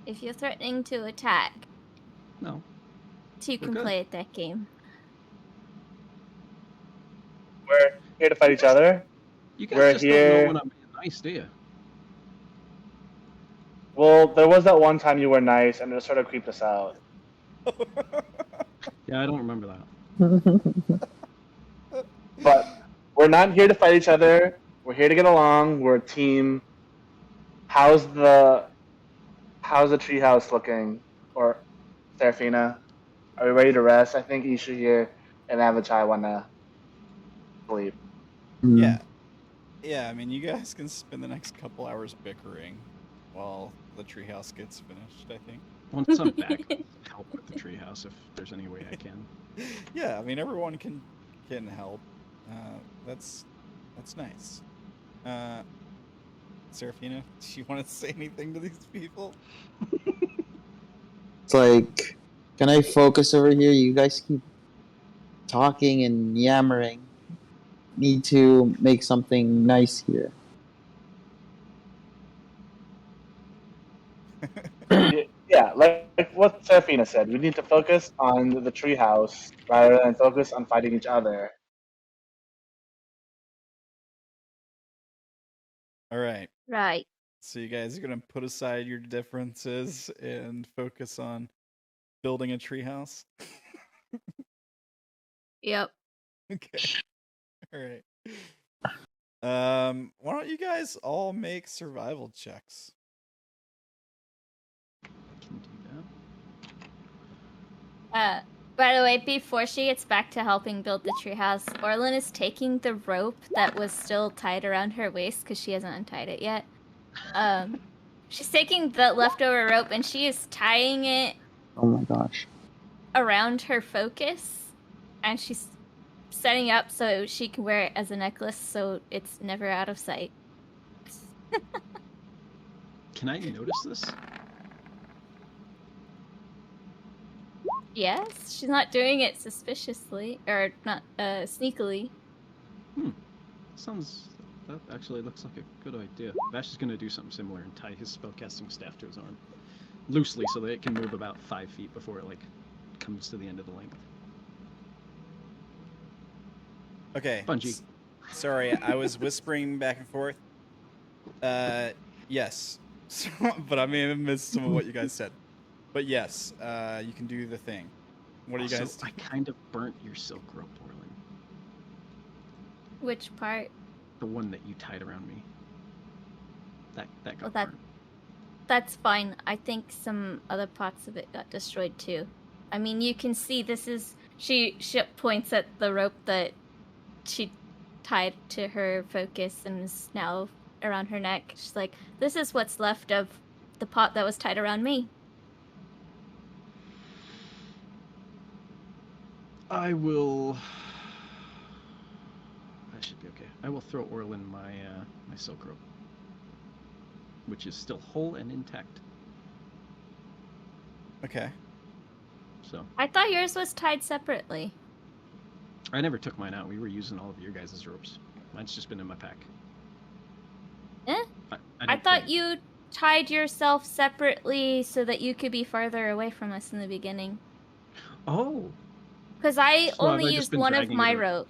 If you're threatening to attack, No. two can good. play at that game. We're here to fight each other. You guys We're just here. don't know when I'm being nice, do you? Well, there was that one time you were nice, and it sort of creeped us out. Yeah, I don't remember that. But we're not here to fight each other. We're here to get along. We're a team. How's the treehouse looking? Or Seraphina? Are we ready to rest? I think Isha here and Avachai wanna sleep. Yeah. Yeah, I mean, you guys can spend the next couple hours bickering while the treehouse gets finished, I think. Once I'm back, I'll help with the treehouse if there's any way I can. Yeah, I mean, everyone can help. That's nice. Seraphina, do you want to say anything to these people? It's like, can I focus over here? You guys keep talking and yammering. Need to make something nice here. Yeah, like what Seraphina said. We need to focus on the treehouse rather than focus on fighting each other. All right. Right. So you guys are going to put aside your differences and focus on building a treehouse? Yep. Okay. All right. Why don't you guys all make survival checks? Can do that. By the way, before she gets back to helping build the treehouse, Orilyn is taking the rope that was still tied around her waist because she hasn't untied it yet. She's taking the leftover rope and she is tying it. Oh my gosh. Around her focus, and she's setting up so she can wear it as a necklace, so it's never out of sight. Can I notice this? Yes, she's not doing it suspiciously, or not sneakily. That actually looks like a good idea. Vash is going to do something similar and tie his spellcasting staff to his arm. Loosely, so that it can move about 5 feet before it, comes to the end of the length. Okay. Bungee. Sorry, I was whispering back and forth. Yes. But I may have missed some of what you guys said. But yes, you can do the thing. What do you guys do? I kind of burnt your silk rope, Orilyn. Which part? The one that you tied around me. That got that- burnt. That's fine. I think some other parts of it got destroyed too. I mean, you can see this is... She points at the rope that she tied to her focus and is now around her neck. She's like, this is what's left of the pot that was tied around me. That should be okay. I will throw Orilyn my silk rope, which is still whole and intact. Okay. So I thought yours was tied separately. I never took mine out. We were using all of your guys' ropes. Mine's just been in my pack. Eh? I don't thought think- you tied yourself separately so that you could be farther away from us in the beginning. Oh. Because I So have only I just used been one of dragging my it around? ropes.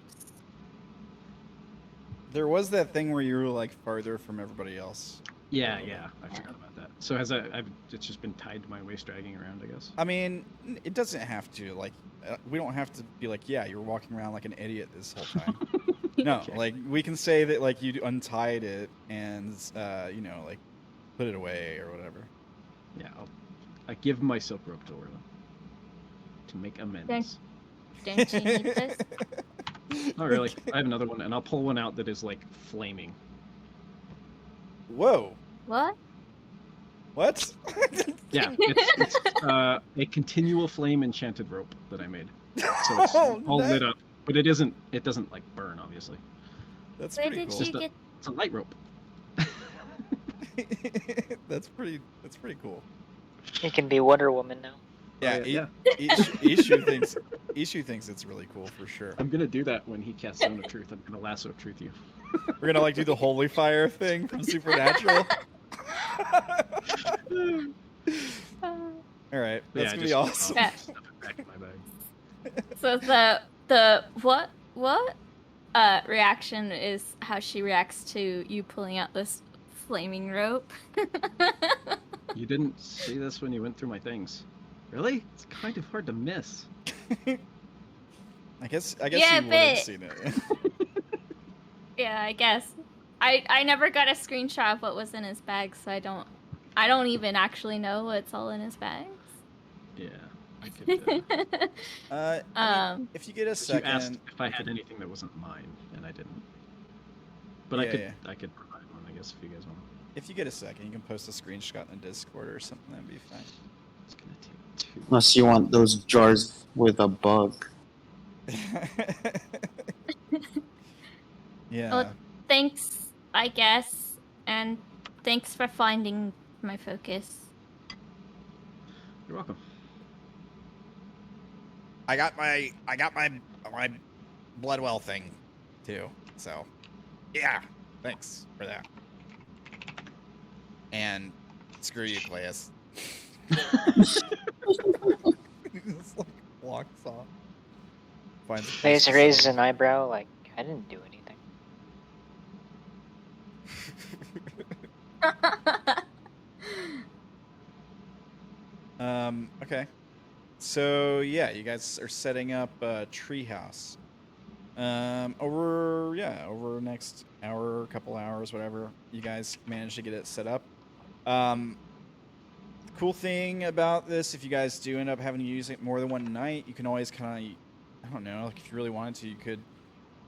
There was that thing where you were like farther from everybody else. Yeah, yeah. I forgot about that. So it's just been tied to my waist, dragging around, I guess. I mean, it doesn't have to. Like, we don't have to be like, yeah, you were walking around like an idiot this whole time. No, Okay. like we can say that like you untied it and you know, like put it away or whatever. Yeah, I give my silk rope to Orilyn to make amends. Don't you need this? Not really. I have another one, and I'll pull one out that is like flaming. Whoa. What? What? Yeah, it's a continual flame enchanted rope that I made. So it's all lit up, but it doesn't like burn, obviously. That's Where pretty did cool. you get? It's a light rope. That's pretty cool. It can be Wonder Woman now. Yeah, yeah. Ishu thinks it's really cool for sure. I'm gonna do that when he casts Zone of Truth. I'm gonna lasso of truth you. We're gonna like do the holy fire thing from Supernatural. All right, that's gonna be awesome. Yeah. Stuff it back in my bag. So the what reaction is how she reacts to you pulling out this flaming rope. You didn't see this when you went through my things. Really? It's kind of hard to miss. I guess Yeah, you would have but- seen it. Yeah, I guess. I never got a screenshot of what was in his bag, so I don't even actually know what's all in his bags. Yeah, I could. I mean, if you get a You second, asked if I had anything that wasn't mine, and I didn't. But Yeah, I could provide one, I guess, if you guys want. if you get a second, you can post a screenshot in the Discord or something. That'd be fine. It's gonna take 2. Unless you want those jars with a bug. Yeah. Well, thanks, I guess, and thanks for finding my focus. You're welcome. I got my Bloodwell thing too. So yeah, thanks for that. And screw you, Claes. Just like walks off. Finds a place Claes to raises sit. an eyebrow, like, I didn't do anything. Okay. So yeah, you guys are setting up a treehouse. Over the next hour, couple hours, whatever, you guys manage to get it set up. The cool thing about this, if you guys do end up having to use it more than one night, you can always kind of, I don't know, like if you really wanted to, you could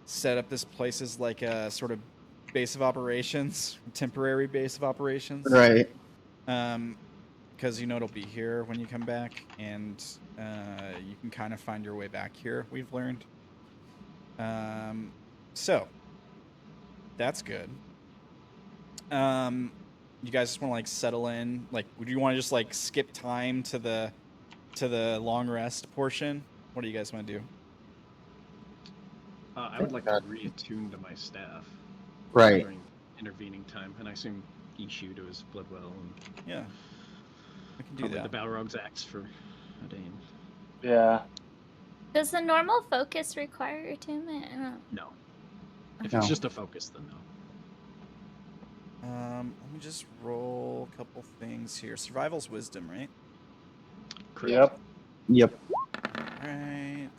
set up this place as like a sort of base of operations, temporary base of operations. Right. Because you know it'll be here when you come back, and you can kind of find your way back here, we've learned. So that's good. You guys just want to like settle in? Like, would you want to just like skip time to the long rest portion? What do you guys want to do? I would like to reattune to my staff. Right. During intervening time, and I assume Ishu to his Bloodwell, and Yeah, we can do probably that. the Balrog's axe for Odayn. Yeah. Does the normal focus require attunement? I don't... No. If No. it's just a focus, then no. Let me just roll a couple things here. Survival's wisdom, right? Yep. Yep. All right.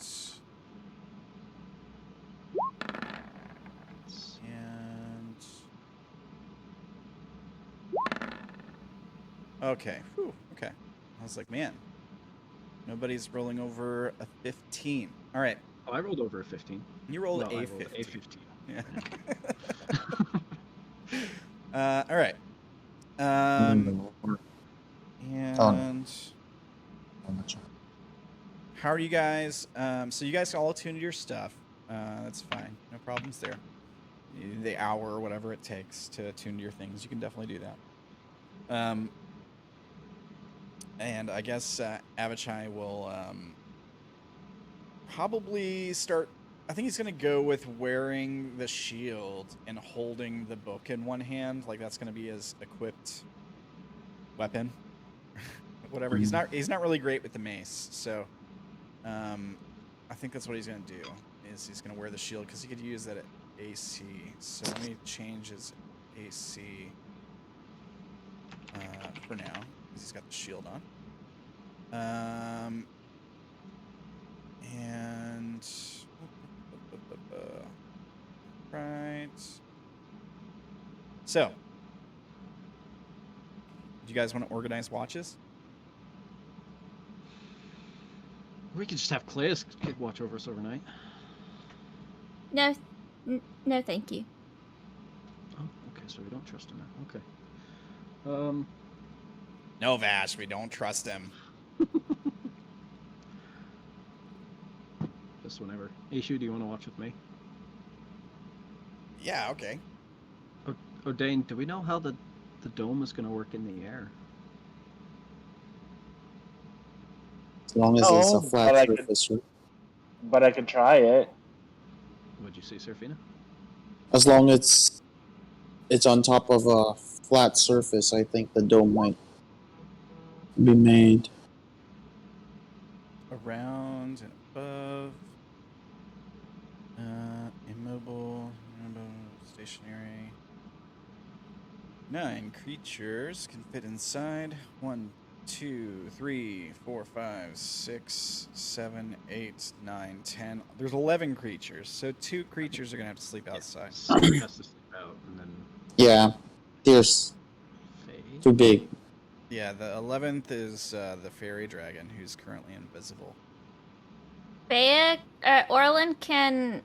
And okay. Whew. Okay. I was like, man, nobody's rolling over a 15. All right. Oh, I rolled over a 15. You rolled No, a I 15. rolled a 15. Yeah. All right. And how are you guys? So you guys all attuned to your stuff. That's fine. No problems there. The hour or whatever it takes to attune to your things, you can definitely do that. And I guess Avachai will probably start. I think he's going to go with wearing the shield and holding the book in one hand. Like that's going to be his equipped weapon. Whatever. He's not really great with the mace, so I think that's what he's gonna do. Is he's gonna wear the shield because he could use that at AC. So let me change his AC for now because he's got the shield on. And right. So, do you guys want to organize watches? We could just have Claes watch over us overnight. No, no, thank you. Oh, okay, so we don't trust him now. Okay. No, Vash, we don't trust him. Just whenever. Ishu, do you want to watch with me? Yeah, okay. Odayn, do we know how the dome is going to work in the air? As long as it's a flat surface. But I could try it. What'd you say, Seraphina? As long as it's on top of a flat surface, I think the dome might be made. Around and above. Immobile, stationary. 9 creatures can fit inside. 1, 2, 3, 4, 5, 6, 7, 8, 9, 10. There's 11 creatures, so 2 creatures are gonna have to sleep outside. Someone has to sleep out, and then Yeah, there's Faye. too big. Yeah, the 11th is the fairy dragon, who's currently invisible. Fea, Orilyn can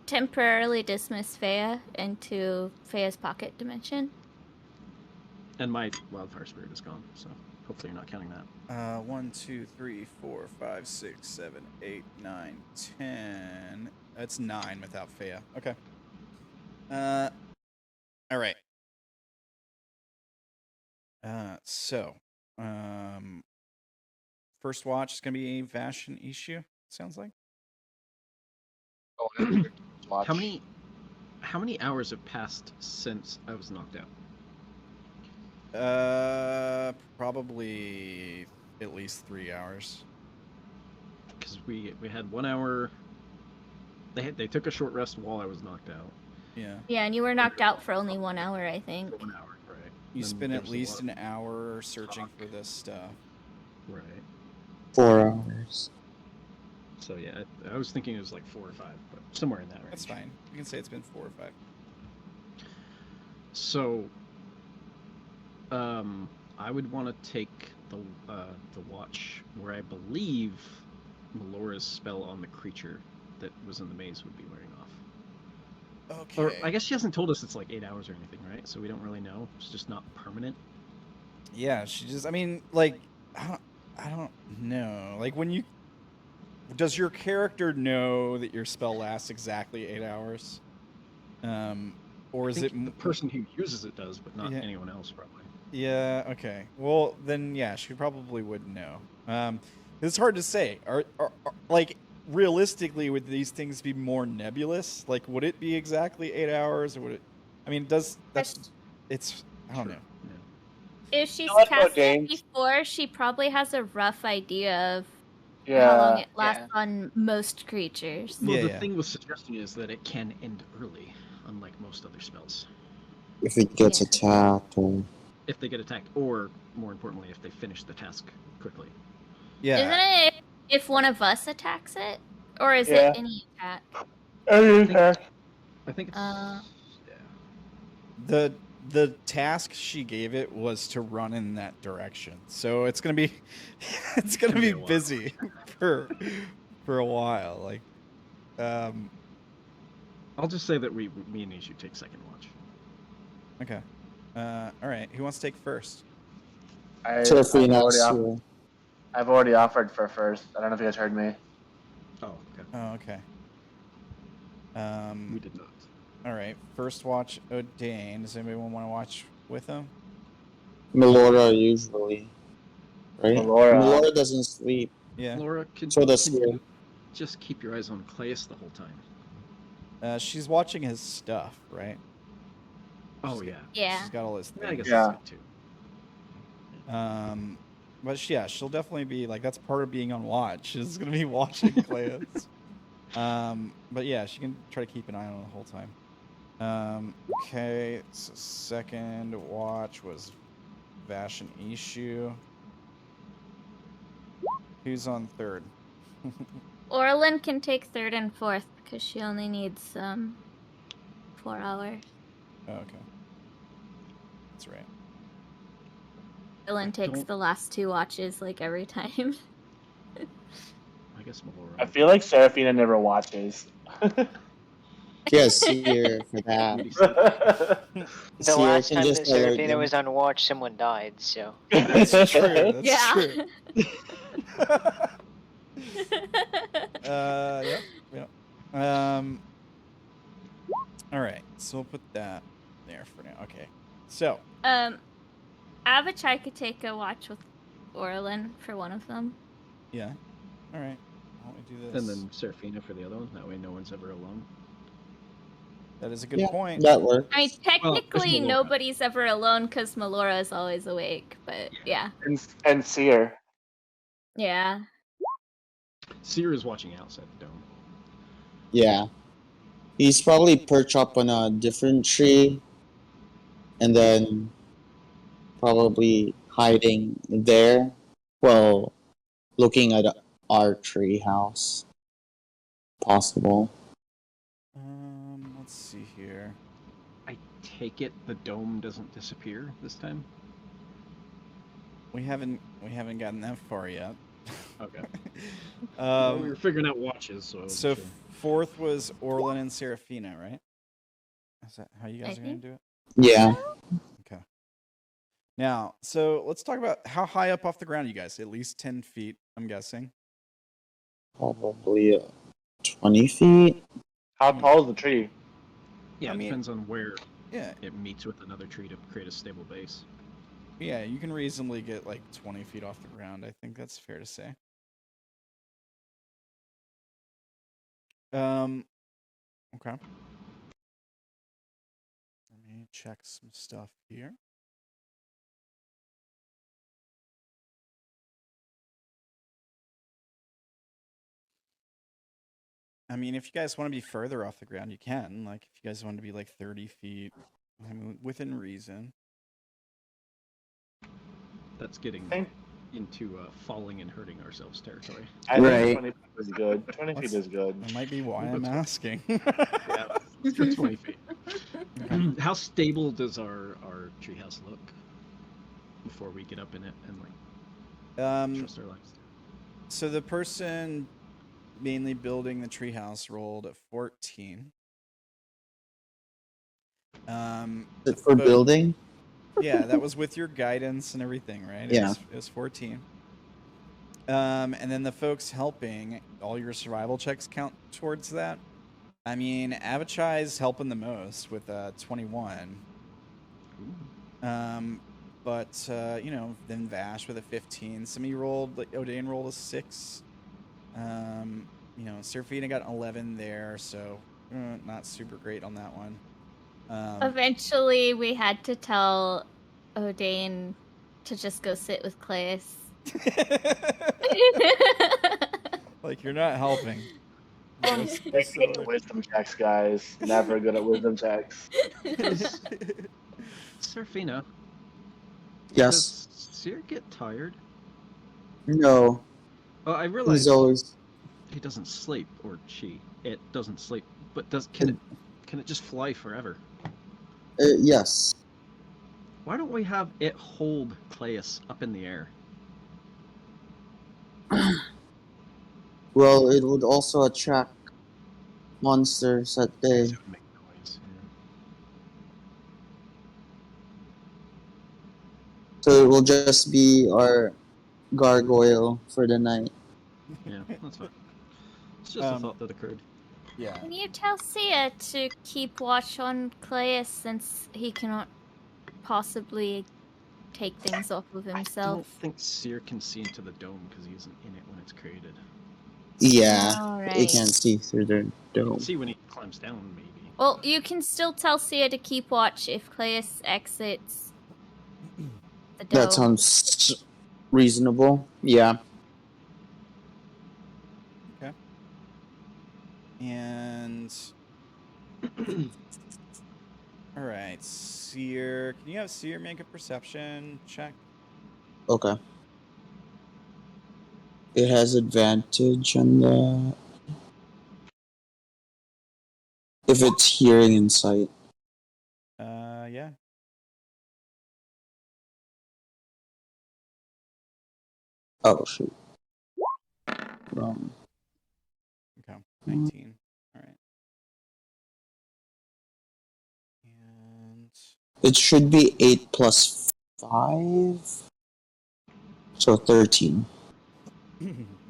temporarily dismiss Fea into Fea's pocket dimension. And my wildfire spirit is gone, so hopefully you're not counting that. 1, 2, 3, 4, 5, 6, 7, 8, 9, 10. That's 9 without Fea. Okay. All right. First watch is gonna be Vash and Ishu. Sounds like. Watch. How many hours have passed since I was knocked out? Probably at least 3 hours. Because we had 1 hour. They took a short rest while I was knocked out. Yeah. Yeah, and you were knocked out for only 1 hour, I think. For 1 hour, right? You Then spent there at was a least lot an hour searching talk. for this stuff. Right. 4 hours. So yeah, I was thinking it was like 4 or 5, but somewhere in that range. That's fine. You can say it's been 4 or 5. So, I would want to take the watch where I believe Melora's spell on the creature that was in the maze would be wearing off. Okay. Or I guess she hasn't told us it's like 8 hours or anything, right? So we don't really know. It's just not permanent. Yeah, she just. I mean, like, I don't know. Like, does your character know that your spell lasts exactly 8 hours? Or is it the person who uses it does, but not Yeah. anyone else, probably. Yeah. Okay. Well, then, yeah, she probably would know. It's hard to say. Are like realistically, would these things be more nebulous? Like, would it be exactly 8 hours, or would it? I mean, it's. I don't know. Yeah. If she's know what, cast Odayn? it before, she probably has a rough idea of Yeah. how long it lasts on most creatures. Well, the Yeah. thing with suggesting is that it can end early, unlike most other spells. If it gets Yeah. attacked or... If they get attacked, or more importantly, if they finish the task quickly. Yeah. Isn't it if one of us attacks it? Or is Yeah. it any attack? I think it's Uh, yeah. The task she gave it was to run in that direction, so it's gonna be gonna be a while. busy for a while. Like, I'll just say that me and Ishu take second watch. okay, all right. Who wants to take first? Seraphina's I've already offered for first. I don't know if you guys heard me. Oh, okay. Oh, okay. We did not. All right. First watch, Odayn. Does anybody want to watch with him? Melora usually, right? Melora. Melora doesn't sleep. Yeah. Laura, So does can Sue. you just keep your eyes on Claes the whole time? She's watching his stuff, right? Oh, yeah. yeah. She's got all his I things. guess Yeah. that's good, too. But yeah, she'll definitely be like, that's part of being on watch. Is gonna be watching Claes. But yeah, she can try to keep an eye on it the whole time. Okay, so second watch was Vash and Ishu. Who's on third? Orilyn can take third and fourth because she only needs 4 hours. Oh, okay. That's right. Orilyn takes the last 2 watches like every time. I guess Melora. I feel like Seraphina never watches. Yes, here for that. The last time that Seraphina was on watch, someone died, so. That's true. That's Yeah. true. Yep. All right, so we'll put that there for now. Okay. So. Avachai could take a watch with Orilyn for one of them. Yeah. All right. Why don't we do this? And then Seraphina for the other one. That way no one's ever alone. That is a good point. That works. I mean, technically, Melora. nobody's ever alone because Melora is always awake, but yeah. And Seer. Yeah. Seer is watching outside the dome. Yeah. He's probably perched up on a different tree and then probably hiding there while looking at our tree house. Possible. Let's see here. I take it the dome doesn't disappear this time? We haven't gotten that far yet. Okay. Well, we Um, were figuring out watches, so. I wasn't so sure. fourth was Orilyn and Seraphina, right? Is that how you I guys are gonna think. do it? Yeah. Okay. Now, so let's talk about how high up off the ground you guys. At least 10 feet, I'm guessing. Probably 20 feet. How tall is the tree? Yeah, I it mean- depends on where Yeah, it meets with another tree to create a stable base. yeah, you can reasonably get like 20 feet off the ground. I think that's fair to say. Okay. Let me check some stuff here. I mean, if you guys want to be further off the ground, you can. Like, if you guys want to be like 30 feet, I mean, within reason. That's getting I think, into falling and hurting ourselves territory. I think Right. 20 feet is good. 20 feet is good. That might be why Well, I'm that's- asking. Yeah, let's go 20 feet. Okay. How stable does our treehouse look before we get up in it and like trust our lives? So the person mainly building the treehouse rolled a 14. For but- building? Yeah, that was with your guidance and everything, right? Yeah. It was 14. And then the folks helping, all your survival checks count towards that. I mean, Avachai's helping the most with 21. But you know, then Vash with a 15. Some of you rolled, like Odayn rolled a 6. You know, Seraphina got 11 there, so not super great on that one. Eventually, we had to tell Odayn to just go sit with Claes. Like, you're not helping. Just make good at wisdom checks, guys. Never good at wisdom checks. Seraphina, Yes. does Seer get tired? No. Oh, I realize He's always. he doesn't sleep, or she. It doesn't sleep, but can it just fly forever? Yes. Why don't we have it hold Claes up in the air? Well, it would also attract monsters that day. It would make noise. So it will just be our gargoyle for the night. Yeah, that's fine. It's just a thought that occurred. Yeah. Can you tell Sia to keep watch on Claes since he cannot possibly take things off of I don't himself? think Seer can see into the dome because he isn't in it when it's created. Yeah. All It right. can't see through the You dome. can see when he climbs down, maybe. Well, you can still tell Sia to keep watch if Claes exits the dome. That sounds Reasonable. Yeah. Okay. And all right, Seer. Can you have Seer make a perception check? Okay. It has advantage on that. If it's hearing and sight. Yeah. Oh shoot. Wrong. Okay. 19. All right. And It should be 8 plus 5. So 13.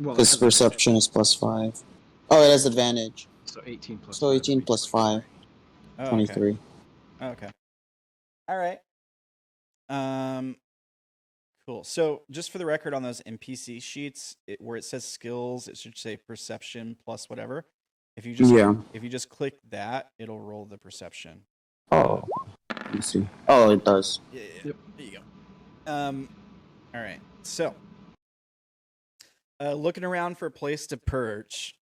Well, Because perception is plus 5. Oh, it has advantage. So 18 plus So 5 18 would be plus 23. 5. oh, 23. Okay. All right. Cool. So just for the record, on those NPC sheets, where it says skills, it should say perception plus whatever. If you just click that, it'll roll the perception. Oh. Let me see. Oh, it does. Yeah. Yep. There you go. All right. So, looking around for a place to perch.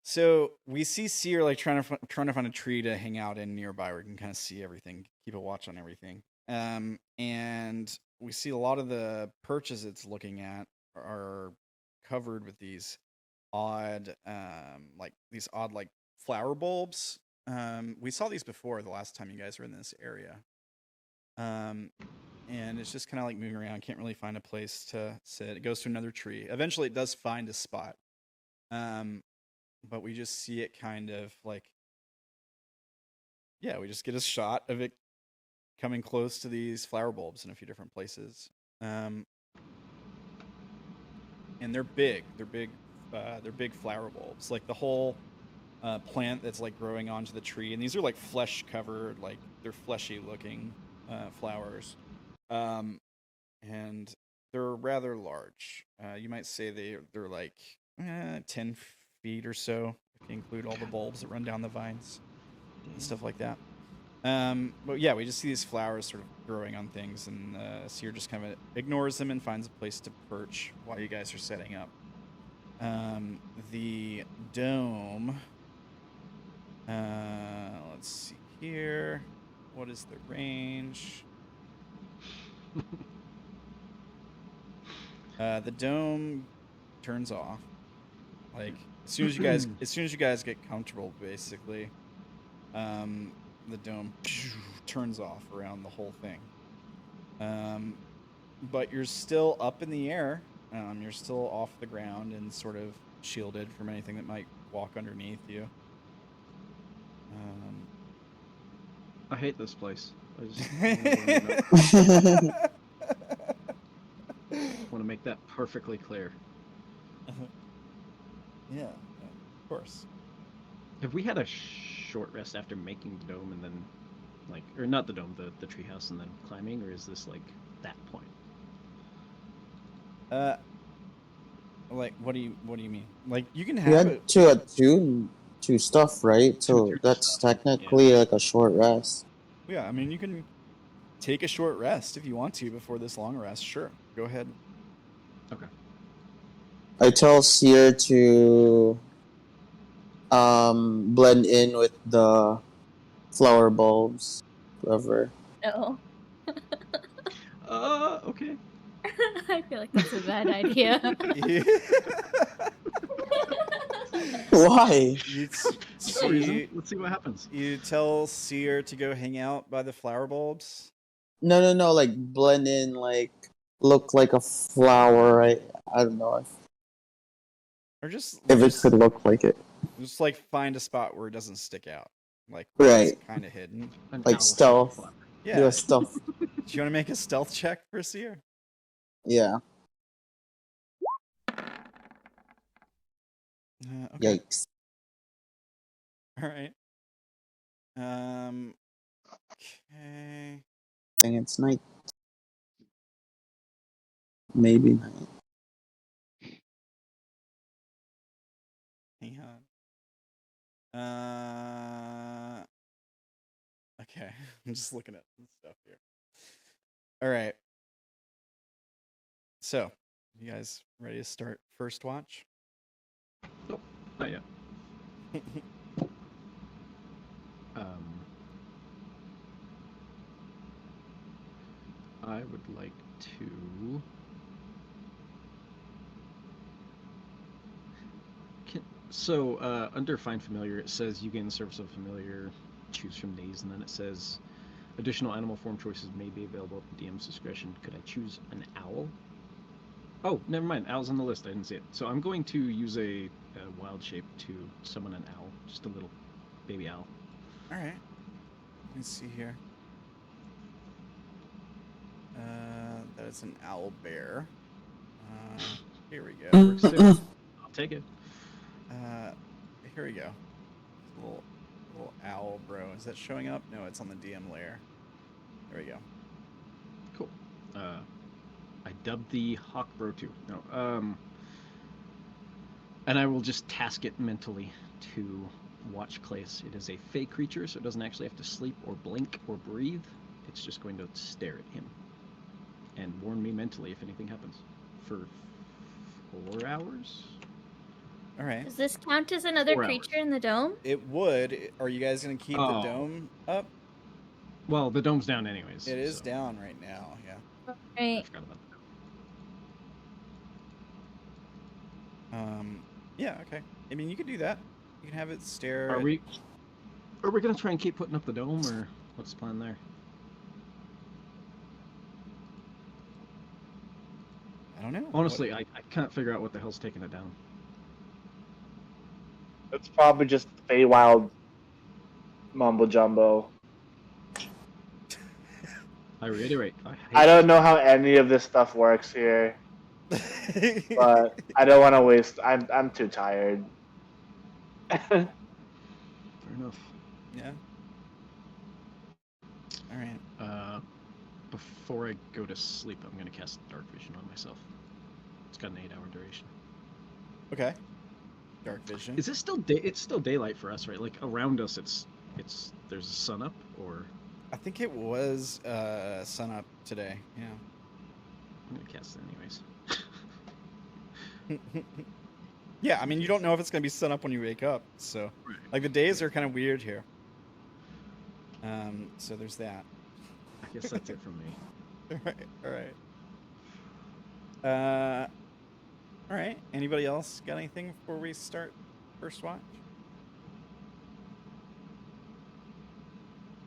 So we see Seer like trying to find a tree to hang out in nearby where we can kind of see everything, keep a watch on everything. And we see a lot of the perches it's looking at are covered with these odd, like flower bulbs. We saw these before the last time you guys were in this area. And it's just kind of like moving around. Can't really find a place to sit. It goes to another tree. Eventually, it does find a spot. But we just see it kind of like, yeah, we just get a shot of it coming close to these flower bulbs in a few different places. And they're big. They're big flower bulbs. Like the whole plant that's like growing onto the tree. And these are like flesh covered, like they're fleshy looking flowers. And they're rather large. You might say they're like 10 feet or so, if you include all the bulbs that run down the vines and stuff like that. But yeah, we just see these flowers sort of growing on things, and Seer just kind of ignores them and finds a place to perch while you guys are setting up. The dome. Let's see here. What is the range? The dome turns off. Like as soon as you guys get comfortable, basically, the dome turns off around the whole thing. But you're still up in the air. You're still off the ground and sort of shielded from anything that might walk underneath you. I hate this place. I just want to make that perfectly clear. Yeah, of course. Have we had a short rest after making the dome and then, like, or not the dome, the treehouse and then climbing, or is this like that point? Like, what do you mean? Like, you can You have had to attune to stuff, right? So that's stuff, technically like a short rest. Yeah, I mean, you can take a short rest if you want to before this long rest. Sure, go ahead. Okay. I tell Seer to blend in with the flower bulbs, whoever. No. Okay. I feel like that's a bad idea. Why? Let's see what happens. You tell Seer to go hang out by the flower bulbs? No, like blend in, like look like a flower. I don't know Or just if it could look like it. Just like find a spot where it doesn't stick out. Like right. It's kind of hidden. Like stealth. Yeah. Do a stealth. Do you want to make a stealth check for Seer? Yeah. Okay. Yikes. All right. Okay. I think it's night. Maybe night. Hang on. Okay. I'm just looking at some stuff here. All right. So, you guys ready to start first watch? Nope, not yet. I would like to. Under Find Familiar, it says you gain the service of a familiar, choose from these, and then it says additional animal form choices may be available at the DM's discretion. Could I choose an owl? Oh, never mind. Owl's on the list. I didn't see it. So I'm going to use a wild shape to summon an owl, just a little baby owl. All right. Let's see here. That is an owl bear. Here we go. Works too. I'll take it. Here we go. Little owl, bro. Is that showing up? No, it's on the DM layer. There we go. Cool. I dubbed the Hawk Bro 2. No. And I will just task it mentally to watch Claes. It is a fey creature, so it doesn't actually have to sleep or blink or breathe. It's just going to stare at him and warn me mentally if anything happens for 4 hours. All right. Does this count as another 4 creature hours. in the dome? It would. Are you guys going to keep the dome up? Well, the dome's down anyways. It is so. down right now, yeah. Right. I forgot about that. Yeah, okay. I mean, you could do that. You can have it stare. Are we gonna try and keep putting up the dome, or what's the plan there? I don't know. Honestly, I can't figure out what the hell's taking it down. It's probably just Feywild mumbo jumbo. I reiterate. I don't know how any of this stuff works here, but I don't want to waste. I'm too tired. Fair enough. Yeah. All right. Before I go to sleep, I'm gonna cast Dark Vision on myself. It's got an 8-hour duration. Okay. Dark vision. Is it still day? It's still daylight for us, right? Like around us, it's there's a sun up, or I think it was sun up today. Yeah. I'm gonna cast it anyways. Yeah, I mean, you don't know if it's gonna be sun up when you wake up, so like the days are kind of weird here. So there's that. I guess that's it from me. All right. Anybody else got anything before we start first watch?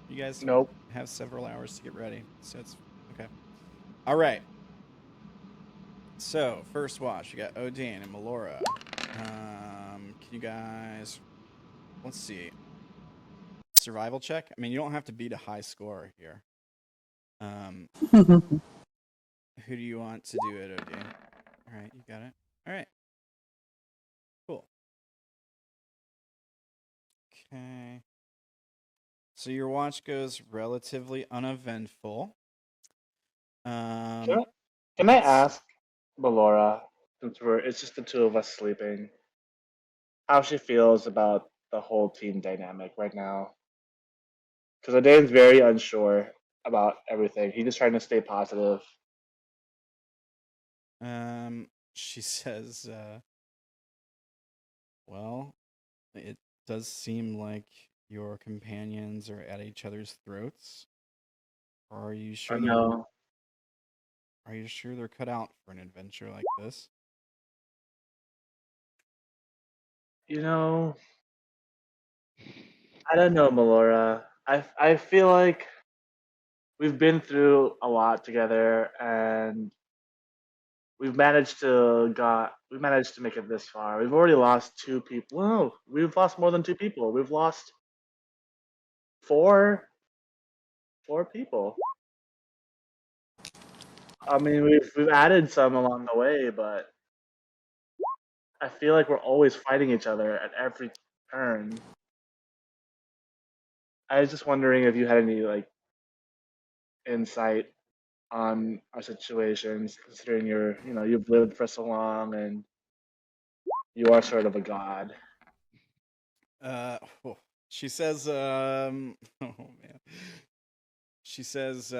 You guys Nope. have several hours to get ready, so it's okay. All right. So first watch, you got Odayn and Melora. Can you guys? Let's see. Survival check. I mean, you don't have to beat a high score here. Who do you want to do it, Odayn? All right, you got it. All right. Cool. Okay. So your watch goes relatively uneventful. Can I ask Melora, since it's just the two of us sleeping, how she feels about the whole team dynamic right now? Because Odayn's very unsure about everything. He's just trying to stay positive. She says, well, it does seem like your companions are at each other's throats. Are you sure? Are you sure they're cut out for an adventure like this? You know, I don't know, Melora. I feel like we've been through a lot together, and we've managed to make it this far. We've already lost 2 people. No, we've lost more than 2 people. We've lost 4 people. I mean, we've added some along the way, but I feel like we're always fighting each other at every turn. I was just wondering if you had any insight on our situations, considering you've lived for so long and you are sort of a god. She says, oh man. She says,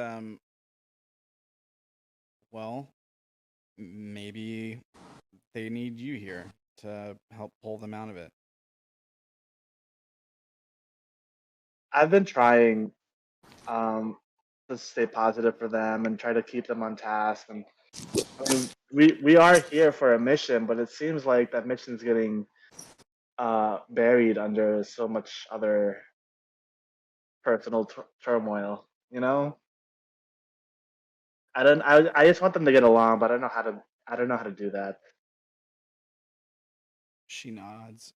well, maybe they need you here to help pull them out of it. I've been trying to stay positive for them and try to keep them on task. And I mean, we are here for a mission, but it seems like that mission's getting buried under so much other personal turmoil. You know, I don't. I just want them to get along, but I don't know how to. I don't know how to do that. She nods.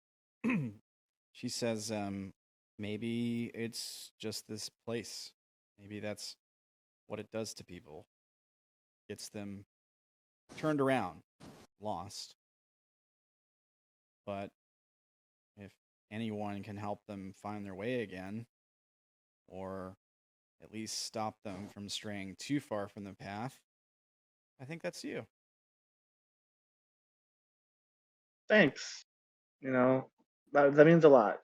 She says, maybe it's just this place. Maybe that's what it does to people. Gets them turned around, lost. But if anyone can help them find their way again, or at least stop them from straying too far from the path, I think that's you. Thanks. You know, that means a lot.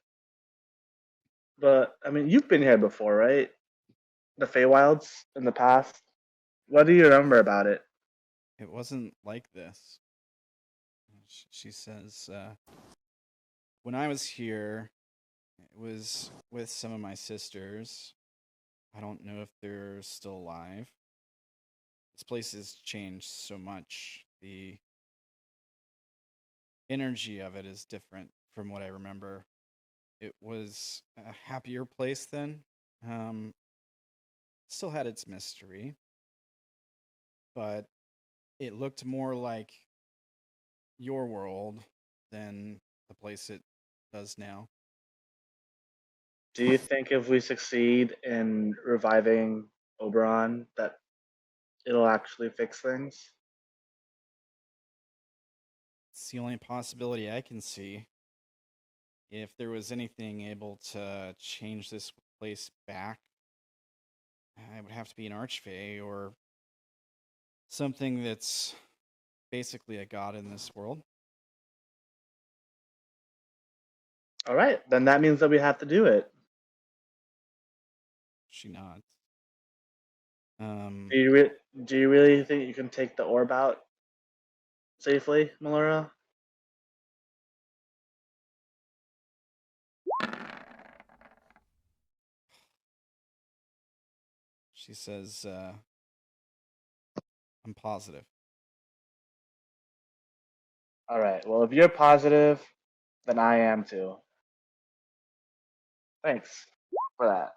But I mean, you've been here before, right? The Feywilds in the past. What do you remember about it? It wasn't like this. She says, when I was here, it was with some of my sisters. I don't know if they're still alive. This place has changed so much. The energy of it is different from what I remember. It was a happier place then. Still had its mystery, but it looked more like your world than the place it does now. Do you think if we succeed in reviving Oberon, that it'll actually fix things? It's the only possibility I can see. If there was anything able to change this place back, it would have to be an archfey or something that's basically a god in this world. All right, then that means that we have to do it. She nods. Do you really think you can take the orb out safely, Melora? She says, I'm positive. All right. Well, if you're positive, then I am too. Thanks for that.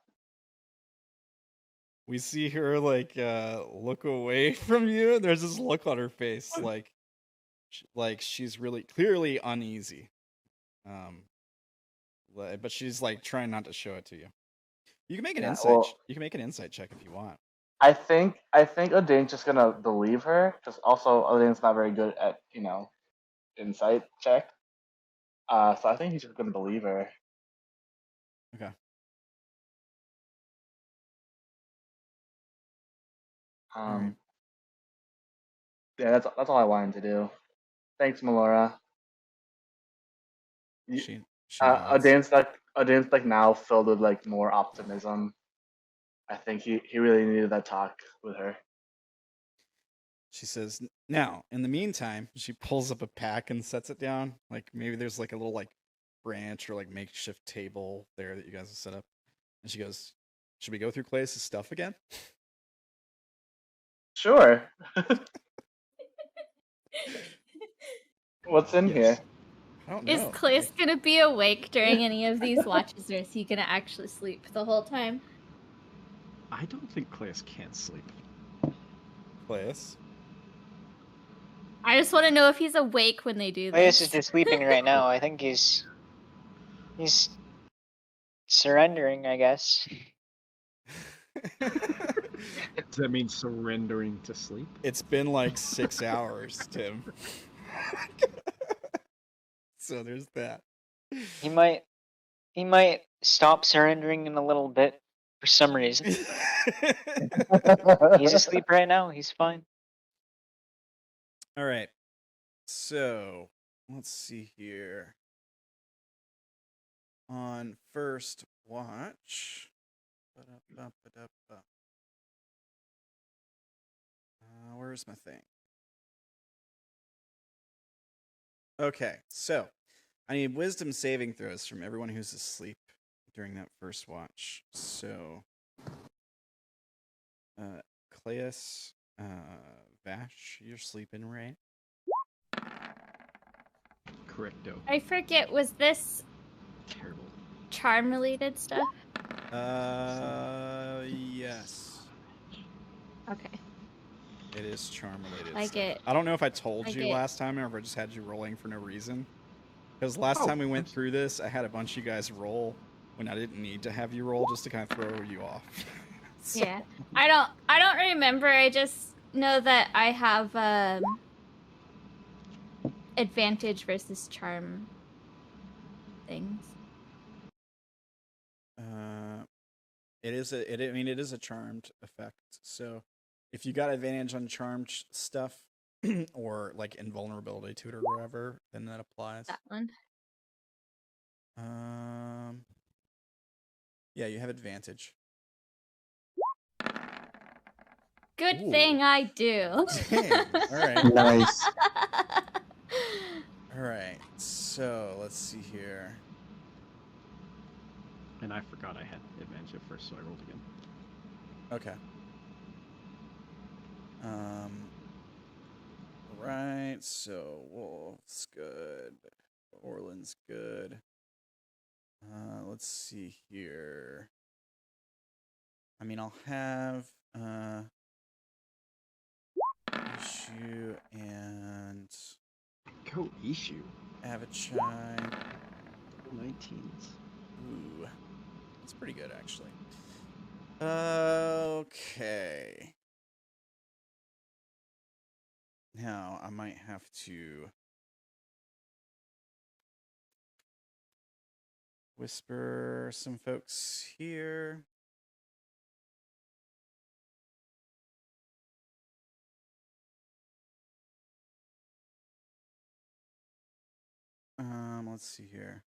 We see her look away from you, and there's this look on her face, like she's really clearly uneasy. But she's trying not to show it to you. You can make an insight. You can make an insight check if you want. I think Odayn's just gonna believe her, because also Odayn's not very good at insight check. So I think he's just gonna believe her. Okay. Right. Yeah, that's all I wanted to do. Thanks, Melora. Odayn's now filled with more optimism. I think he really needed that talk with her. She says, now, in the meantime, she pulls up a pack and sets it down. Maybe there's a little branch or makeshift table there that you guys have set up. And she goes, should we go through Claes' stuff again? Sure. What's in here? I don't know. Is Claes gonna be awake during any of these watches, or is he gonna actually sleep the whole time? I don't think Claes can sleep. Claes? I just want to know if he's awake when they do this. Claes is just sleeping right now. I think he's surrendering, I guess. Does that mean surrendering to sleep? It's been 6 hours, Tim. So there's that. He might stop surrendering in a little bit for some reason. He's asleep right now. He's fine. All right. So, let's see here. On first watch. Where's my thing? Okay, so I need wisdom saving throws from everyone who's asleep during that first watch. So, Claes, Vash, you're sleeping, right? Correcto. I forget, was this Terrible. charm-related stuff? Yes. Okay. It is charm-related Like stuff. it. I don't know if I told Like you it. last time or if I just had you rolling for no reason. Because last time we went through this, I had a bunch of you guys roll when I didn't need to have you roll just to kind of throw you off. So- Yeah. I don't remember. I just know that I have advantage versus charm things. It is a charmed effect. So if you got advantage on charmed stuff or like invulnerability to it or whatever, then that applies. That one. Yeah, you have advantage. Good Ooh. thing I do. Dang. All right. Nice. All right. So let's see here. And I forgot I had advantage at first, so I rolled again. Okay. Right. So Wolf's good. Orilyn's good. Let's see here. I mean, I'll have Issue and Go issue. Avachai. 19s. Ooh, that's pretty good actually. Okay. Now I might have to whisper some folks here. Let's see here.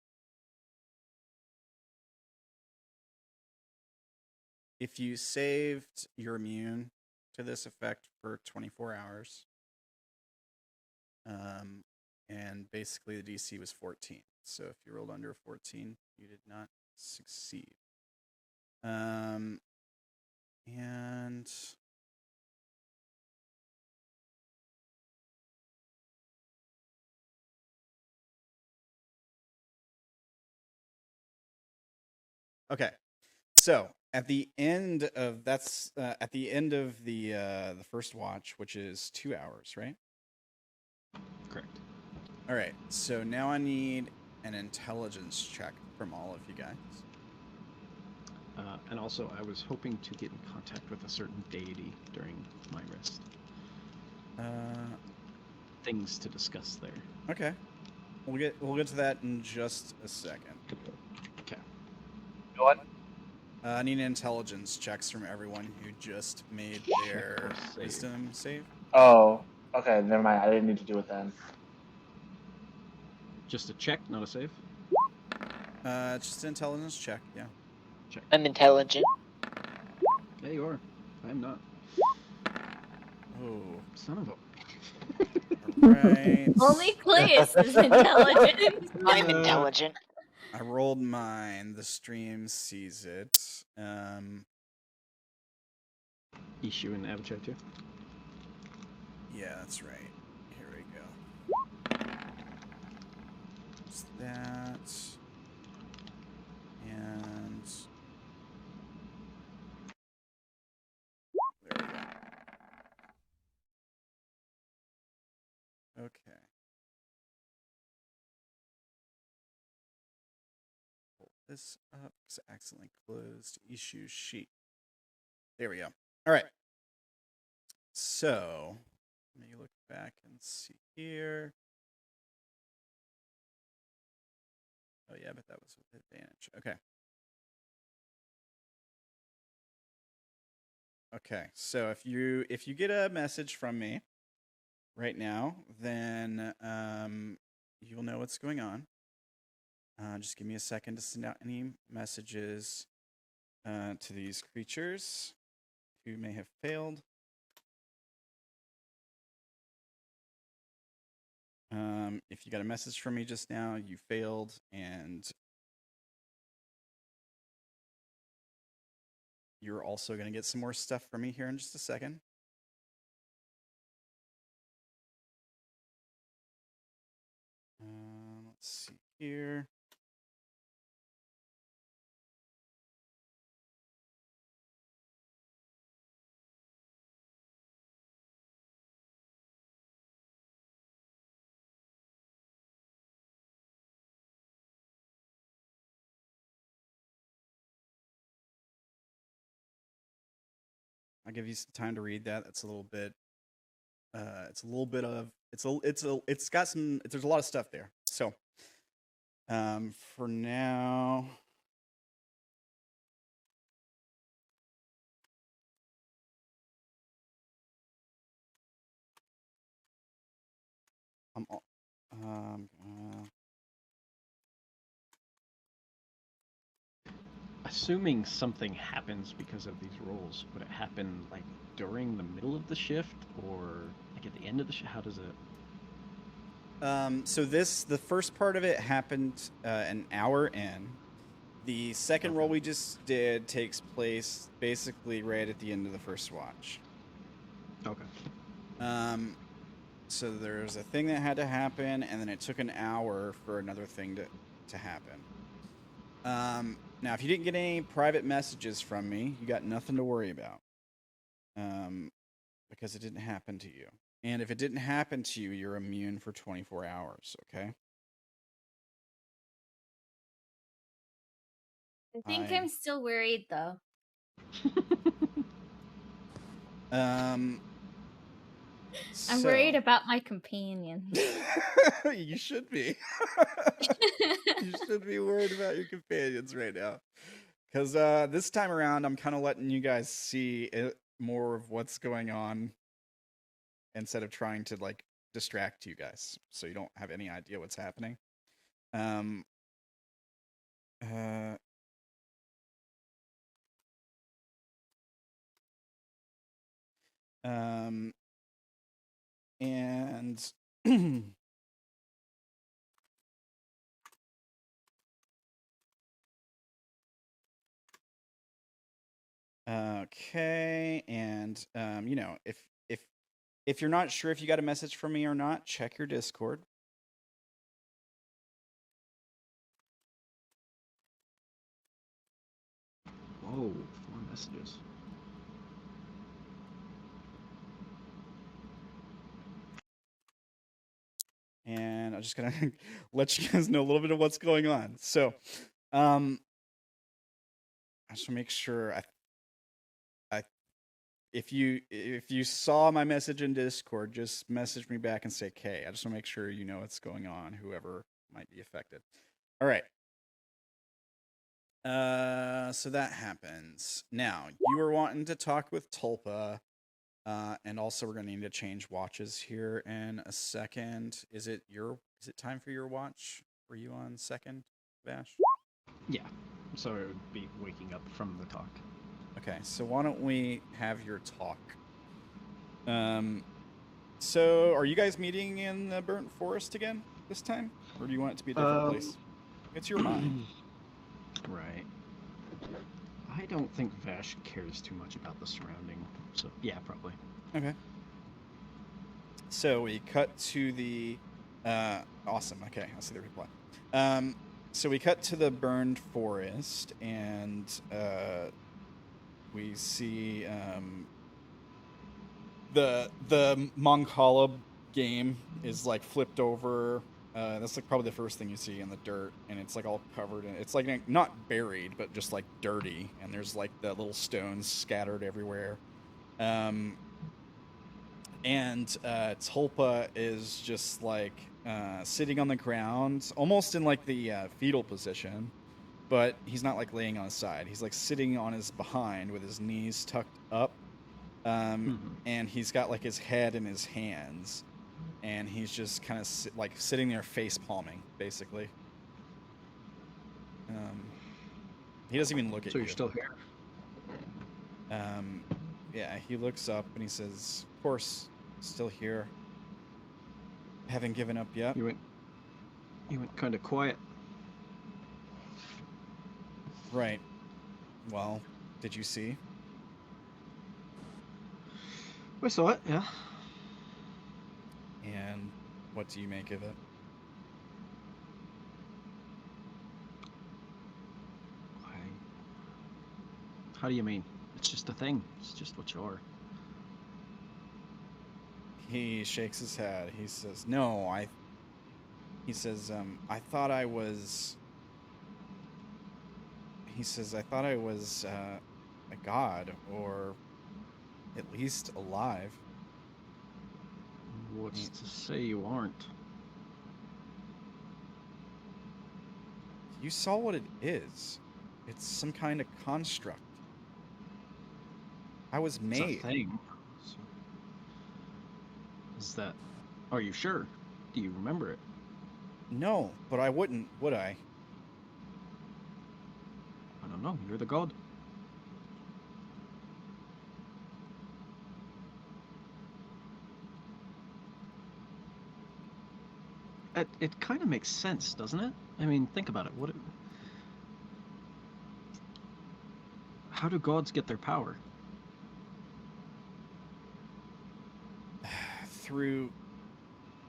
If you saved, you're immune to this effect for 24 hours. And basically the DC was 14. So if you rolled under 14, you did not succeed. And okay. So at the end of the first watch, which is 2 hours, right? Correct. All right. So now I need an intelligence check from all of you guys. And also, I was hoping to get in contact with a certain deity during my rest. Things to discuss there. Okay. We'll get to that in just a second. Okay. What? I need intelligence checks from everyone who just made their wisdom save. Oh, okay. Never mind. I didn't need to do it then. Just a check, not a save? Just an intelligence check, yeah. Check. I'm intelligent. Yeah, you are. I'm not. Oh. Son of a... Right. Only Claes is intelligent. I'm intelligent. I rolled mine. The stream sees it. Issue and Avachai too? Yeah, that's right. Here we go. It's that. And there we go. Okay. Pull this up because I accidentally closed issue sheet. There we go. All right. So let me look back and see here. Oh yeah, but that was with advantage. Okay. Okay. So if you get a message from me right now, then you'll know what's going on. Just give me a second to send out any messages to these creatures who may have failed. If you got a message from me just now, you failed, and you're also going to get some more stuff from me here in just a second. Let's see here. I'll give you some time to read that. That's a little bit. It's a little bit of. It's got some. There's a lot of stuff there. So, for now. Assuming something happens because of these rolls, would it happen like during the middle of the shift or like at the end of the shift? How does it? So the first part of it happened an hour in. The second roll we just did takes place basically right at the end of the first watch. Okay. So there's a thing that had to happen, and then it took an hour for another thing to happen. Now, if you didn't get any private messages from me, you got nothing to worry about. Because it didn't happen to you. And if it didn't happen to you, you're immune for 24 hours, okay? I think I'm still worried, though. I'm worried about my companion. You should be. You should be worried about your companions right now. Because this time around, I'm kind of letting you guys see more of what's going on instead of trying to, like, distract you guys so you don't have any idea what's happening. And okay, and you know, if you're not sure if you got a message from me or not, check your Discord. Whoa, 4 messages. And I'm just gonna let you guys know a little bit of what's going on. So, I just want to make sure if you saw my message in Discord, just message me back and say K. I just want to make sure you know what's going on, whoever might be affected. All right. So that happens. Now, you were wanting to talk with Tulpa, and also we're gonna need to change watches here in a second. Is it time for your watch? Were you on second, Vash? Yeah. So it would be waking up from the talk. Okay, so why don't we have your talk? So are you guys meeting in the burnt forest again this time? Or do you want it to be a different place? It's your mind. Right. I don't think Vash cares too much about the surrounding, so yeah, probably. Okay. So we cut to the awesome, okay, I see the reply. So we cut to the burned forest, and we see the Moncala game is like flipped over. That's like probably the first thing you see in the dirt, and it's like all covered in, it's like not buried, but just like dirty, and there's like the little stones scattered everywhere. And Tulpa is just like sitting on the ground, almost in like the fetal position, but he's not like laying on his side. He's like sitting on his behind with his knees tucked up, and he's got like his head in his hands, and he's just kind of like sitting there face palming, basically. He doesn't even look at you. So you're still here? Yeah, he looks up and he says, "Of course, still here. Haven't given up yet. You went kind of quiet. Right. Well, did you see? I saw it, yeah. And what do you make of it? How do you mean? It's just a thing. It's just what you are. He shakes his head. He says, "No, He says, I thought I was." He says, "I thought I was a god, or at least alive." What's to say you aren't? You saw what it is. It's some kind of construct. I was made. It's a thing. Is that... Are you sure? Do you remember it? No, but I wouldn't, would I? I don't know. You're the god. It kind of makes sense, doesn't it? I mean, think about it. How do gods get their power? Through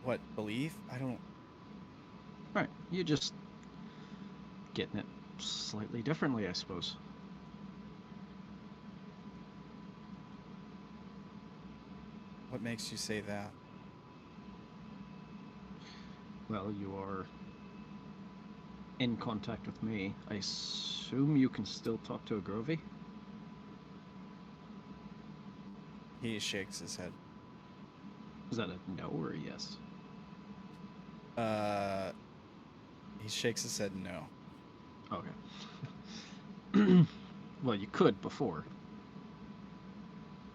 what, belief? I don't... Right. You just getting it slightly differently, I suppose. What makes you say that? Well, you are in contact with me. I assume you can still talk to a Grovey? He shakes his head. Is that a no or a yes? He shakes his head no. Okay. Well, you could before.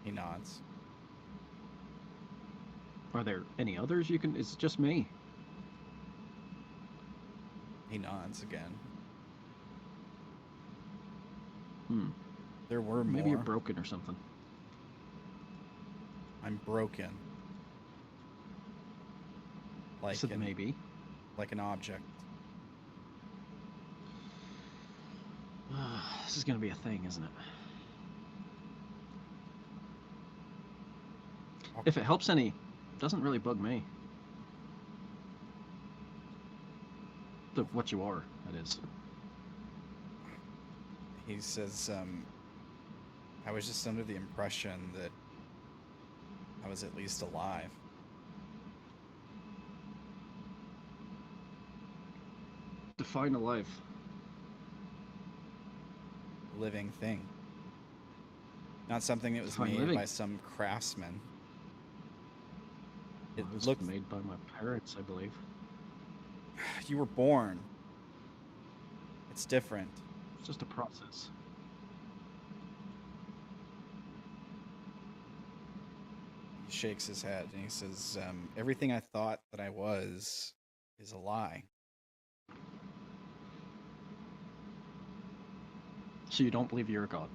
He nods. Are there any others you can... It's just me. He nods again. There were Maybe more. you're broken or something. I'm broken. Like So maybe. Like an object. This is going to be a thing, isn't it? If it helps any, it doesn't really bug me. What you are, that is. He says, I was just under the impression that I was at least alive. Define alive. Living thing. Not something that was Define made living. by some craftsman. It was looked... made by my parents, I believe. You were born. It's different. It's just a process. He shakes his head and he says, everything I thought that I was is a lie. So you don't believe you're a god?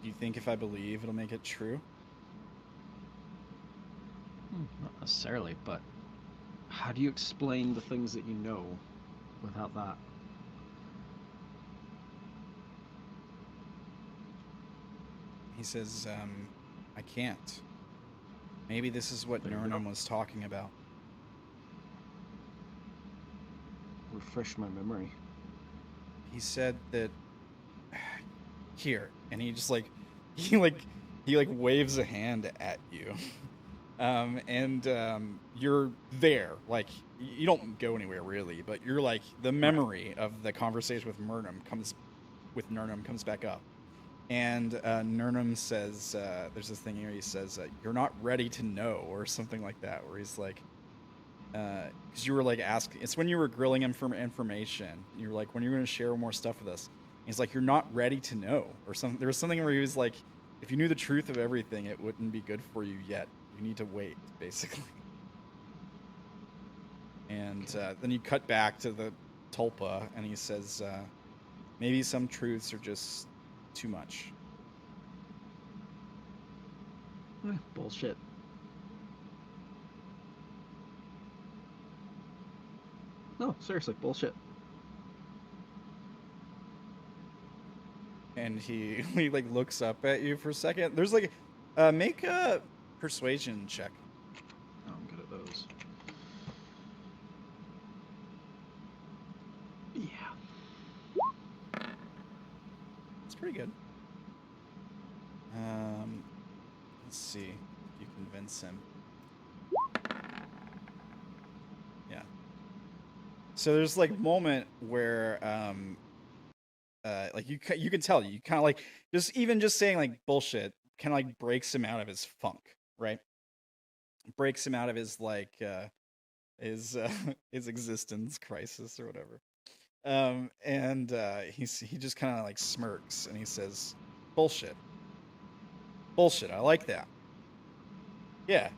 Do you think if I believe it'll make it true? Not necessarily, but how do you explain the things that you know without that? He says, I can't. Maybe this is what Nurnum was talking about. Refresh my memory. He said that here, and he just he waves a hand at you. You're there, like you don't go anywhere really, but you're like the memory of the conversation with Nurnum comes back up. And Nurnum says, there's this thing here, he says, you're not ready to know, or something like that, where he's like, because you were like asking, it's when you were grilling him for information. You're like, when you're going to share more stuff with us. He's like, you're not ready to know, or something. There was something where he was like, if you knew the truth of everything, it wouldn't be good for you yet. You need to wait, basically. And then you cut back to the Tulpa, and he says, maybe some truths are just too much. Bullshit. No, seriously, bullshit. And he like looks up at you for a second. There's like, make a persuasion check. Oh, I'm good at those. Yeah. It's pretty good. Let's see if you convince him. Yeah. So there's like a moment where like you can tell you kind of like just saying like bullshit kind of like breaks him out of his funk, right? Breaks him out of his like his existence crisis or whatever. And he just kind of like smirks and he says, bullshit, I like that. Yeah,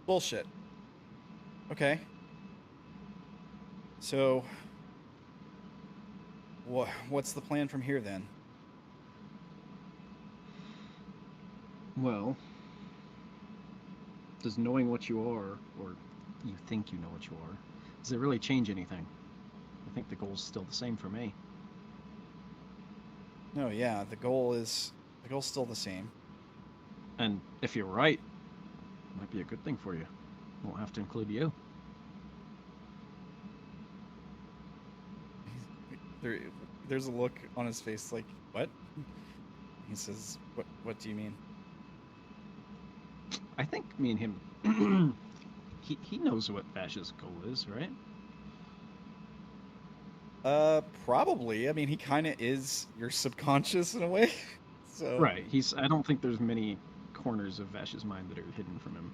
bullshit. Okay. So what's the plan from here then? Well, does knowing what you are, or you think you know what you are, does it really change anything? I think the goal's still the same for me. No, yeah, the goal's still the same. And if you're right, it might be a good thing for you. Won't have to include you. There's a look on his face like, what? He says, what do you mean? I think me and him, he knows what Vash's goal is, right? Probably. I mean, he kind of is your subconscious in a way. So Right. I don't think there's many corners of Vash's mind that are hidden from him.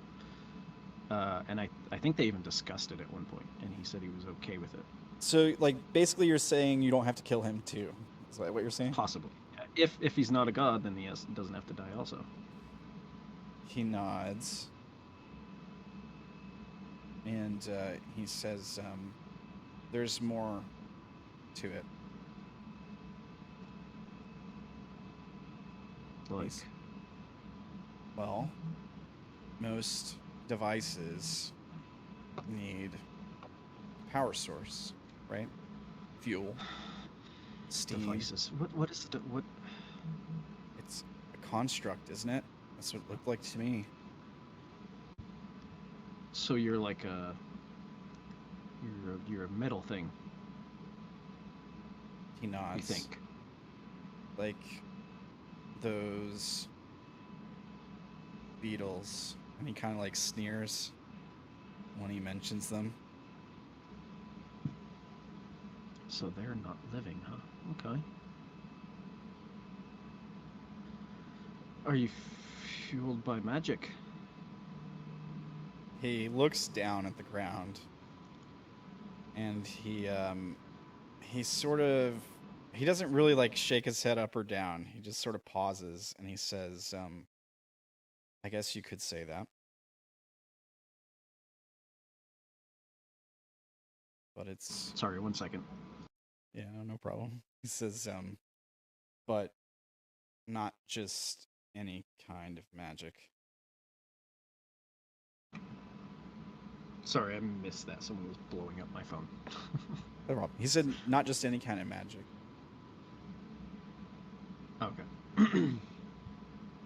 And I think they even discussed it at one point, and he said he was okay with it. So, like, basically you're saying you don't have to kill him, too. Is that what you're saying? Possibly. If he's not a god, then he doesn't have to die also. He nods. And he says, there's more to it. Like, well, most devices need power source, right? Fuel, steam. devices. What is it? What? It's a construct, isn't it? That's what it looked like to me. So you're like you're a metal thing. He nods. You think? Like those beetles, and he kind of like sneers when he mentions them. So they're not living, huh? Okay. Are you fueled by magic? He looks down at the ground, and he sort of, he doesn't really like shake his head up or down. He just sort of pauses, and he says, I guess you could say that. But it's... Sorry, 1 second. Yeah, no problem. He says, but not just any kind of magic. Sorry, I missed that. Someone was blowing up my phone. No problem. He said, not just any kind of magic. Okay.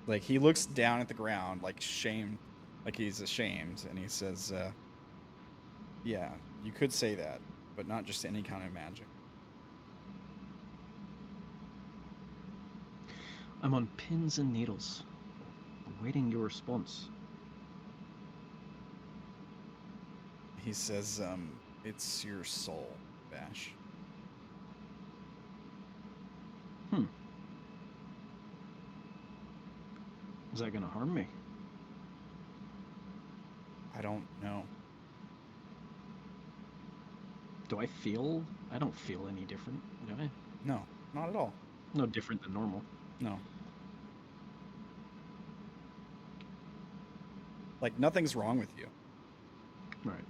Like, he looks down at the ground, like, shamed, like he's ashamed, and he says, yeah, you could say that, but not just any kind of magic. I'm on pins and needles, awaiting your response. He says, it's your soul, Vash. Is that gonna harm me? I don't know. Do I feel? I don't feel any different, do I? No, not at all. No different than normal. No. Like, nothing's wrong with you. Right.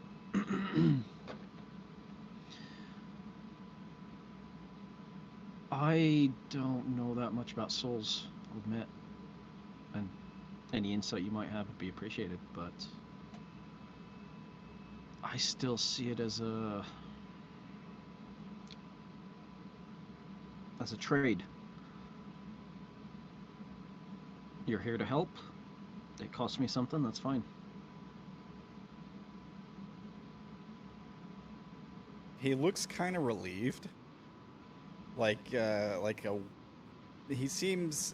I don't know that much about souls, I'll admit. And any insight you might have would be appreciated, but I still see it as a as a trade. You're here to help. It costs me something, that's fine. He looks kind of relieved. He seems,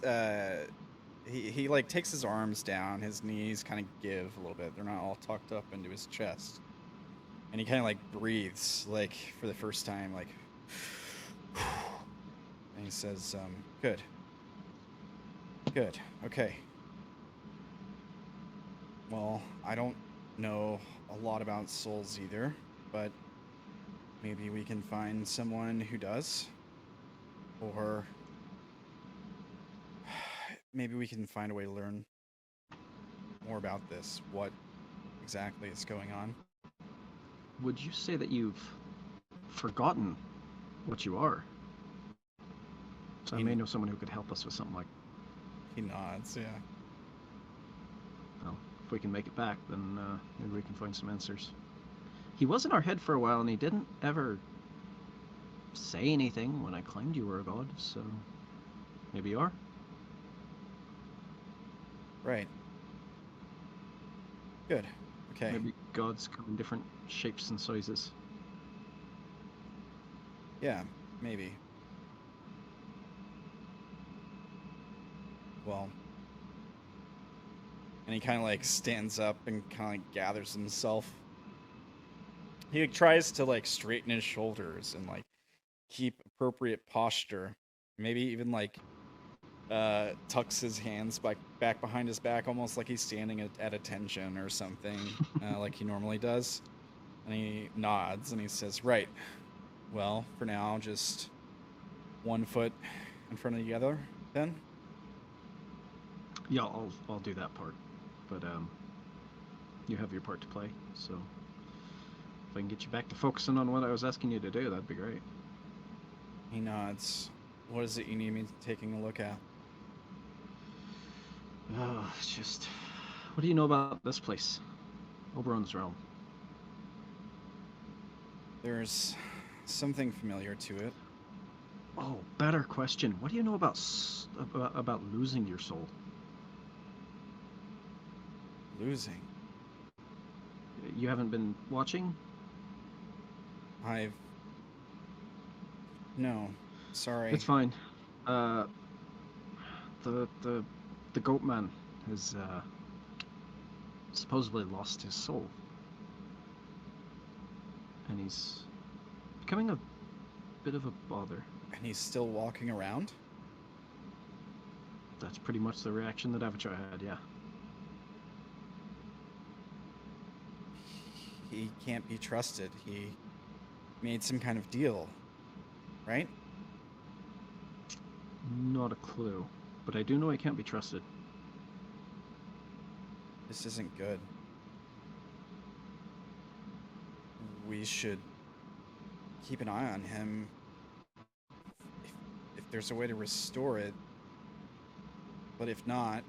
he like takes his arms down, his knees kind of give a little bit. They're not all tucked up into his chest. And he kind of like breathes, like for the first time, like, and he says, good. Good, okay. Well, I don't know a lot about souls either, but maybe we can find someone who does. Or maybe we can find a way to learn more about this. What exactly is going on? Would you say that you've forgotten what you are? So I may know someone who could help us with something like... He nods, yeah. Well, if we can make it back, then maybe we can find some answers. He was in our head for a while, and he didn't ever say anything when I claimed you were a god, so maybe you are? Right. Good. Okay. Maybe gods come in different shapes and sizes. Yeah, maybe. Well, and he kind of like stands up and kind of like gathers himself. He like, tries to like straighten his shoulders and like keep appropriate posture. Maybe even like tucks his hands back behind his back, almost like he's standing at attention or something, like he normally does. And he nods and he says, "Right. Well, for now, just one foot in front of the other, then." Yeah, I'll do that part, but you have your part to play. So if I can get you back to focusing on what I was asking you to do, that'd be great. He nods. What is it you need me taking a look at? It's just, what do you know about this place, Oberon's Realm? There's something familiar to it. Oh, better question. What do you know about losing your soul? Losing? You haven't been watching? No, sorry. It's fine. The goat man has supposedly lost his soul, and he's becoming a bit of a bother. And he's still walking around? That's pretty much the reaction that Avatar had, yeah. He can't be trusted. He made some kind of deal, right? Not a clue, but I do know he can't be trusted. This isn't good. We should keep an eye on him. If there's a way to restore it. But if not,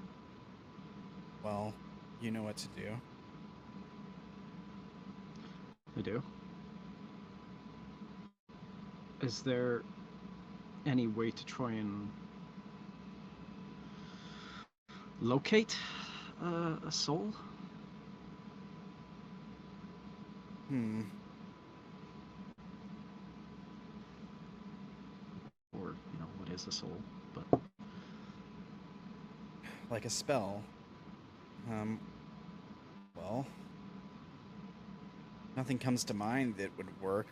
well, you know what to do. I do. Is there any way to try and locate a soul? Or, what is a soul? But like a spell. Well, nothing comes to mind that would work.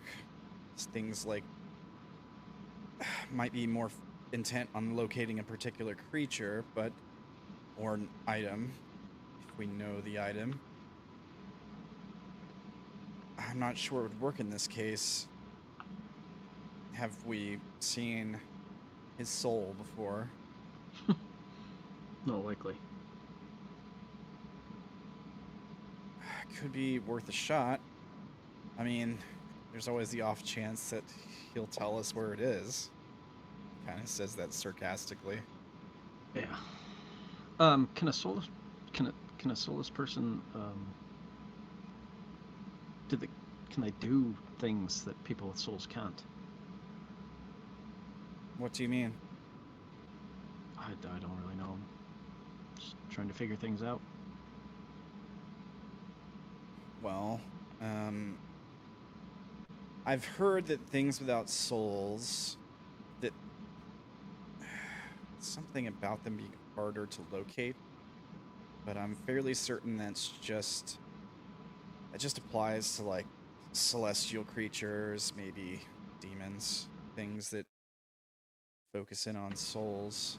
It's things like might be more intent on locating a particular creature, or an item, if we know the item. I'm not sure it would work in this case. Have we seen his soul before? not likely. Could be worth a shot. I mean, there's always the off chance that he'll tell us where it is. Kind of says that sarcastically. Yeah. Can a soulless person can they do things that people with souls can't? What do you mean? I don't really know. Just trying to figure things out. Well, I've heard that things without souls, that something about them being harder to locate, but I'm fairly certain that just applies to like celestial creatures, maybe demons, things that focus in on souls.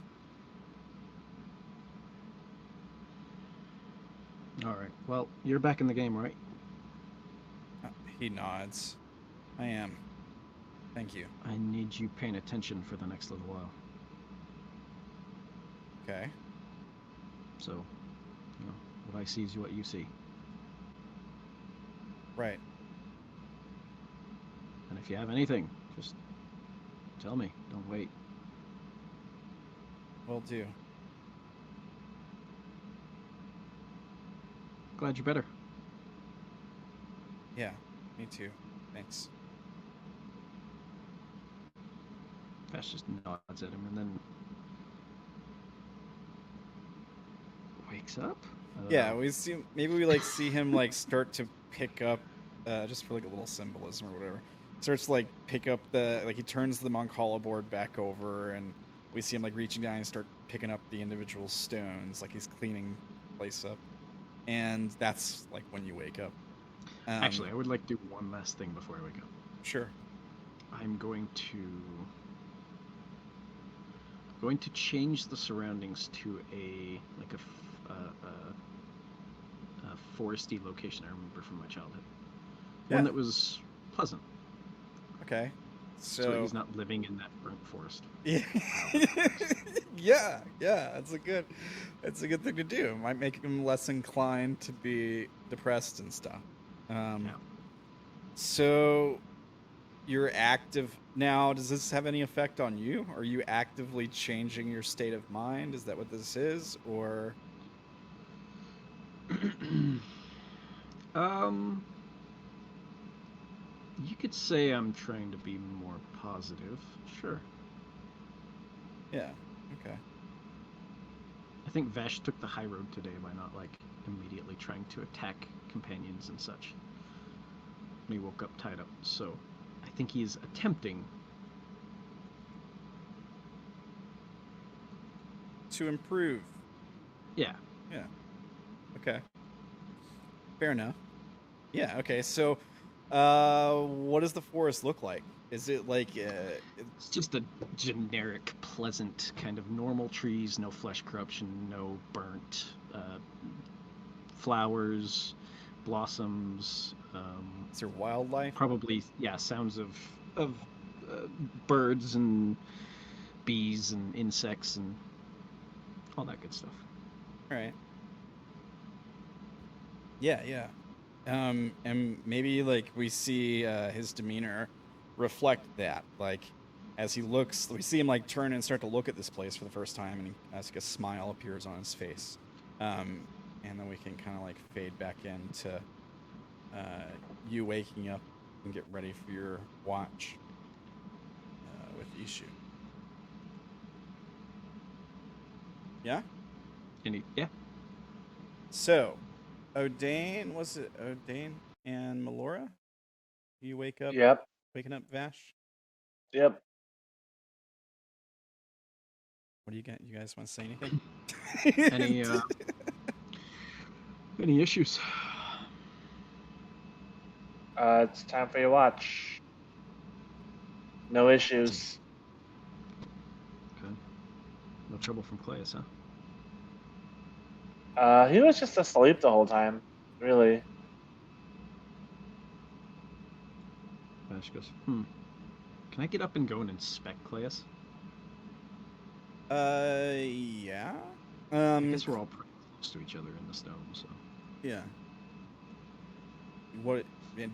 All right. Well, you're back in the game, right? He nods. I am. Thank you. I need you paying attention for the next little while. Okay. So, what I see is what you see. Right. And if you have anything, just tell me. Don't wait. Will do. Glad you're better. Yeah, me too. Thanks. Vash just nods at him and then wakes up. Yeah, we see. Maybe we like see him like start to pick up, just for like a little symbolism or whatever. Starts to like pick up he turns the monk hollow board back over, and we see him like reaching down and start picking up the individual stones, like he's cleaning the place up. And that's like when you wake up. Actually, I would like to do one last thing before I wake up. Sure. I'm going to change the surroundings to a foresty location I remember from my childhood. Yeah. One that was pleasant. Okay. So he's not living in that burnt forest. Yeah. yeah. That's a good thing to do. Might make him less inclined to be depressed and stuff. Yeah. So you're active now. Does this have any effect on you? Are you actively changing your state of mind? Is that what this is, or? You could say I'm trying to be more positive. Sure. Yeah. Okay. I think Vash took the high road today by not like immediately trying to attack companions and such. When he woke up tied up, so I think he's attempting to improve. Yeah. Okay. Fair enough. Yeah. Okay. So, what does the forest look like? Is it like it's just a generic, pleasant kind of normal trees, no flesh corruption, no burnt flowers, blossoms. Is there wildlife? Probably, yeah. Sounds of birds and bees and insects and all that good stuff. All right. Yeah. And maybe like we see his demeanor reflect that. Like as he looks, we see him like turn and start to look at this place for the first time, and as like a smile appears on his face. And then we can kind of like fade back into you waking up and get ready for your watch with Ishu. Yeah? Yeah. So, Odayn, was it Odayn and Melora? You wake up? Yep. Waking up, Vash? Yep. What do you got? You guys want to say anything? Any issues? It's time for your watch. No issues. Okay. No trouble from Claes, huh? He was just asleep the whole time, really. Vash goes, Can I get up and go and inspect Claes? Yeah. I guess we're all pretty close to each other in the stone, so. Yeah. What?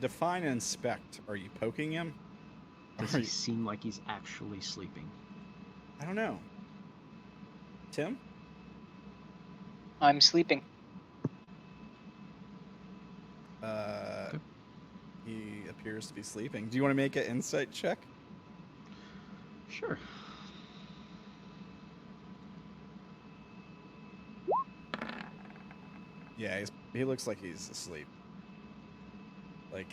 Define and inspect. Are you poking him? Does he seem like he's actually sleeping? I don't know. Tim? I'm sleeping. Okay. He appears to be sleeping. Do you want to make an insight check? Sure. Yeah, he looks like he's asleep. Like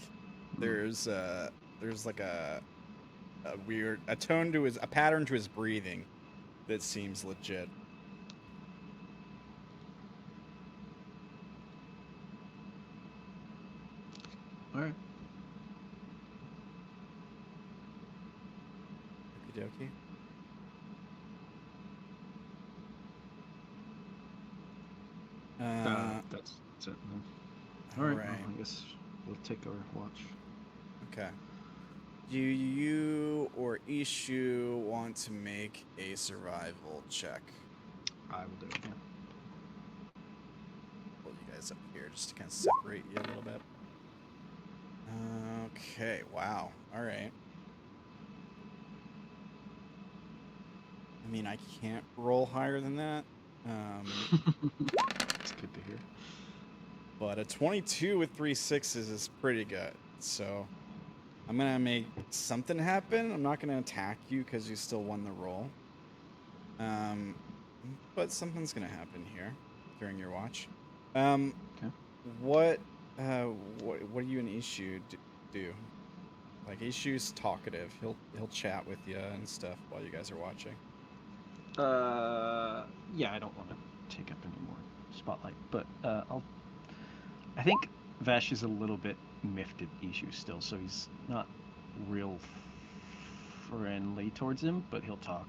there's like a tone to a pattern to his breathing that seems legit. All right. Okie dokie. That's it. Then. All right. right. Well, I guess we'll take our watch. Okay. Do you or Ishu want to make a survival check? I will do it. Yeah. Pull you guys up here just to kind of separate you a little bit. Okay. Wow. All right. I mean, I can't roll higher than that. It's good to hear. But a 22 with 3 6s is pretty good. So I'm going to make something happen. I'm not going to attack you because you still won the roll. But something's going to happen here during your watch. Okay. What do you and Ishu do? Like, Ishu's talkative. He'll chat with you and stuff while you guys are watching. Yeah, I don't want to take up any more spotlight, but I think Vash is a little bit miffed at Ishu still, so he's not real friendly towards him, but he'll talk.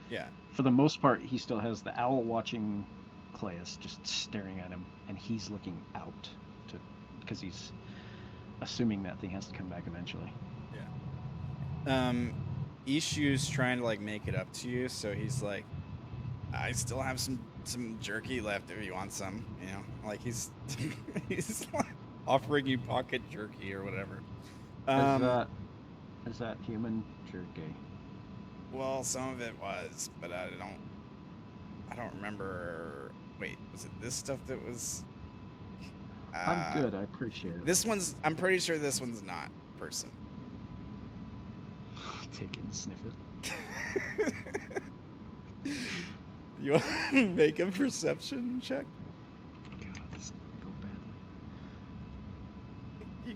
Yeah. For the most part, he still has the owl watching Claes, just staring at him, and he's looking out because he's assuming that thing has to come back eventually. Yeah. Ishu's trying to like make it up to you, so he's like, I still have some jerky left if you want some, you know, like he's like offering you pocket jerky or whatever. Is that human jerky? Well, some of it was, but I don't remember. Wait, was it this stuff that was? I'm good. I appreciate it. I'm pretty sure this one's not person. Take it and sniff it. You want to make a perception check? God, this is gonna go badly.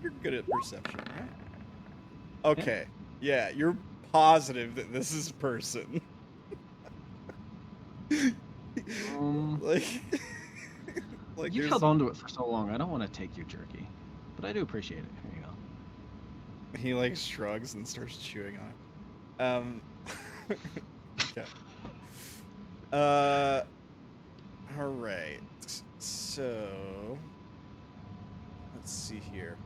You're good at perception, right? Okay. Yeah, you're positive that this is person. like you held on to it for so long. I don't want to take your jerky, but I do appreciate it. Here you go. He like shrugs and starts chewing on it. Okay. All right. So let's see here.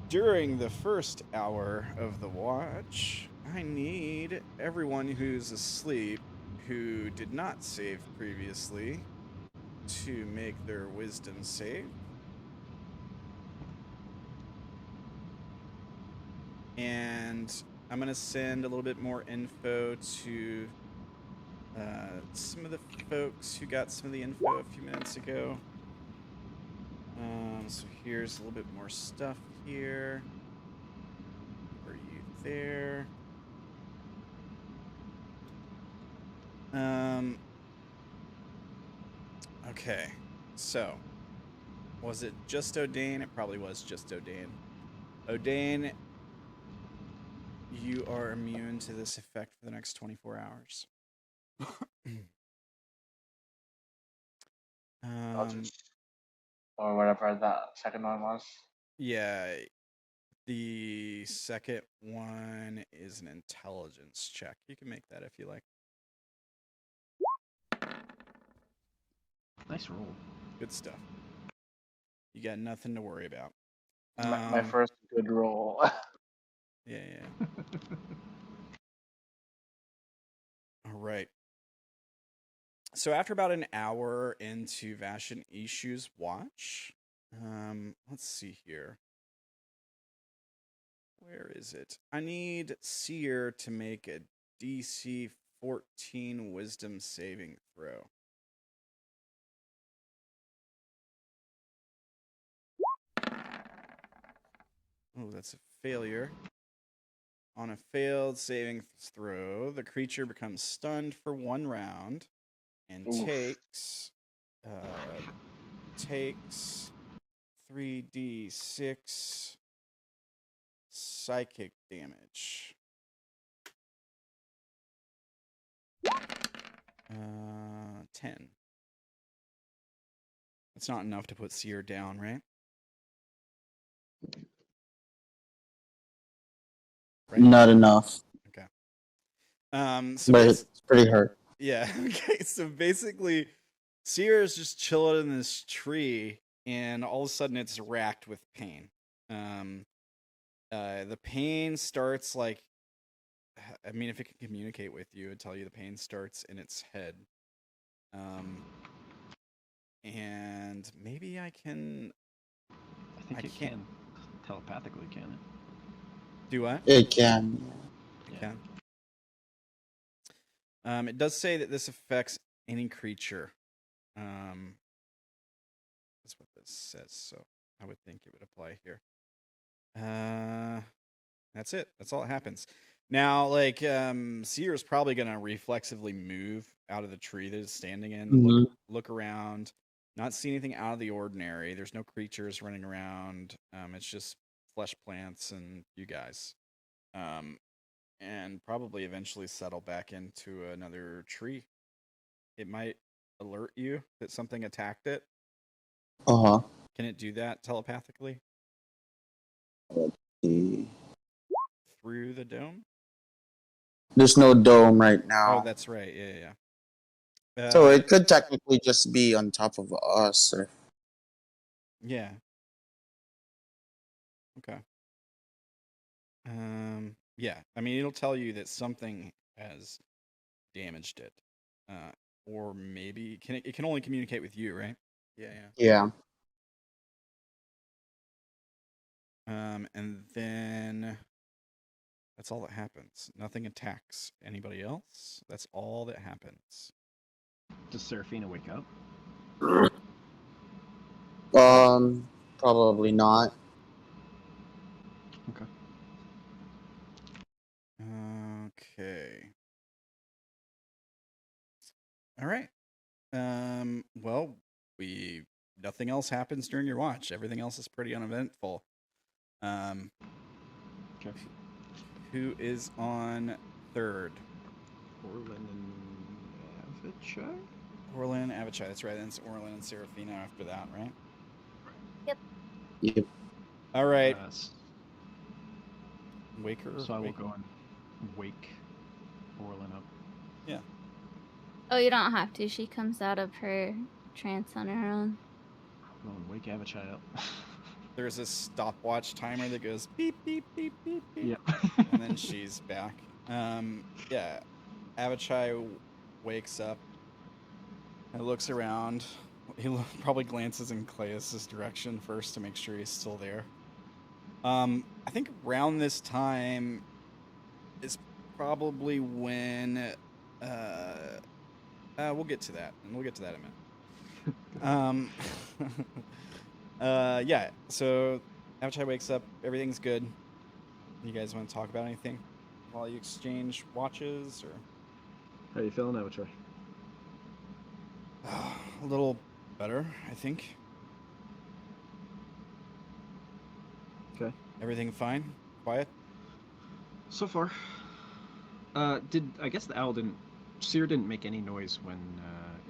During the first hour of the watch, I need everyone who's asleep who did not save previously to make their wisdom save. And I'm going to send a little bit more info to some of the folks who got some of the info a few minutes ago. So here's a little bit more stuff here. Are you there? Okay, so was it just Odayn? It probably was just Odayn. Odayn, you are immune to this effect for the next 24 hours. Or whatever that second one was. Yeah, the second one is an intelligence check. You can make that if you like. Nice roll. Good stuff. You got nothing to worry about. My first good roll. Yeah. All right. So after about an hour into Vash and Ishu's watch, let's see here. Where is it? I need Seer to make a DC 14 Wisdom saving throw. Oh, that's a failure. On a failed saving throw, the creature becomes stunned for 1 round and takes takes 3d6 psychic damage. 10. That's not enough to put Seer down, right? Not enough. Okay. But it's pretty hurt. Yeah. Okay. So basically, Seer is just chilling in this tree, and all of a sudden, it's racked with pain. The pain starts like, I mean, if it can communicate with you, it'd tell you the pain starts in its head. And maybe I can. I think it can telepathically, can it? Do what? It can. It can. It does say that this affects any creature. That's what this says, so I would think it would apply here. That's it. That's all that happens. Now, like, Seer is probably gonna reflexively move out of the tree that it's standing in, look around, not see anything out of the ordinary. There's no creatures running around. It's just flesh plants and you guys. And probably eventually settle back into another tree. It might alert you that something attacked it. Uh-huh. Can it do that telepathically? Let's see. Through the dome? There's no dome right now. Oh, that's right. Yeah. So it could technically just be on top of us. Or... Yeah. Okay. Yeah. I mean, it'll tell you that something has damaged it. Or maybe it can only communicate with you, right? Yeah. And then that's all that happens. Nothing attacks anybody else. That's all that happens. Does Seraphina wake up? Probably not. Okay. Okay. All right. Well, nothing else happens during your watch. Everything else is pretty uneventful. Okay. Who is on third? Orilyn and Avachai? Orilyn, Avachai. That's right. Then it's Orilyn and Seraphina after that, right? Yep. All right. Wake her. So I will go and wake Orilyn up. Yeah. Oh, you don't have to. She comes out of her trance on her own. Go and wake Avachai up. There's a stopwatch timer that goes beep, beep, beep, beep, beep. Yeah. And then she's back. Yeah. Avachai wakes up and looks around. He probably glances in Claes' direction first to make sure he's still there. I think around this time is probably when we'll get to that, and we'll get to that in a minute. Yeah, so Avachai wakes up, everything's good. You guys want to talk about anything while you exchange watches, or? How you feeling, Avachai? A little better, I think. Okay. Everything fine? Quiet? So far. I guess the owl Seer didn't make any noise when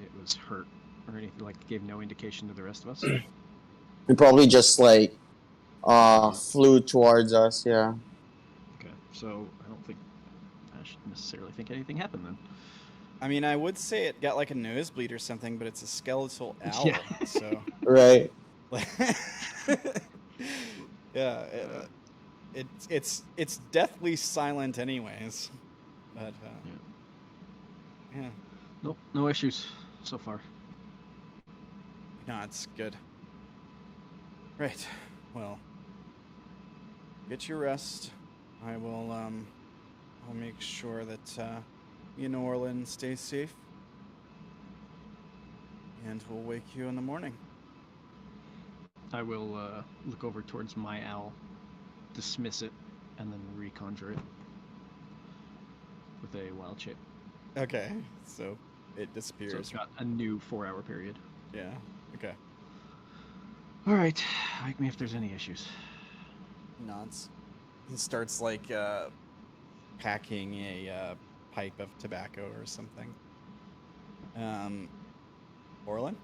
it was hurt or anything, like gave no indication to the rest of us? He probably just flew towards us, yeah. Okay, so I don't think I should necessarily think anything happened then. I mean, I would say it got like a nosebleed or something, but it's a skeletal owl, Yeah. so... Right. Yeah, it's deathly silent anyways, but yeah. Nope, no issues so far. No, it's good. Right, well, get your rest. I will, I'll make sure that, you and Orilyn stay safe, and we'll wake you in the morning. I will look over towards my owl, dismiss it, and then reconjure it with a wild shape. Okay, so it disappears. So it's got a new 4-hour period. Yeah, okay. All right, wake me if there's any issues. Nods. He starts like packing a pipe of tobacco or something. Orilyn?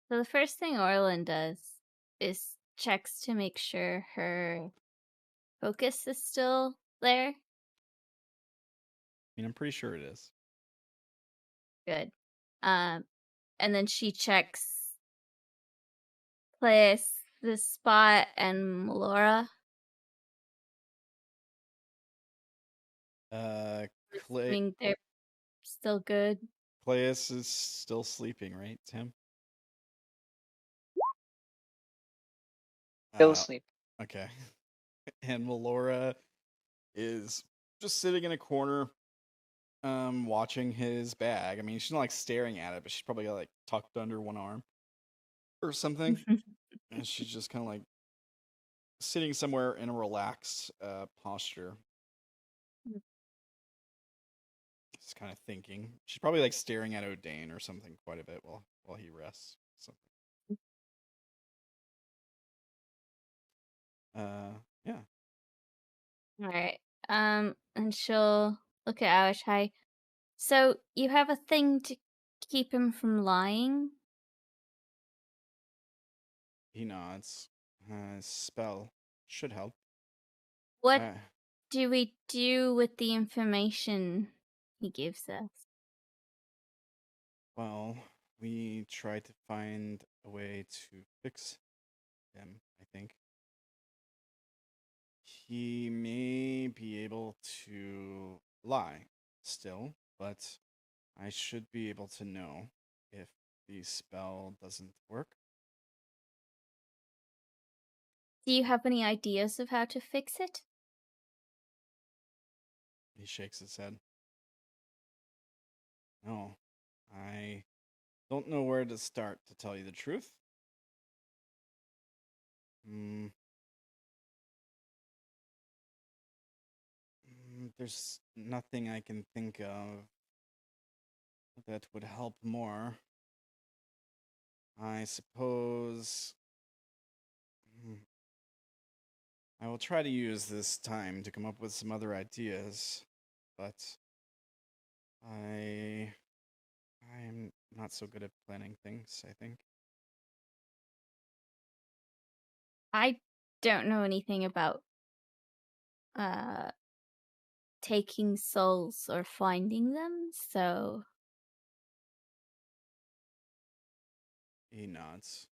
So the first thing Orilyn does is checks to make sure her focus is still there. I mean, I'm pretty sure it is. Good. And then she checks Claes, the spot, and Melora. Assuming they're still good. Claes is still sleeping, right, Tim? Still asleep. Okay. And Melora is just sitting in a corner, watching his bag. I mean, she's not like staring at it, but she's probably got like tucked under one arm or something. And she's just kind of like sitting somewhere in a relaxed posture. Just kind of thinking. She's probably like staring at Odayn or something quite a bit while he rests. Something. Yeah. All right. And she'll look at Awashai. So you have a thing to keep him from lying? He nods. Spell should help. What do we do with the information he gives us? Well, we try to find a way to fix him, I think. He may be able to lie still, but I should be able to know if the spell doesn't work. Do you have any ideas of how to fix it? He shakes his head. No, I don't know where to start, to tell you the truth. There's nothing I can think of that would help more. I suppose I will try to use this time to come up with some other ideas, but I'm not so good at planning things, I think. I don't know anything about taking souls or finding them, so He nods.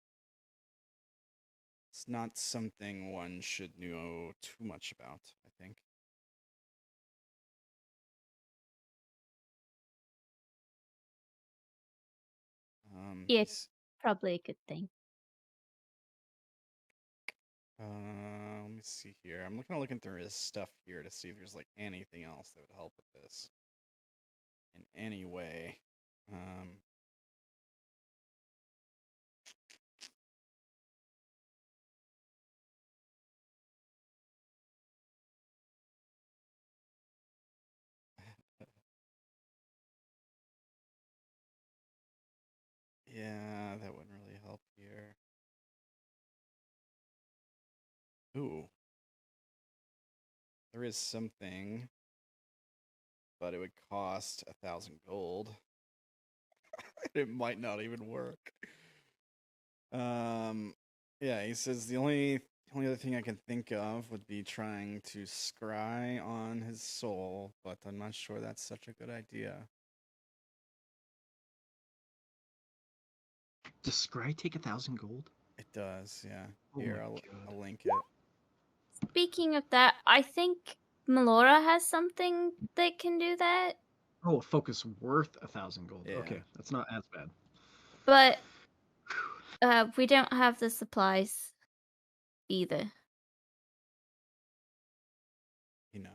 It's not something one should know too much about, I think. it's probably a good thing. Let me see here. I'm looking through his stuff here to see if there's like anything else that would help with this in any way. Yeah, that wouldn't really help here. Ooh. There is something, but it would cost 1,000 gold. It might not even work. Yeah, he says the only other thing I can think of would be trying to scry on his soul, but I'm not sure that's such a good idea. Does scry take 1,000 gold? It does, yeah. Oh Here, my I'll God. link it. Speaking of that, I think Melora has something that can do that. Oh, a focus worth 1,000 gold. Yeah. Okay, that's not as bad. But we don't have the supplies either. He nods.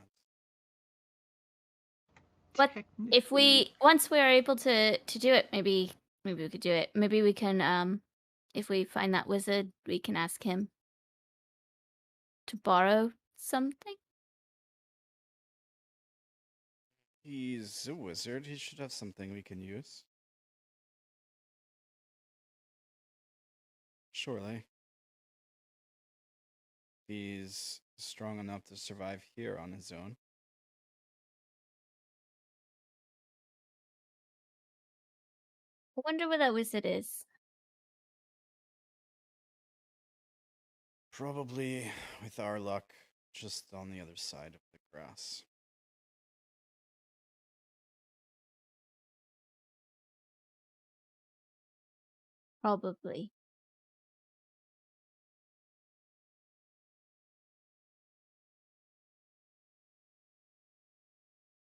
But if once we're able to do it, maybe we could do it. Maybe we can if we find that wizard, we can ask him to borrow something. He's a wizard. He should have something we can use. Surely. He's strong enough to survive here on his own. I wonder where that wizard is. Probably, with our luck, just on the other side of the grass. Probably.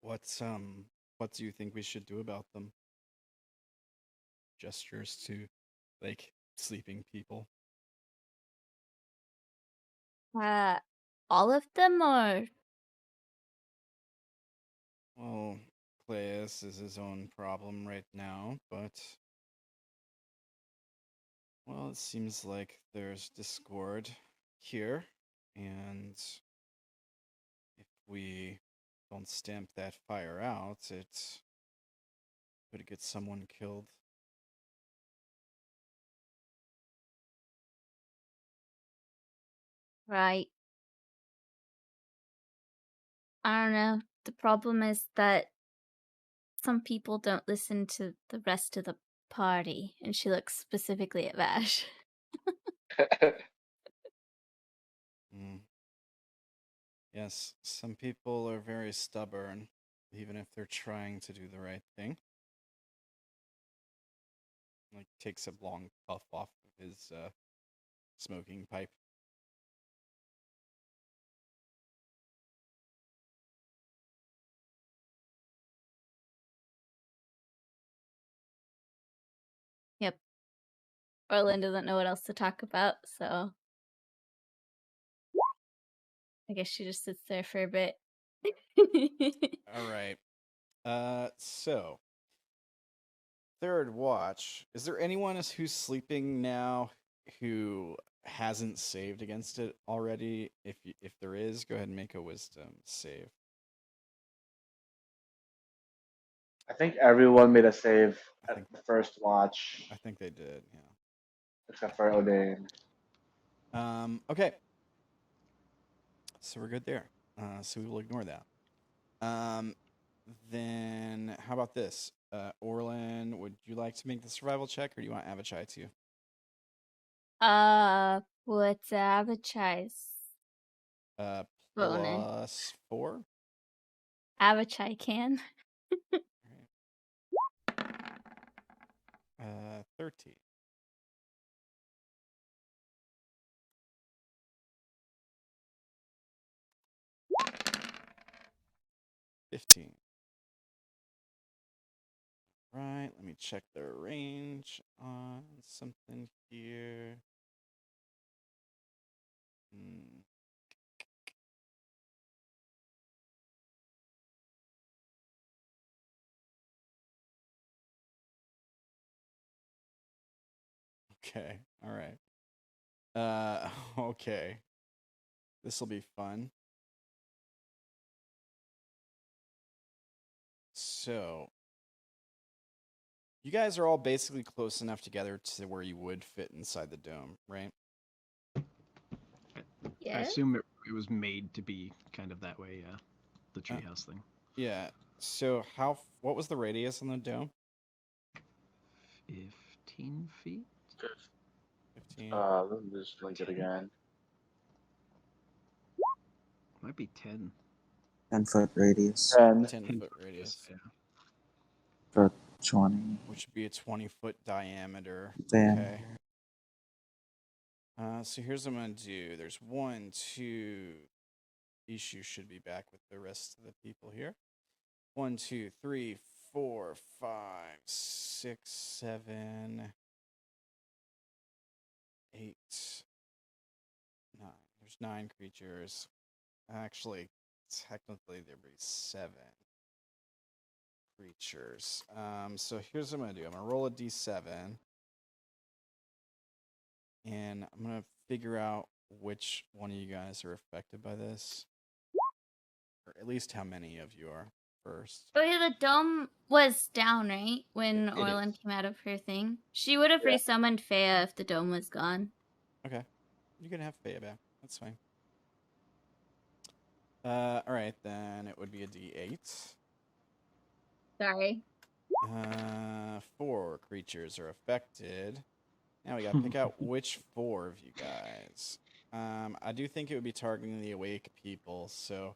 What do you think we should do about them? Gestures to, like, sleeping people. All of them, or? Well, Claes is his own problem right now, but... Well, it seems like there's discord here, and if we don't stamp that fire out, it could get someone killed. Right. I don't know. The problem is that some people don't listen to the rest of the party, and she looks specifically at Vash. Yes, some people are very stubborn, even if they're trying to do the right thing. Like, takes a long puff off of his smoking pipe. Yep. Orilyn doesn't know what else to talk about, so I guess she just sits there for a bit. All right. So third watch. Is there anyone who's sleeping now who hasn't saved against it already? If there is, go ahead and make a wisdom save. I think everyone made a save at the first watch. I think they did, yeah. Except for Odayn. Okay. So we're good there. So we will ignore that. Then how about this? Orilyn, would you like to make the survival check, or do you want Avachai to? What's Avachai's bonus? +4? Avachai can. 13. $15. Right, let me check their range on something here. Okay, all right. Okay. This will be fun. So, you guys are all basically close enough together to where you would fit inside the dome, right? Yeah. I assume it was made to be kind of that way, yeah. The treehouse thing. Yeah. So what was the radius on the dome? 15 feet? 15. Let me just link it again. Might be 10. 10-foot radius. 10-foot radius. Yeah. For 20. Which would be a 20-foot diameter. Damn. Okay. So here's what I'm going to do. There's 1, 2... Ishu should be back with the rest of the people here. 1, 2, 3, 4, 5, 6, 7, 8, 9. There's 9 creatures. Actually, technically there'd be 7 creatures. So here's what I'm gonna do. I'm gonna roll a d7, and I'm gonna figure out which one of you guys are affected by this, or at least how many of you are first. Oh yeah, the dome was down, right? When It Orilyn is. came out of her thing. She would have Yeah. resummoned Fea if the dome was gone. Okay. You can have Feywild back. That's fine. Alright, then it would be a D8. Sorry. 4 creatures are affected. Now we gotta pick out which 4 of you guys. I do think it would be targeting the awake people, so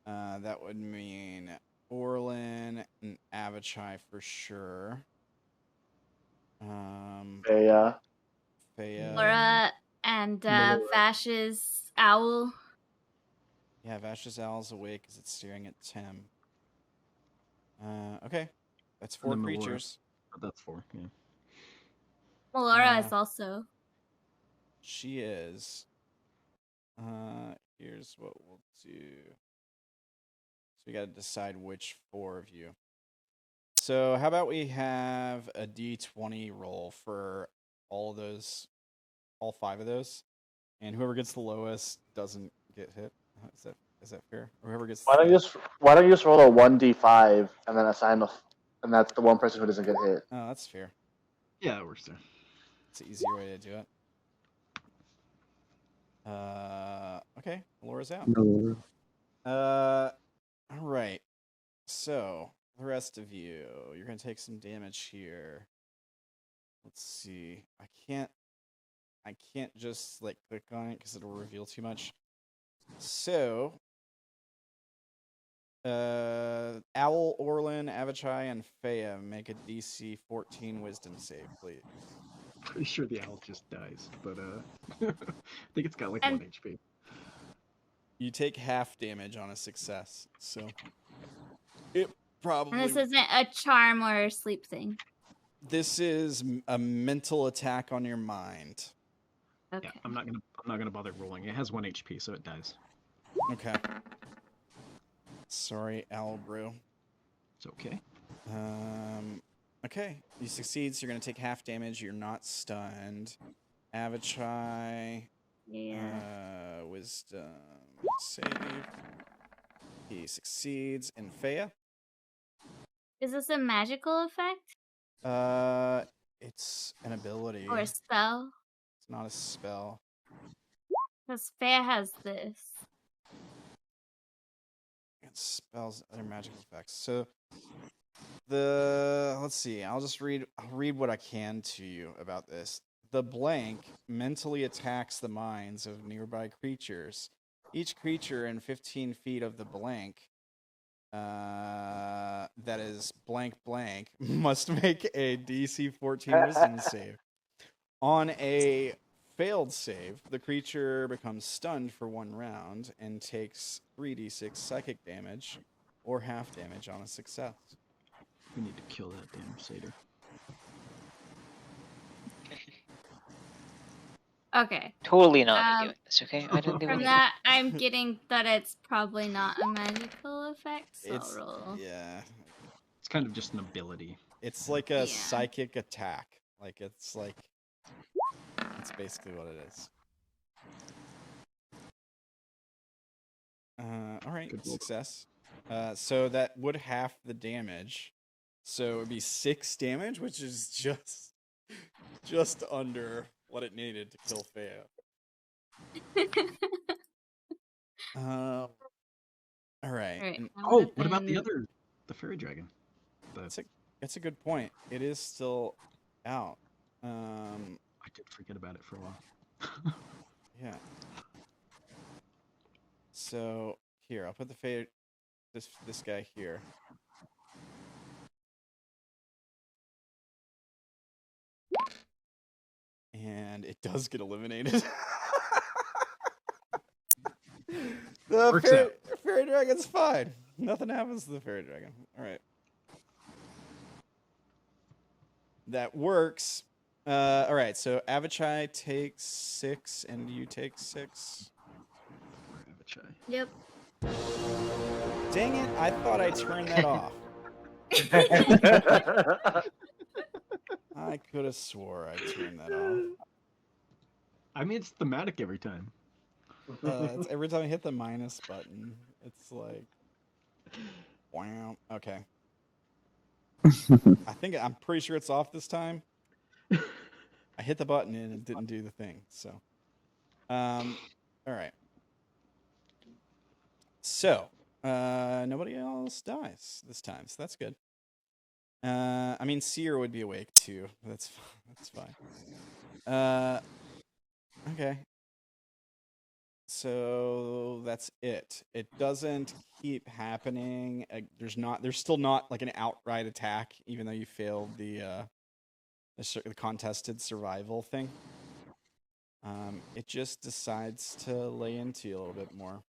that would mean Orilyn and Avachai for sure. Yeah. Fea. Laura and Vash's owl. Yeah, Vash's owl's awake because it's staring at Tim. Okay. That's 4 And then Melora. creatures. But that's 4, yeah. Melora is also. She is. Here's what we'll do. So we got to decide which 4 of you. So how about we have a D20 roll for all of those, all 5 of those, and whoever gets the lowest doesn't get hit. Is that fair? Or whoever gets. Why don't you just roll a 1d5 and then assign and that's the one person who doesn't get hit. Oh, that's fair. Yeah, it works there. It's an easier way to do it. Okay, Laura's out. No. All right. So the rest of you, you're gonna take some damage here. Let's see. I can't just like click on it because it'll reveal too much. So, Owl, Orilyn, Avachai, and Fea make a DC 14 Wisdom save, please. Pretty sure the owl just dies, but I think it's got like 1 HP. You take half damage on a success, so it probably. And this isn't a charm or a sleep thing. This is a mental attack on your mind. Okay. Yeah, I'm not gonna bother rolling. It has 1 HP, so it dies. Okay. Sorry, Owl Brew. It's okay. Okay. He succeeds. You're gonna take half damage. You're not stunned. Avachai. Yeah. Wisdom save. He succeeds. And Fea. Is this a magical effect? It's an ability. Or a spell? It's not a spell. Because Fea has this. It spells other magical effects. So let's see. I'll read what I can to you about this. The blank mentally attacks the minds of nearby creatures. Each creature in 15 feet of the blank, that is blank blank, must make a DC 14 Wisdom save. On a failed save, the creature becomes stunned for 1 round and takes 3d6 psychic damage or half damage on a success. We need to kill that damn satyr. Okay. Totally not doing this, okay? I didn't do From anything. that, I'm getting that it's probably not a magical effect, so It's I'll roll. yeah. It's kind of just an ability. It's like a Yeah. psychic attack. It's basically what it is. All right, Good roll. success. So that would half the damage. So it would be 6 damage, which is just under what it needed to kill Fea. All right. Alright, and I Oh, would've what about the been- fairy dragon? that's a good point. It is still out. I did forget about it for a while. Yeah. So here, I'll put the this guy here. And it does get eliminated. The Works out. fairy dragon's fine. Nothing happens to the fairy dragon. All right. That works. All right, so Avachai takes 6, and you take 6. Yep. Dang it! I thought I turned that off. I could have swore I turned that off. I mean, it's thematic every time. It's every time I hit the minus button, it's like, wow. Okay. I'm pretty sure it's off this time. I hit the button and it didn't do the thing. So All right. So, nobody else dies this time, so that's good. I mean, Seer would be awake too. That's fine. Okay. So that's it. It doesn't keep happening. There's still not like an outright attack, even though you failed the contested survival thing. It just decides to lay into you a little bit more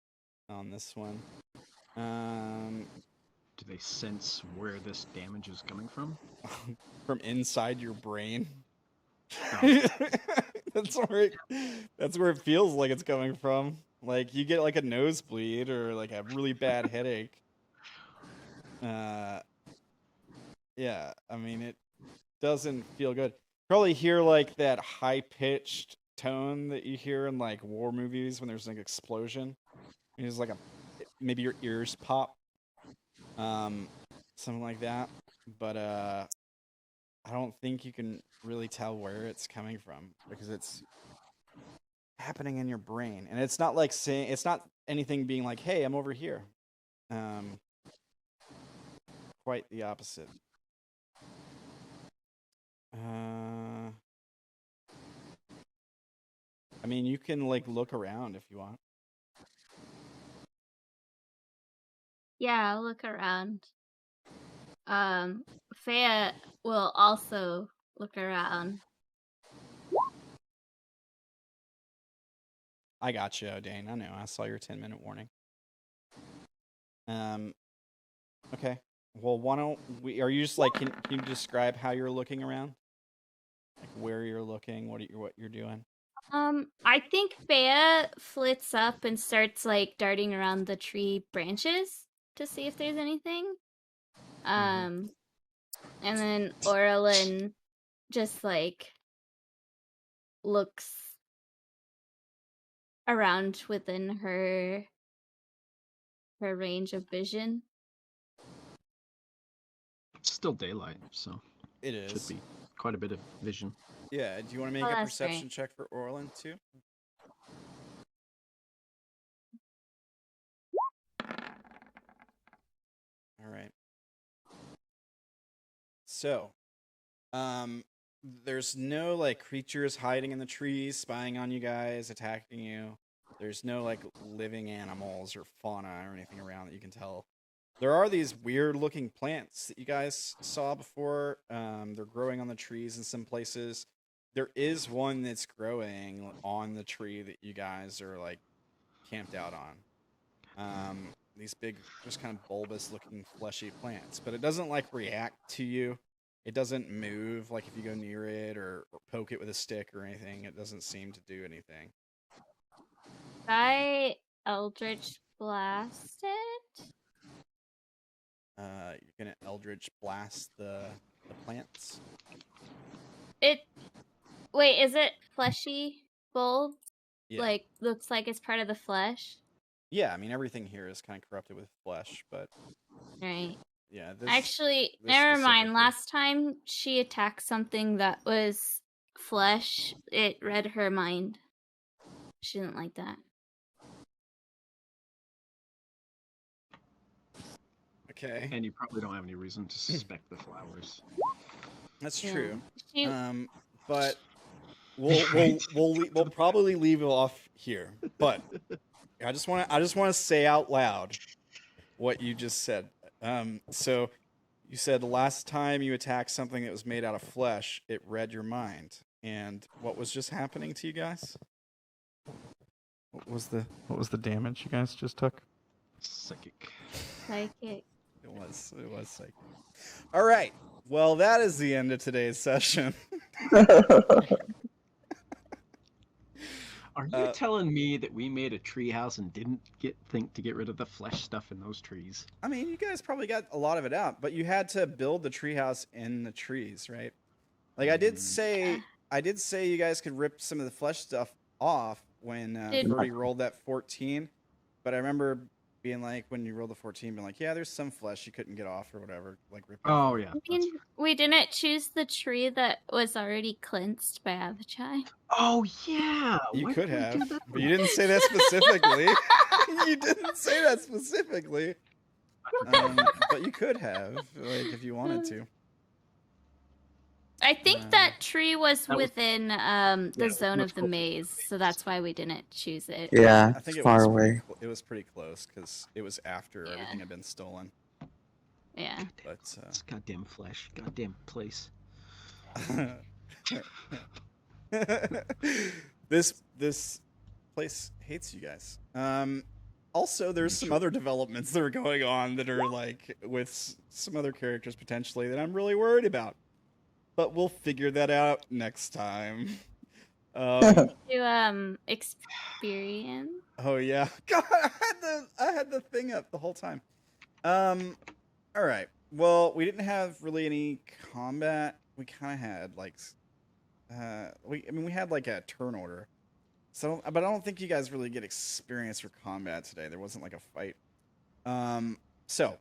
on this one. Do they sense where this damage is coming from? From inside your brain. Oh. That's where it feels like it's coming from. Like you get like a nosebleed or like a really bad headache. Yeah, I mean it doesn't feel good. Probably hear like that high pitched tone that you hear in like war movies when there's like an explosion. It's like maybe your ears pop. Something like that. But I don't think you can really tell where it's coming from because it's happening in your brain. And it's not like saying, it's not anything being like, hey, I'm over here. Quite the opposite. I mean, you can like look around if you want. Yeah, I'll look around. Fea will also look around. I got you, Odayn. I know. I saw your 10-minute warning. Okay. Well, why don't we? Are you just like? Can you describe how you're looking around? Like where you're looking? What you're doing? I think Fea flits up and starts like darting around the tree branches to see if there's anything. And then Orilyn just like looks around within her range of vision. It's still daylight, so It is. Should be quite a bit of vision. Yeah. Do you want to make a perception check for Orilyn too? All right. So, there's no like creatures hiding in the trees, spying on you guys, attacking you. There's no like living animals or fauna or anything around that you can tell. There are these weird looking plants that you guys saw before. They're growing on the trees in some places. There is one that's growing on the tree that you guys are like camped out on. These big, just kind of bulbous looking fleshy plants, but it doesn't like react to you. It doesn't move like if you go near it or poke it with a stick or anything. It doesn't seem to do anything. I Eldritch Blast it? You're gonna Eldritch Blast the plants? Wait, is it fleshy bulb? Yeah. Like, looks like it's part of the flesh? Yeah, I mean, everything here is kind of corrupted with flesh, but... Right. Yeah, Actually, never mind. Last time she attacked something that was flesh, it read her mind. She didn't like that. Okay. And you probably don't have any reason to suspect the flowers. That's true. Yeah. But we'll probably leave it off here. But I just want to say out loud what you just said. So you said the last time you attacked something that was made out of flesh, it read your mind. And what was just happening to you guys? What was the damage you guys just took? Psychic. Psychic. It was psychic. All right. Well, that is the end of today's session. Are you telling me that we made a treehouse and didn't think to get rid of the flesh stuff in those trees? I mean, you guys probably got a lot of it out, but you had to build the treehouse in the trees, right? Like I did say you guys could rip some of the flesh stuff off when Brody rolled that 14, but I remember being like when you roll the 14, being like, yeah, there's some flesh you couldn't get off or whatever. Like, Oh yeah. I mean, we didn't choose the tree that was already cleansed by Avachai. Oh yeah. You Why could didn't we have, do that? but you didn't say that specifically. You didn't say that specifically. But you could have, like, if you wanted to. I think that tree was that was- within the yeah, zone much of the closer to the maze, so that's why we didn't choose it. Yeah, I think it's it far was away. it was pretty close because it was after Yeah. everything had been stolen. Yeah. But It's goddamn flesh. Goddamn place. this place hates you guys. Also, there's some other developments that are going on that are like with some other characters potentially that I'm really worried about. But we'll figure that out next time. To experience. Oh yeah, God, I had the thing up the whole time. All right. Well, we didn't have really any combat. We kind of had like, we had like a turn order. So, but I don't think you guys really get experience for combat today. There wasn't like a fight. So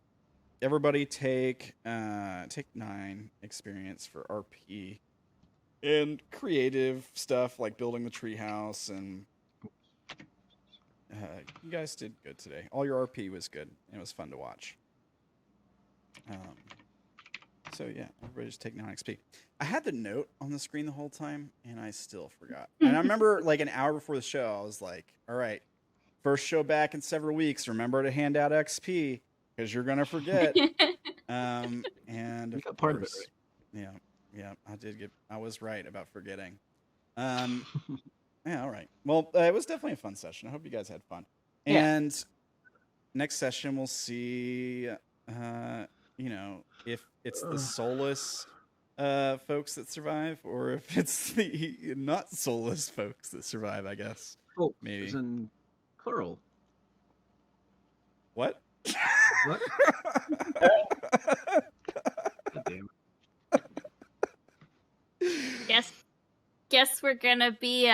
everybody take 9 experience for RP and creative stuff like building the treehouse, and you guys did good today. All your RP was good. And it was fun to watch. So yeah, everybody just take 9 XP. I had the note on the screen the whole time, and I still forgot. And I remember, like, an hour before the show, I was like, all right, first show back in several weeks, remember to hand out XP, because you're going to forget. And You of got part of it course, yeah, I was right about forgetting. Yeah, all right. Well, it was definitely a fun session. I hope you guys had fun. Yeah. And next session, we'll see, if it's the soulless folks that survive, or if it's the not soulless folks that survive, I guess. Oh, maybe. as in plural. What? What? Goddamn. Guess we're gonna be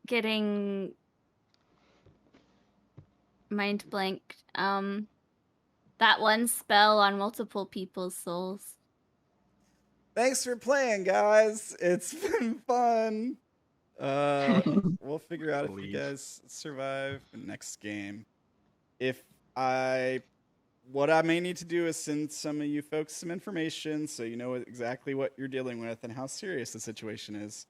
getting mind blanked. That one spell on multiple people's souls. Thanks for playing, guys. It's been fun. We'll figure out if you guys survive the next game. What I may need to do is send some of you folks some information so you know exactly what you're dealing with and how serious the situation is,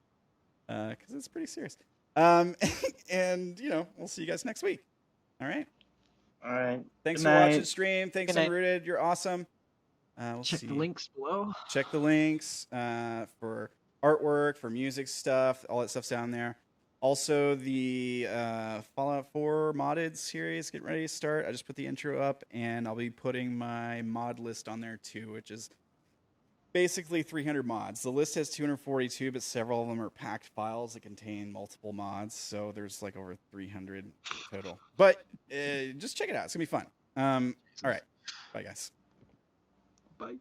because it's pretty serious. And we'll see you guys next week. All right. All right. Thanks Good for watching night. stream. Thanks, Good night. Unrooted. You're awesome. We'll Check see. the links below. Check the links for artwork, for music stuff. All that stuff's down there. Also, the Fallout 4 modded series getting ready to start. I just put the intro up, and I'll be putting my mod list on there too, which is basically 300 mods. The list has 242, but several of them are packed files that contain multiple mods, so there's like over 300 total. But just check it out. It's going to be fun. All right. Bye, guys. Bye.